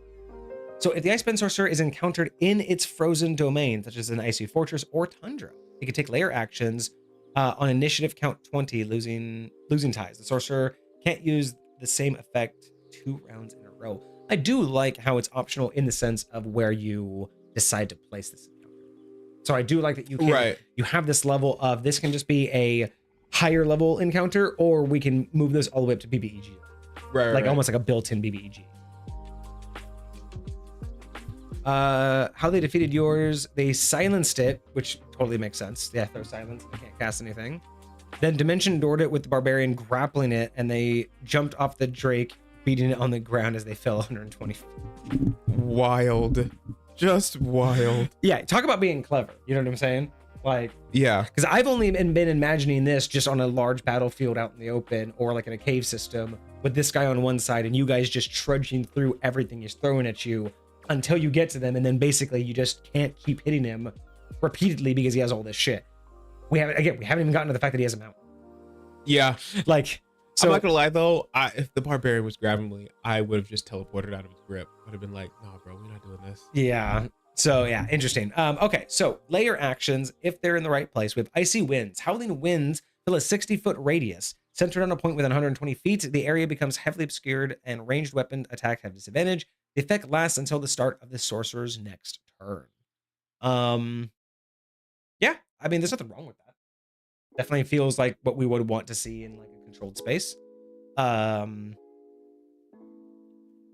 Speaker 1: So if the Icebound Sorcerer is encountered in its frozen domain, such as an icy fortress or tundra, it can take layer actions on initiative count 20, losing ties. The sorcerer can't use the same effect 2 rounds in a row. I do like how it's optional in the sense of where you decide to place this encounter. So I do like that you have this level of, this can just be a higher level encounter, or we can move this all the way up to BBEG. Almost like a built-in BBEG. How they defeated yours, they silenced it, which totally makes sense. Yeah, throw silence, they can't cast anything. Then Dimension Doored it with the Barbarian grappling it, and they jumped off the Drake, beating it on the ground as they fell 120 feet.
Speaker 2: Wild. Just wild.
Speaker 1: Yeah, talk about being clever. You know what I'm saying? Like,
Speaker 2: yeah.
Speaker 1: Because I've only been imagining this just on a large battlefield out in the open, or like in a cave system, with this guy on one side, and you guys just trudging through everything he's throwing at you, until you get to them, and then basically you just can't keep hitting him repeatedly because he has all this shit. We haven't even gotten to the fact that he has a mount.
Speaker 2: Yeah.
Speaker 1: Like, so
Speaker 2: I'm not gonna lie though, if the Barbarian was grabbing me, I would have just teleported out of his grip. I'd have been like, nah, bro, we're not doing this.
Speaker 1: Yeah. So yeah, interesting. Okay, so layer actions, if they're in the right place, we have Icy Winds. Howling winds fill a 60-foot radius. Centered on a point within 120 feet, the area becomes heavily obscured and ranged weapon attack have disadvantage. The effect lasts until the start of the sorcerer's next turn. Yeah, I mean, there's nothing wrong with that. Definitely feels like what we would want to see in like a controlled space. I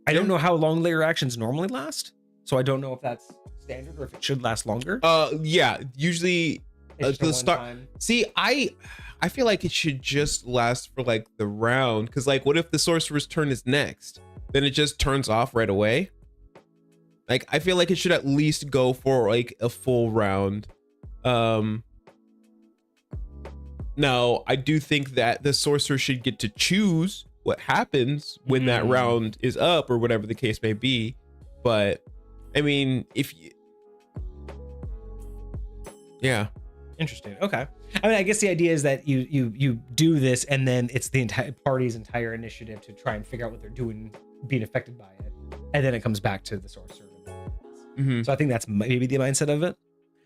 Speaker 1: don't know how long layer actions normally last, so I don't know if that's standard or if it should last longer.
Speaker 2: Yeah, usually the start.
Speaker 1: Time.
Speaker 2: See, I feel like it should just last for like the round, because like, what if the sorcerer's turn is next? Then it just turns off right away. Like, I feel like it should at least go for like a full round. Now, I do think that the sorcerer should get to choose what happens when that round is up, or whatever the case may be. But I mean, if you, yeah.
Speaker 1: Interesting. Okay. I mean, I guess the idea is that you do this, and then it's the entire party's entire initiative to try and figure out what they're doing, being affected by it, and then it comes back to the sorcerer. So I think that's maybe the mindset of it.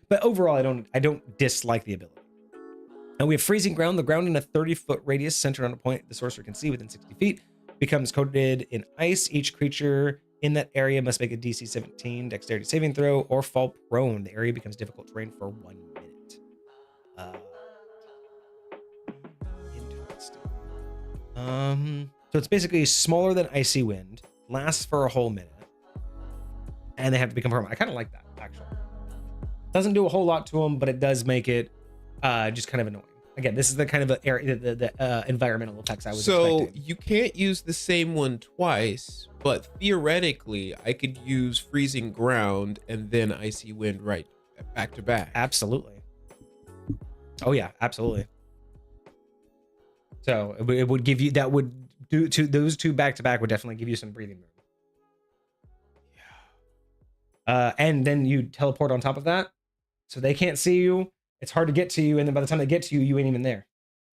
Speaker 1: But overall, I don't dislike the ability. And we have freezing ground. The ground in a 30-foot radius centered on a point the sorcerer can see within 60 feet becomes coated in ice. Each creature in that area must make a DC 17 dexterity saving throw or fall prone. The area becomes difficult terrain for 1 minute. Interesting. So it's basically smaller than icy wind, lasts for a whole minute, and they have to become permanent. I kind of like that, actually. Doesn't do a whole lot to them, but it does make it just kind of annoying. Again, this is the kind of the environmental effects I was expecting.
Speaker 2: So you can't use the same one twice, but theoretically, I could use freezing ground and then icy wind right back to back.
Speaker 1: Absolutely. Oh yeah, absolutely. So it would give you, that would do to those two back to back would definitely give you some breathing room. Yeah. And then you teleport on top of that, so they can't see you. It's hard to get to you, and then by the time they get to you, you ain't even there.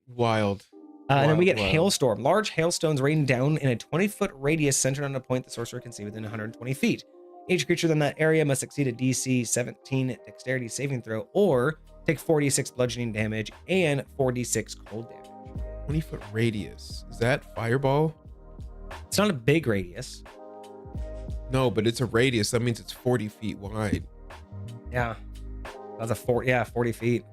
Speaker 2: Wild.
Speaker 1: And then we get hailstorm. Large hailstones rain down in a 20-foot radius centered on a point the sorcerer can see within 120 feet. Each creature in that area must succeed a DC 17 dexterity saving throw or take 4d6 bludgeoning damage and 4d6 cold damage.
Speaker 2: 20-foot radius. Is that fireball?
Speaker 1: It's not a big radius.
Speaker 2: No, but it's a radius. That means it's 40 feet wide.
Speaker 1: Yeah. That's a 40 feet.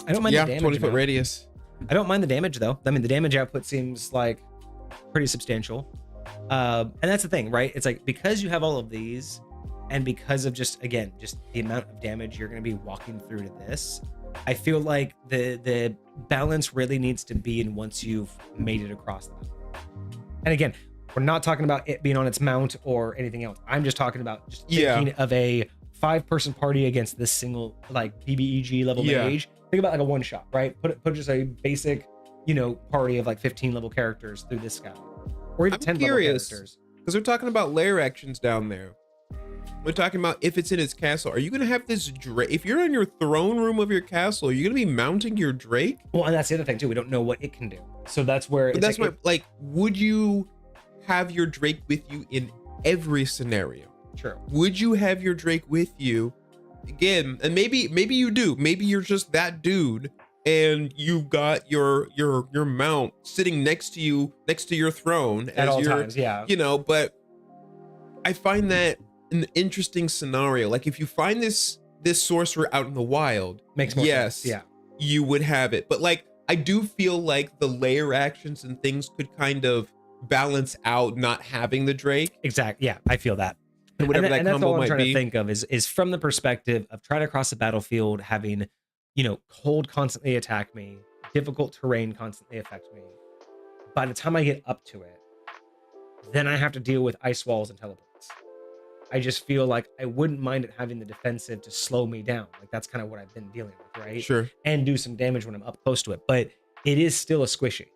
Speaker 1: I don't mind the damage.
Speaker 2: 20-foot radius.
Speaker 1: I don't mind the damage though. I mean, the damage output seems like pretty substantial. And that's the thing, right? It's like, because you have all of these, and because of just the amount of damage you're going to be walking through to this, I feel like the balance really needs to be in once you've made it across them. And again, we're not talking about it being on its mount or anything else. I'm just talking about just thinking of a 5-person party against this single like BBEG level mage. Think about like a one shot, right? Put just a basic, party of like 15 level characters through this guy, or even 10 level characters.
Speaker 2: Because we're talking about lair actions down there. We're talking about if it's in its castle. Are you going to have this Drake? If you're in your throne room of your castle, are you going to be mounting your Drake?
Speaker 1: Well, and that's the other thing too. We don't know what it can do. So that's where.
Speaker 2: But that's why, would you have your Drake with you in every scenario?
Speaker 1: Sure.
Speaker 2: Would you have your Drake with you again? And maybe you do. Maybe you're just that dude, and you've got your mount sitting next to you, next to your throne
Speaker 1: at all times. Yeah.
Speaker 2: But I find that an interesting scenario. Like if you find this sorcerer out in the wild,
Speaker 1: makes more sense. Yeah,
Speaker 2: you would have it. But like, I do feel like the layer actions and things could kind of balance out not having the Drake.
Speaker 1: Exactly. Yeah, I feel that.
Speaker 2: And whatever
Speaker 1: and
Speaker 2: that
Speaker 1: that's
Speaker 2: combo
Speaker 1: all I'm
Speaker 2: might
Speaker 1: trying
Speaker 2: be.
Speaker 1: to think of is from the perspective of trying to cross the battlefield, having, cold constantly attack me, difficult terrain constantly affect me. By the time I get up to it, then I have to deal with ice walls and teleports. I just feel like I wouldn't mind it having the defensive to slow me down. Like that's kind of what I've been dealing with, right?
Speaker 2: Sure.
Speaker 1: And do some damage when I'm up close to it. But it is still a squishy.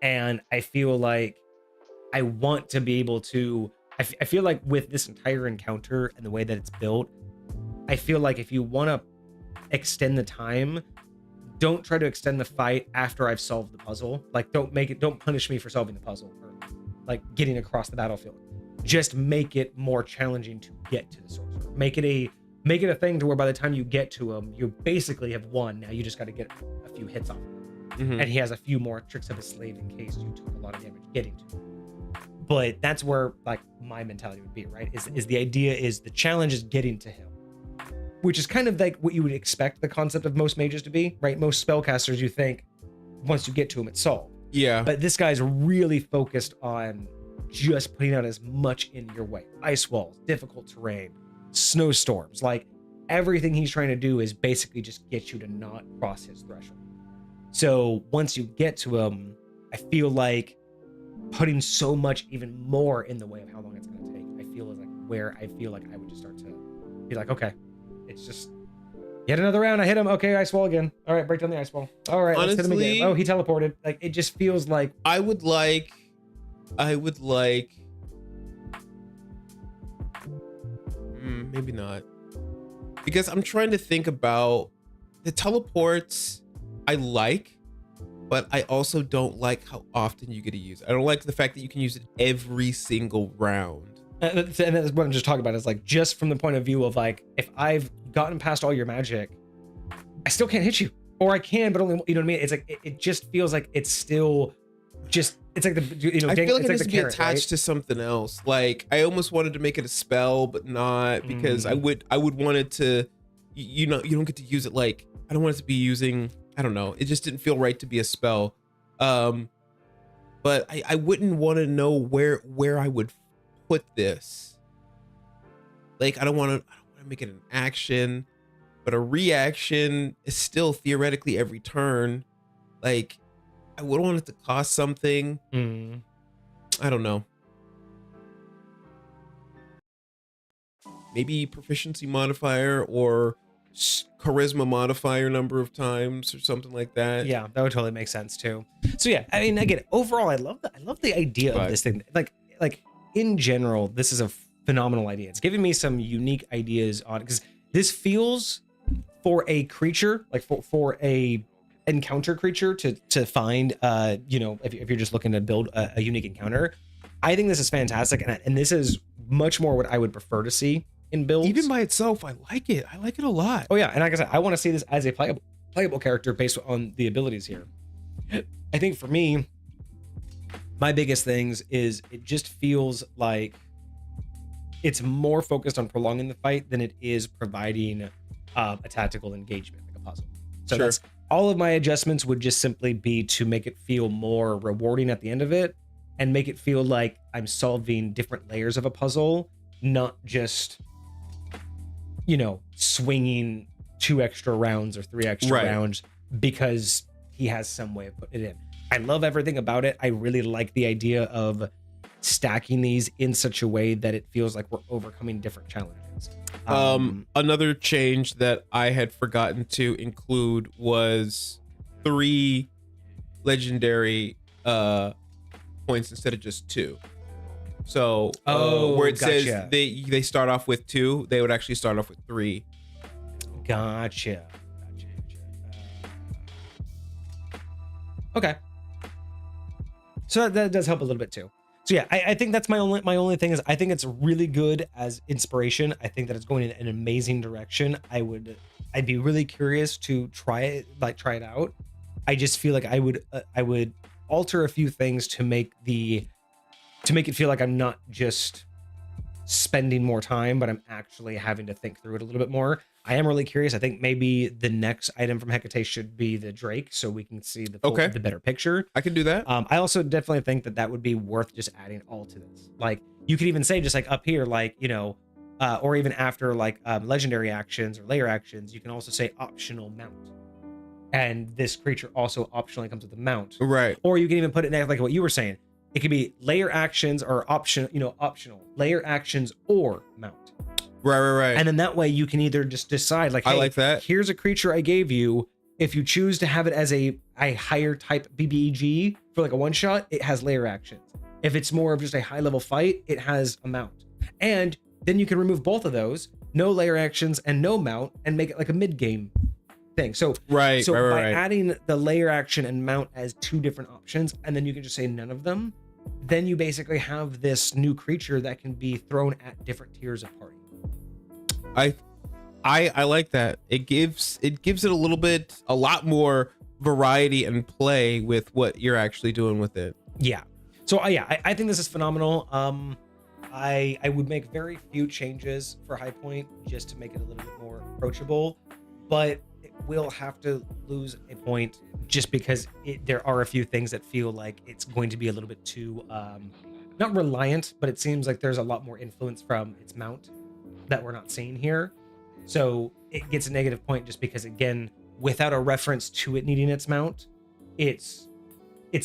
Speaker 1: And I feel like I want to be able to, I feel like with this entire encounter and the way that it's built, I feel like if you want to extend the time, don't try to extend the fight after I've solved the puzzle. Like don't punish me for solving the puzzle or like getting across the battlefield. Just make it more challenging to get to the sorcerer. Make it a thing to where by the time you get to him, you basically have won. Now you just got to get a few hits off him. And he has a few more tricks up his sleeve in case you took a lot of damage getting to him. But that's where like my mentality would be, right? Is the idea is the challenge is getting to him, which is kind of like what you would expect the concept of most mages to be, right? Most spellcasters, you think once you get to him, it's solved.
Speaker 2: Yeah.
Speaker 1: But this guy's really focused on just putting out as much in your way. Ice walls, difficult terrain, snowstorms. Like everything he's trying to do is basically just get you to not cross his threshold. So once you get to him, I feel like putting so much even more in the way of how long it's going to take, I feel is like where I feel like I would just start to be like, okay, it's just yet another round. I hit him. Okay, ice wall again. All right, break down the ice wall. All right,
Speaker 2: honestly,
Speaker 1: let's hit him again. Oh, he teleported. Like it just feels like
Speaker 2: I would like maybe not, because I'm trying to think about the teleports. I like, but I also don't like how often you get to use it. I don't like the fact that you can use it every single round.
Speaker 1: And that's what I'm just talking about, is like, just from the point of view of like, if I've gotten past all your magic, I still can't hit you, or I can, but only, you know what I mean? It's like, it just feels like it's still just, it's like the, you know,
Speaker 2: I feel like it
Speaker 1: it's
Speaker 2: needs
Speaker 1: like
Speaker 2: to be attached
Speaker 1: right?
Speaker 2: to something else. Like, I almost wanted to make it a spell, but not, because I would want it to, you know, you don't get to use it. Like, I don't want it to be using, I don't know. It just didn't feel right to be a spell. But I wouldn't want to know where I would put this. Like, I don't want to make it an action, but a reaction is still theoretically every turn. Like, I would want it to cost something. I don't know. Maybe proficiency modifier or charisma modifier number of times or something like that.
Speaker 1: Yeah, that would totally make sense too. So yeah, I mean, again, overall, I love the idea of this thing. Like in general, this is a phenomenal idea. It's giving me some unique ideas on, because this feels, for a creature, like for a encounter creature to find, you know, if you're just looking to build a unique encounter, I think this is fantastic, and this is much more what I would prefer to see in builds.
Speaker 2: Even by itself, I like it. I like it a lot.
Speaker 1: Oh yeah, and like I said, I want to see this as a playable character based on the abilities here. I think for me, my biggest things is it just feels like it's more focused on prolonging the fight than it is providing a tactical engagement, like a puzzle. So
Speaker 2: Sure.
Speaker 1: that's all of my adjustments would just simply be to make it feel more rewarding at the end of it, and make it feel like I'm solving different layers of a puzzle, not just, you know, swinging 2 extra rounds or 3 extra rounds because he has some way of putting it in. I love everything about it. I really like the idea of stacking these in such a way that it feels like we're overcoming different challenges.
Speaker 2: Another change that I had forgotten to include was 3 legendary points instead of just 2. So where it says they start off with 2, they would actually start off with 3.
Speaker 1: Gotcha. Okay. So that does help a little bit too. So yeah, I think that's my only thing is I think it's really good as inspiration. I think that it's going in an amazing direction. I'd be really curious to try it out. I just feel like I would alter a few things to make it feel like I'm not just spending more time, but I'm actually having to think through it a little bit more. I am really curious. I think maybe the next item from Hecate should be the Drake, so we can see the better picture.
Speaker 2: I can do that.
Speaker 1: I also definitely think that would be worth just adding all to this. Like, you could even say just like up here, like, you know, or even after like legendary actions or layer actions, you can also say optional mount. And this creature also optionally comes with a mount.
Speaker 2: Right.
Speaker 1: Or you can even put it next, like what you were saying. It could be layer actions or optional layer actions or mount.
Speaker 2: Right.
Speaker 1: And then that way you can either just decide like, hey,
Speaker 2: I like that.
Speaker 1: Here's a creature I gave you. If you choose to have it as a higher type BBEG for like a one shot, it has layer actions. If it's more of just a high level fight, it has a mount. And then you can remove both of those, no layer actions and no mount, and make it like a mid game thing. So by adding the layer action and mount as 2 different options, and then you can just say none of them, then you basically have this new creature that can be thrown at different tiers of party.
Speaker 2: I like that. It gives it a lot more variety and play with what you're actually doing with it.
Speaker 1: Yeah. So I think this is phenomenal. I would make very few changes for High Point just to make it a little bit more approachable, but it will have to lose a point just because there are a few things that feel like it's going to be a little bit too not reliant, but it seems like there's a lot more influence from its mount that we're not seeing here. So it gets a negative point just because, again, without a reference to it needing its mount, it's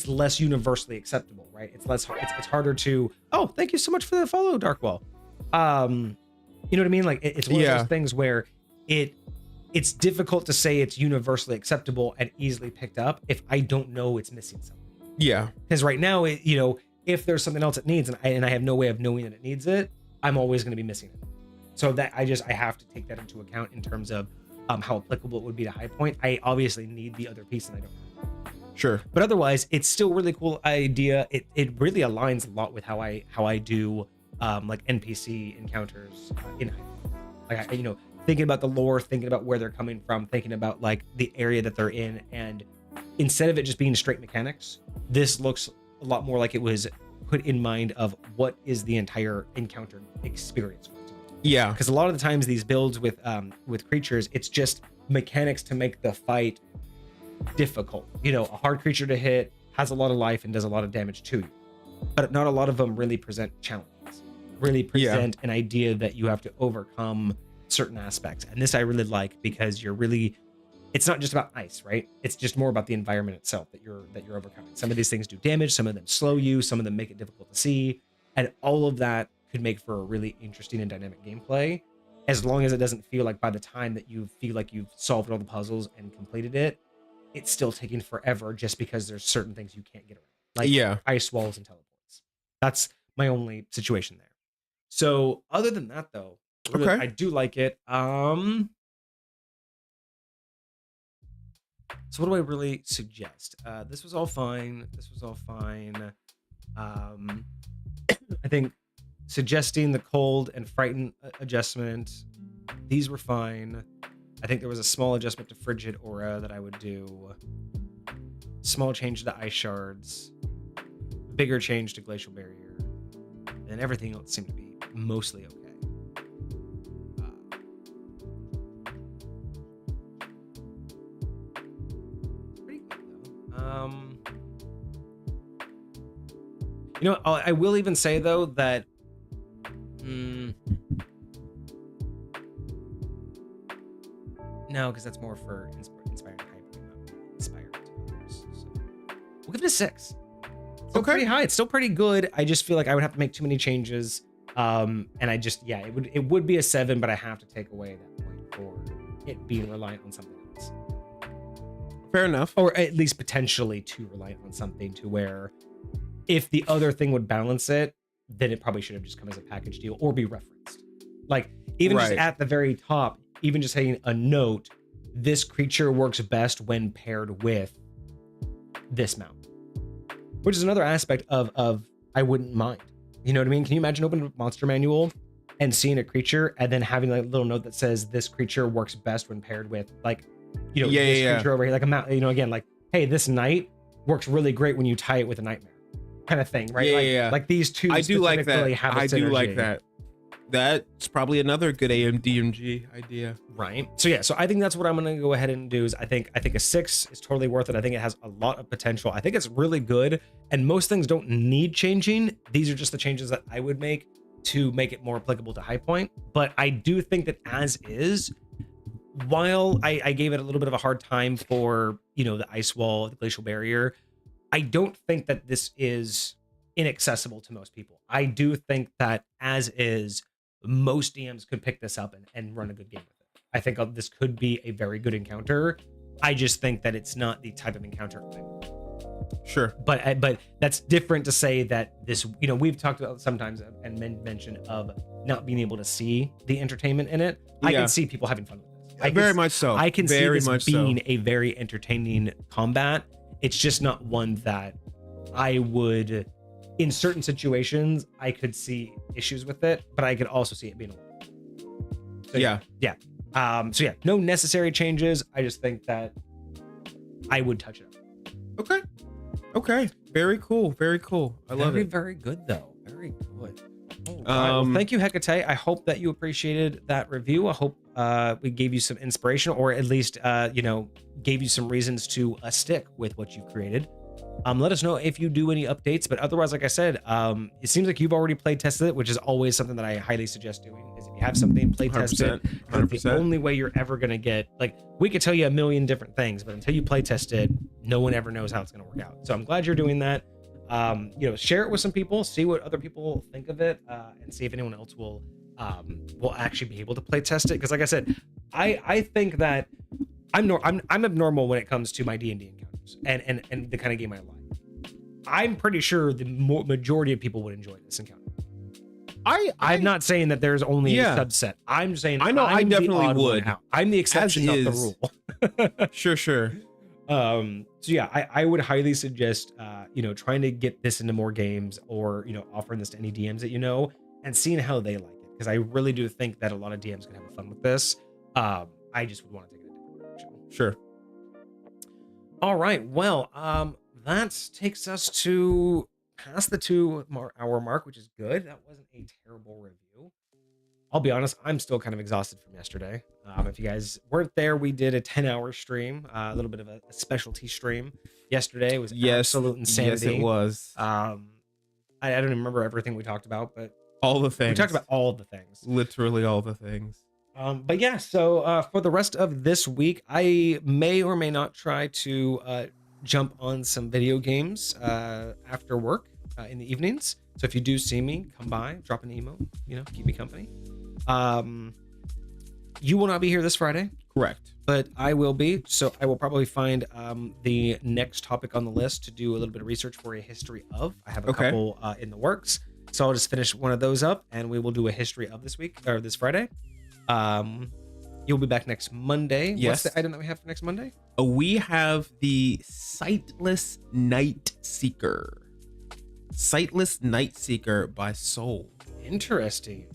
Speaker 1: less universally acceptable, right? It's harder to, oh, thank you so much for the follow, Darkwall. You know what I mean? Like it's one of those things where it's difficult to say it's universally acceptable and easily picked up if I don't know it's missing something.
Speaker 2: Yeah.
Speaker 1: Because right now, if there's something else it needs and I have no way of knowing that it needs it, I'm always going to be missing it. So that I have to take that into account in terms of how applicable it would be to High Point. I obviously need the other piece and I don't know.
Speaker 2: Sure.
Speaker 1: But otherwise, it's still a really cool idea. It really aligns a lot with how I do like NPC encounters in like thinking about the lore, thinking about where they're coming from, thinking about like the area that they're in, and instead of it just being straight mechanics, this looks a lot more like it was put in mind of what is the entire encounter experience.
Speaker 2: Yeah,
Speaker 1: because a lot of the times these builds with creatures, it's just mechanics to make the fight difficult. A hard creature to hit has a lot of life and does a lot of damage to you, but not a lot of them really present challenges, really present an idea that you have to overcome certain aspects. And this I really like, because it's not just about ice, right? It's just more about the environment itself that you're overcoming. Some of these things do damage, some of them slow you, some of them make it difficult to see, and all of that could make for a really interesting and dynamic gameplay, as long as it doesn't feel like by the time that you feel like you've solved all the puzzles and completed it, it's still taking forever just because there's certain things you can't get around, like ice walls and teleports. That's my only situation there. So other than that, though, really, I do like it. So what do I really suggest? This was all fine. I think suggesting the cold and frightened adjustment, these were fine. I think there was a small adjustment to frigid aura that I would do. Small change to ice shards. Bigger change to glacial barrier. And everything else seemed to be mostly okay. Pretty good though. I will even say though that no, because that's more for inspired hype, not inspired to others. So we'll give it a 6. Still pretty high. It's still pretty good. I just feel like I would have to make too many changes. And I just, it would be a 7, but I have to take away that point for it being reliant on something else.
Speaker 2: Fair enough.
Speaker 1: Or at least potentially too reliant on something, to where if the other thing would balance it, then it probably should have just come as a package deal or be referenced. Like even just at the very top, even just saying a note, this creature works best when paired with this mount, which is another aspect of I wouldn't mind. You know what I mean? Can you imagine opening a monster manual and seeing a creature and then having a little note that says this creature works best when paired with this creature over here, like a mount, again, like, hey, this knight works really great when you tie it with a nightmare kind of thing, right? Like these two.
Speaker 2: I do like that. I do like that. That's probably another good AMDMG idea.
Speaker 1: Right. So I think that's what I'm going to go ahead and do. Is I think a 6 is totally worth it. I think it has a lot of potential. I think it's really good, and most things don't need changing. These are just the changes that I would make to make it more applicable to High Point. But I do think that as is, while I gave it a little bit of a hard time for, the ice wall, the glacial barrier, I don't think that this is inaccessible to most people. I do think that as is, most DMs could pick this up and run a good game with it. I think this could be a very good encounter. I just think that it's not the type of encounter I want.
Speaker 2: Sure.
Speaker 1: But that's different to say that this, we've talked about sometimes and mentioned of not being able to see the entertainment in it. I can see people having fun with this.
Speaker 2: Very much so.
Speaker 1: I can see this being a very entertaining combat. It's just not one that I would, in certain situations, I could see issues with it, but I could also see it being a lot. So no necessary changes. I just think that I would touch it up.
Speaker 2: Okay. Very cool. I love it.
Speaker 1: Very good though. Very good. Well, thank you, Hecate. I hope that you appreciated that review. I hope we gave you some inspiration, or at least gave you some reasons to stick with what you've created. Let us know if you do any updates, but otherwise, like I said, it seems like you've already play tested it, which is always something that I highly suggest doing. Is if you have something, play test it.
Speaker 2: 100%.
Speaker 1: The only way you're ever gonna get, like, we could tell you a million different things, but until you play test it, no one ever knows how it's gonna work out. So I'm glad you're doing that. Share it with some people, see what other people think of it, and see if anyone else will actually be able to play test it. Because, like I said, I think that I'm abnormal when it comes to my D&D encounters and the kind of game I like. I'm pretty sure the majority of people would enjoy this encounter. I'm not saying that there's only a subset. I'm saying
Speaker 2: I know I definitely would.
Speaker 1: I'm the exception, not the rule.
Speaker 2: Sure.
Speaker 1: So yeah, I would highly suggest, trying to get this into more games, or, offering this to any DMs that and seeing how they like it. Because I really do think that a lot of DMs can have fun with this. I just would want to take it in a different direction.
Speaker 2: Sure.
Speaker 1: All right. Well, that takes us to past the 2-hour mark, which is good. That wasn't a terrible review. I'll be honest, I'm still kind of exhausted from yesterday. If you guys weren't there, we did a 10-hour stream, a little bit of a specialty stream yesterday. It was absolute insanity.
Speaker 2: Yes, it was.
Speaker 1: I don't even remember everything we talked about, but
Speaker 2: all the things.
Speaker 1: We talked about all the things.
Speaker 2: Literally all the things.
Speaker 1: But yeah, so for the rest of this week, I may or may not try to jump on some video games after work in the evenings. So if you do see me, come by, drop an emo, keep me company. You will not be here this Friday.
Speaker 2: Correct.
Speaker 1: But I will be. So I will probably find the next topic on the list to do a little bit of research for a history of. I have a couple in the works. So I'll just finish one of those up and we will do a history of this week or this Friday. You'll be back next Monday.
Speaker 2: Yes.
Speaker 1: What's the item that we have for next Monday?
Speaker 2: We have the Sightless Night Seeker. Sightless Night Seeker by Soul.
Speaker 1: Interesting.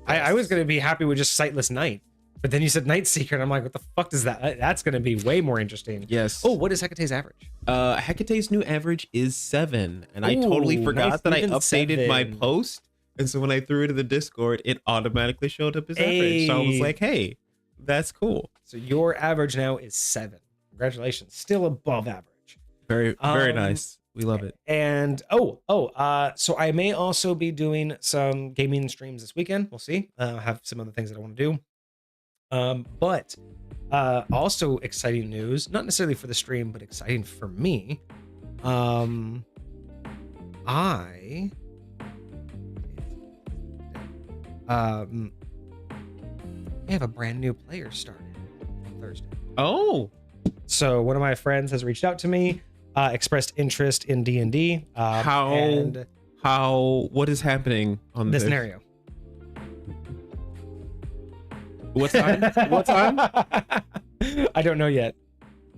Speaker 1: I was going to be happy with just Sightless Night, but then you said Night Seeker, and I'm like, what the fuck is that? That's going to be way more interesting.
Speaker 2: Yes.
Speaker 1: Oh, what is Hecate's average?
Speaker 2: Hecate's new average is 7, and I totally forgot that I updated my post, and so when I threw it in the Discord, it automatically showed up as average. So I was like, hey, that's cool.
Speaker 1: So your average now is 7. Congratulations. Still above average.
Speaker 2: Very nice. We love it.
Speaker 1: And so I may also be doing some gaming streams this weekend. We'll see. I have some other things that I want to do. But also exciting news, not necessarily for the stream, but exciting for me. I have a brand new player started on Thursday.
Speaker 2: Oh,
Speaker 1: so one of my friends has reached out to me, expressed interest in D&D.
Speaker 2: What is happening on
Speaker 1: this scenario?
Speaker 2: What time? What time?
Speaker 1: I don't know yet,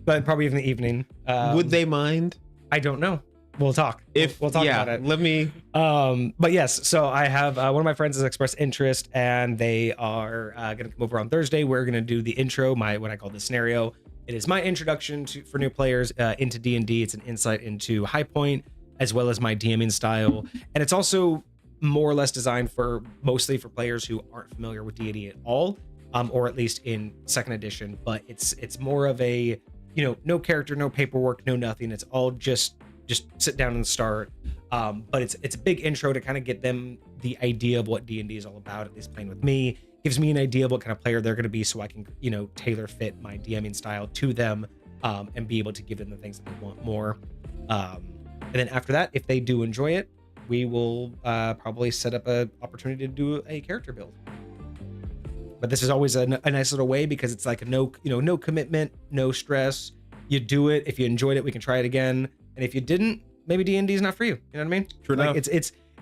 Speaker 1: but probably in the evening.
Speaker 2: Would they mind?
Speaker 1: I don't know. We'll talk. We'll talk about it.
Speaker 2: Let me.
Speaker 1: But yes, so I have one of my friends has expressed interest, and they are going to come over on Thursday. We're going to do the intro. What I call the scenario. It is my introduction for new players into D&D. It's an insight into High Point, as well as my DMing style, and it's also more or less designed mostly for players who aren't familiar with D&D at all, or at least in 2nd edition. But it's more of a no character, no paperwork, no nothing. It's all just sit down and start. But it's a big intro to kind of get them the idea of what D&D is all about, at least playing with me. Gives me an idea of what kind of player they're going to be, so I can tailor fit my DMing style to them, and be able to give them the things that they want more. And then after that, if they do enjoy it, we will probably set up an opportunity to do a character build. But this is always a nice little way, because it's like no commitment, no stress. You do it. If you enjoyed it, we can try it again. And if you didn't, maybe D&D is not for you. You know what I mean?
Speaker 2: True enough.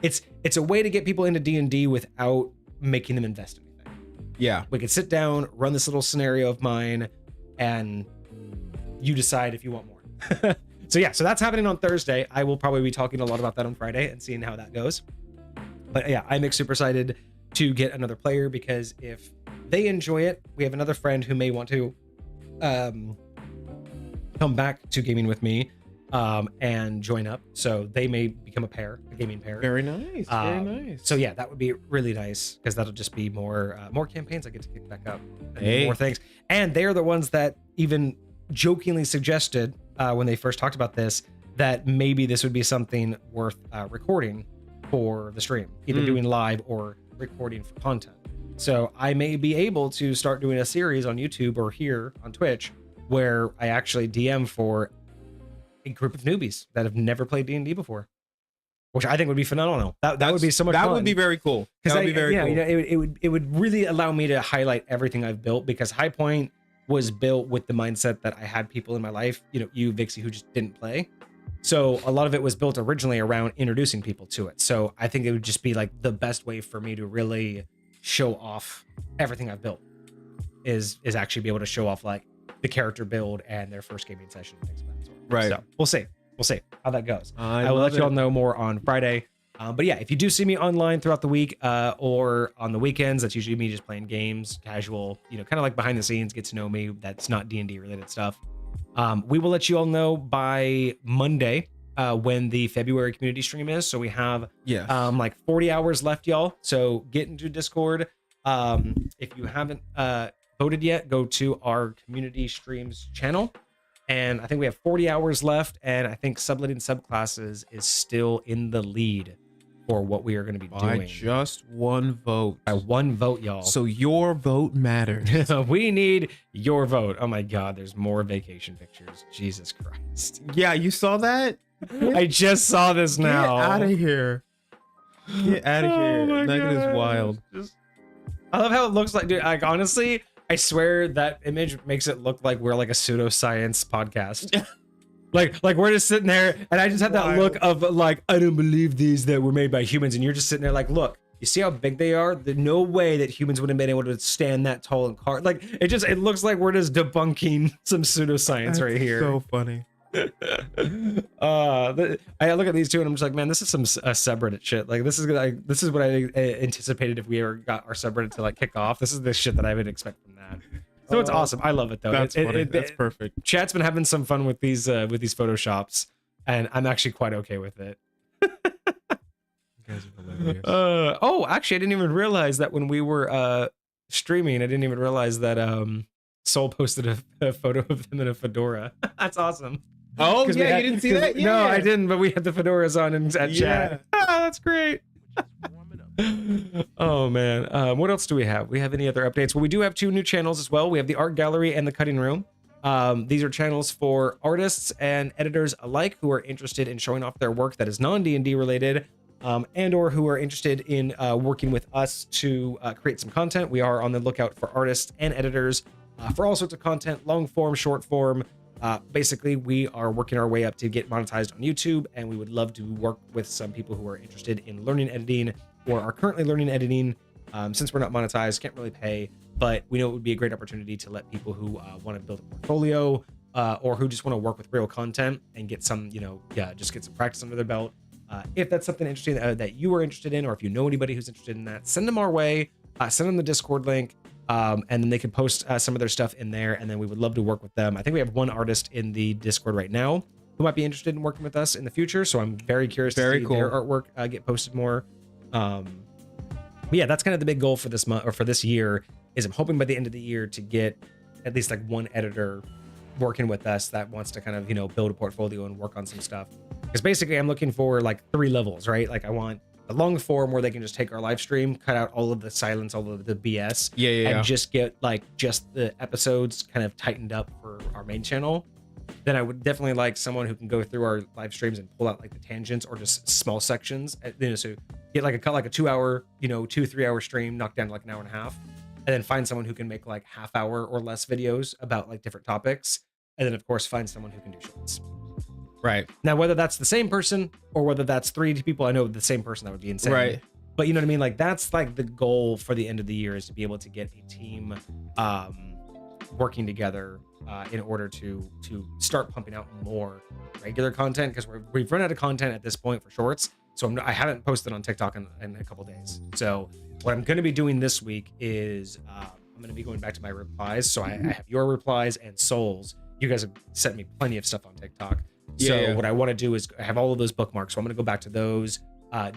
Speaker 1: It's a way to get people into D&D without making them invest in anything.
Speaker 2: Yeah.
Speaker 1: We could sit down, run this little scenario of mine, and you decide if you want more. So that's happening on Thursday. I will probably be talking a lot about that on Friday and seeing how that goes. But yeah, I'm super excited to get another player, because if they enjoy it, we have another friend who may want to come back to gaming with me and join up. So they may become a gaming pair.
Speaker 2: Very nice. Very nice.
Speaker 1: So yeah, that would be really nice, because that'll just be more campaigns I get to kick back up, and more things. And they're the ones that even jokingly suggested when they first talked about this, that maybe this would be something worth recording for the stream, either doing live or recording for content. So I may be able to start doing a series on YouTube or here on Twitch where I actually DM for a group of newbies that have never played D&D before, which I think would be phenomenal. That would be so much fun.
Speaker 2: That would be very cool. That would be very cool.
Speaker 1: It would really allow me to highlight everything I've built, because High Point was built with the mindset that I had people in my life, you, Vixie, who just didn't play. So a lot of it was built originally around introducing people to it. So I think it would just be like the best way for me to really show off everything I've built is actually be able to show off, like, the character build and their first gaming session and things of that sort.
Speaker 2: Right.
Speaker 1: So we'll see how that goes.
Speaker 2: I
Speaker 1: will let you all know more on Friday. But yeah, if you do see me online throughout the week or on the weekends, that's usually me just playing games, casual, kind of like behind the scenes, get to know me. That's not D&D related stuff. We will let you all know by Monday when the February community stream is. So we have like 40 hours left, y'all. So get into Discord. If you haven't voted yet, go to our community streams channel. And I think we have 40 hours left. And I think subletting subclasses is still in the lead for what we are going to be doing.
Speaker 2: By just one vote.
Speaker 1: By one vote, y'all.
Speaker 2: So your vote matters.
Speaker 1: We need your vote. Oh my God, there's more vacation pictures. Jesus Christ.
Speaker 2: Yeah, you saw that?
Speaker 1: I just saw this now.
Speaker 2: Get out of here. Get out of here. That is wild.
Speaker 1: I love how it looks like, dude. Like, honestly, I swear that image makes it look like we're like a pseudoscience podcast. Like we're just sitting there, and I just had that look of like, I don't believe these that were made by humans, and you're just sitting there like, look, you see how big they are? There's no way that humans would have been able to stand that tall and car. Like it looks like we're just debunking some pseudoscience right here.
Speaker 2: So funny.
Speaker 1: I look at these two and I'm just like, man, this is some subreddit shit. Like this is what I anticipated if we ever got our subreddit to like kick off. This is the shit that I would expect from that. So it's awesome. I love it though.
Speaker 2: That's funny. That's perfect.
Speaker 1: Chat's been having some fun with these photoshops, and I'm actually quite okay with it.
Speaker 2: You guys are hilarious.
Speaker 1: Actually, I didn't even realize that when we were streaming, I didn't even realize that Soul posted a photo of them in a fedora. That's awesome.
Speaker 2: Oh yeah, you didn't see that? Yeah.
Speaker 1: No, I didn't. But we had the fedoras on in chat. That's great. Oh man, what else do we have? We have any other updates? Well, we do have 2 new channels as well. We have the art gallery and the cutting room. These are channels for artists and editors alike who are interested in showing off their work that is non-D&D related, and or who are interested in working with us to create some content. We are on the lookout for artists and editors for all sorts of content, long form, short form. Basically, we are working our way up to get monetized on YouTube, and we would love to work with some people who are interested in learning editing or are currently learning editing. Since we're not monetized, can't really pay, but we know it would be a great opportunity to let people who want to build a portfolio or who just want to work with real content and get some, just get some practice under their belt. If that's something interesting that you are interested in, or if you know anybody who's interested in that, send them our way, send them the Discord link, and then they can post some of their stuff in there, and then we would love to work with them. I think we have one artist in the Discord right now who might be interested in working with us in the future, so I'm very curious to see their artwork get posted more. But yeah, that's kind of the big goal for this month or for this year, is I'm hoping by the end of the year to get at least like one editor working with us that wants to kind of, build a portfolio and work on some stuff. Because basically I'm looking for like 3 levels, right? Like I want a long form where they can just take our live stream, cut out all of the silence, all of the BS, and just get like just the episodes kind of tightened up for our main channel. Then I would definitely like someone who can go through our live streams and pull out like the tangents or just small sections. So get like a 2-hour, 2-3 hour stream, knock down to like an hour and a half, and then find someone who can make like half-hour or less videos about like different topics. And then of course find someone who can do shorts.
Speaker 2: Right.
Speaker 1: Now, whether that's the same person or whether that's 3 people, I know the same person, that would be insane.
Speaker 2: Right.
Speaker 1: But you know what I mean? Like that's like the goal for the end of the year, is to be able to get a team working together in order to start pumping out more regular content, because we've run out of content at this point for shorts. So I haven't posted on TikTok in a couple days. So what I'm going to be doing this week is I'm going to be going back to my replies. So I have your replies and Soul's. You guys have sent me plenty of stuff on TikTok. So what I want to do is I have all of those bookmarks. So I'm going to go back to those,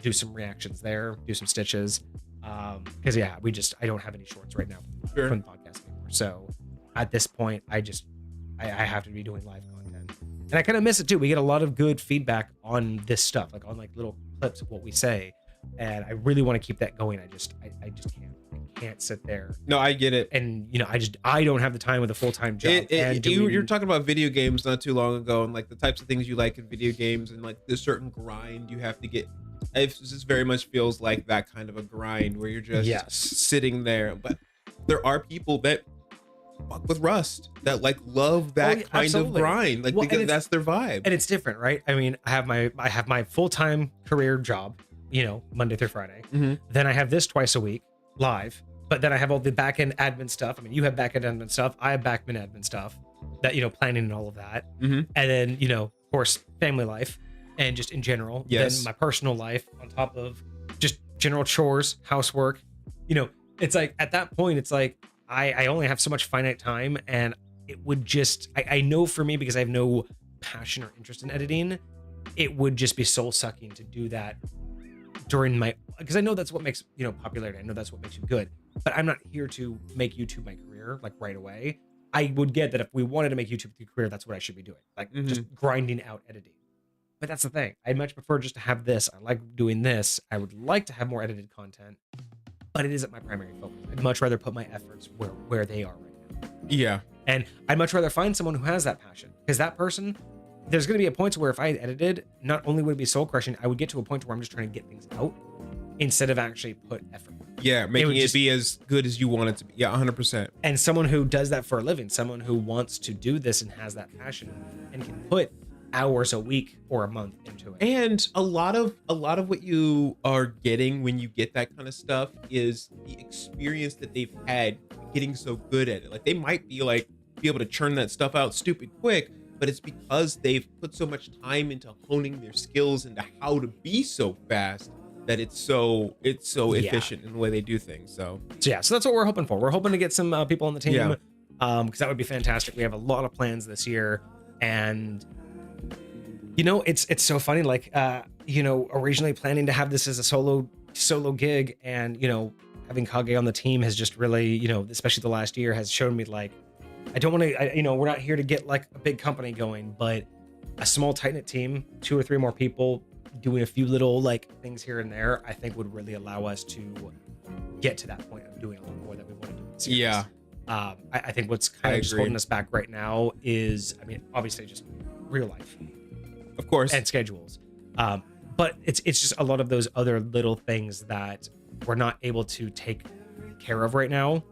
Speaker 1: do some reactions there, do some stitches. Because I don't have any shorts right now from the podcast anymore. So at this point, I have to be doing live content, and I kind of miss it too. We get a lot of good feedback on this stuff, like on like little clips of what we say, and I really want to keep that going. I just can't sit there.
Speaker 2: No, I get it.
Speaker 1: And I don't have the time with a full-time job.
Speaker 2: You're talking about video games not too long ago, and like the types of things you like in video games, and like this certain grind you have to get. It just very much feels like that kind of a grind where you're just sitting there. But there are people that fuck with Rust, that like love that kind of grind, like because that's their vibe, and
Speaker 1: it's different, right? I mean, I have my full-time career job, Monday through Friday. Then I have this twice a week live, but then I have all the back-end admin stuff. I mean, you have back-end admin stuff, I have back-end admin stuff, that, planning and all of that.
Speaker 2: Mhm.
Speaker 1: And then, of course, family life and just in general.
Speaker 2: Yes.
Speaker 1: Then my personal life on top of just general chores, housework. It's like at that point, it's like I only have so much finite time, and it would just, I know for me, because I have no passion or interest in editing, it would just be soul sucking to do that during because I know that's what makes, popularity. I know that's what makes you good, but I'm not here to make YouTube my career like right away. I would get that if we wanted to make YouTube the career, that's what I should be doing, like just grinding out editing. But that's the thing. I much prefer just to have this. I like doing this. I would like to have more edited content, but it isn't my primary focus. I'd much rather put my efforts where they are right now.
Speaker 2: Yeah.
Speaker 1: And I'd much rather find someone who has that passion, because that person, there's going to be a point where if I edited, not only would it be soul crushing, I would get to a point where I'm just trying to get things out instead of actually put effort.
Speaker 2: Yeah, making it be as good as you want it to be. Yeah, 100%.
Speaker 1: And someone who does that for a living, someone who wants to do this and has that passion and can put hours a week or a month into it.
Speaker 2: And a lot of what you are getting when you get that kind of stuff is the experience that they've had getting so good at it. Like, they might be able to churn that stuff out stupid quick, but it's because they've put so much time into honing their skills into how to be so fast that it's so efficient in the way they do things. So
Speaker 1: that's what we're hoping for. We're hoping to get some people on the team, because that would be fantastic. We have a lot of plans this year, and it's so funny. Like, originally planning to have this as a solo gig, and having Kage on the team has just really, especially the last year, has shown me like, I don't want to, we're not here to get like a big company going, but a small tight knit team, 2 or 3 more people doing a few little like things here and there, I think would really allow us to get to that point of doing a lot more that we want to do in the series.
Speaker 2: Yeah.
Speaker 1: I think what's kind of just holding us back right now is, obviously just real life,
Speaker 2: of course,
Speaker 1: and schedules. But it's just a lot of those other little things that we're not able to take care of right now.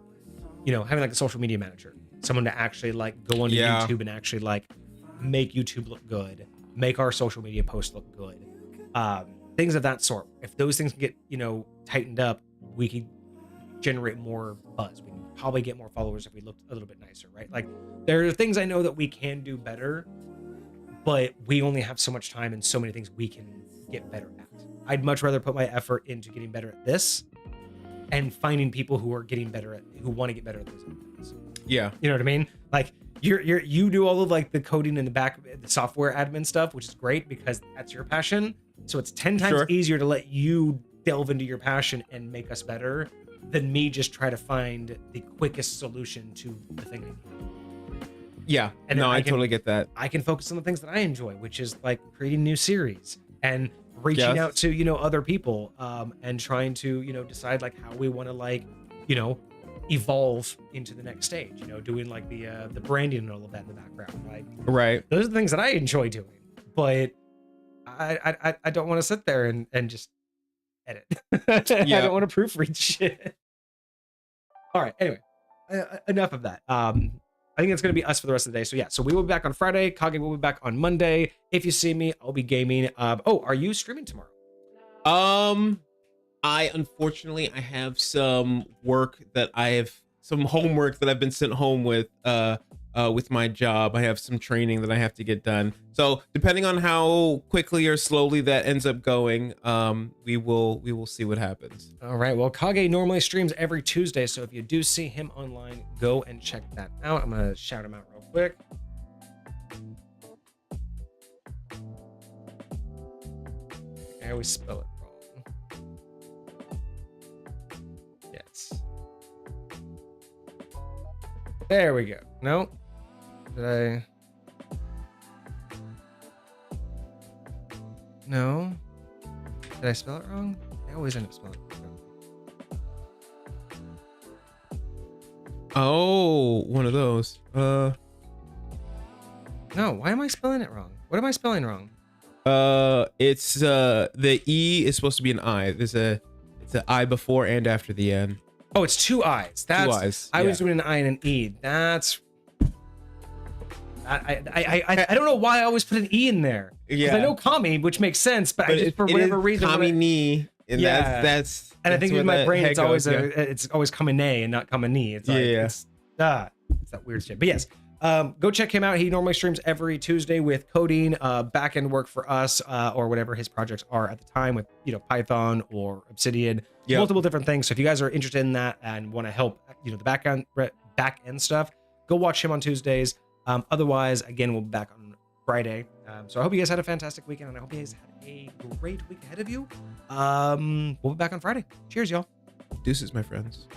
Speaker 1: Having like a social media manager, someone to actually like go onto YouTube and actually like make YouTube look good, make our social media posts look good, things of that sort. If those things can get tightened up, we can generate more buzz. We can probably get more followers if we looked a little bit nicer, right? Like, there are things I know that we can do better, but we only have so much time and so many things we can get better at. I'd much rather put my effort into getting better at this and finding people who are getting better at, who want to get better at those things.
Speaker 2: Yeah.
Speaker 1: You know what I mean? Like, you do all of like the coding and the software admin stuff, which is great because that's your passion. So it's 10 times easier to let you delve into your passion and make us better than me just try to find the quickest solution to the thing I need.
Speaker 2: Yeah. And no, I totally get that.
Speaker 1: I can focus on the things that I enjoy, which is like creating new series and reaching out to, other people, and trying to, decide like how we want to like, evolve into the next stage, doing like the branding and all of that in the background. Like,
Speaker 2: right.
Speaker 1: Those are the things that I enjoy doing, but I don't want to sit there and just edit. I don't want to proofread shit. All right. Anyway, enough of that. I think it's going to be us for the rest of the day. So we will be back on Friday. Kage will be back on Monday. If you see me, I'll be gaming. Are you streaming tomorrow?
Speaker 2: Unfortunately, I have some homework that I've been sent home with my job. I have some training that I have to get done. So depending on how quickly or slowly that ends up going, we will see what happens.
Speaker 1: All right. Well, Kage normally streams every Tuesday, so if you do see him online, go and check that out. I'm gonna shout him out real quick. I always spell it wrong. Yes. There we go. No. Did I? No. Did I spell it wrong? I always end up spelling it wrong.
Speaker 2: Oh, one of those.
Speaker 1: No, why am I spelling it wrong? What am I spelling wrong?
Speaker 2: It's the E is supposed to be an I. It's an I before and after the N.
Speaker 1: Oh, it's 2 I's. That's
Speaker 2: 2 I's.
Speaker 1: I was doing an I and an E. That's I don't know why I always put an E in there. Yeah, I know Kami, which makes sense, but I just, for whatever reason,
Speaker 2: Kami ni, and that's
Speaker 1: and I think in my brain it's always it's always Kamine and not Kamini. It's like it's that weird shit. But yes, Go check him out. He normally streams every Tuesday with coding, back-end work for us, or whatever his projects are at the time with, Python or Obsidian, multiple different things. So if you guys are interested in that and want to help, the back-end stuff, go watch him on Tuesdays. Otherwise, again, we'll be back on Friday. So I hope you guys had a fantastic weekend, and I hope you guys had a great week ahead of you. We'll be back on Friday. Cheers, y'all.
Speaker 2: Deuces, my friends.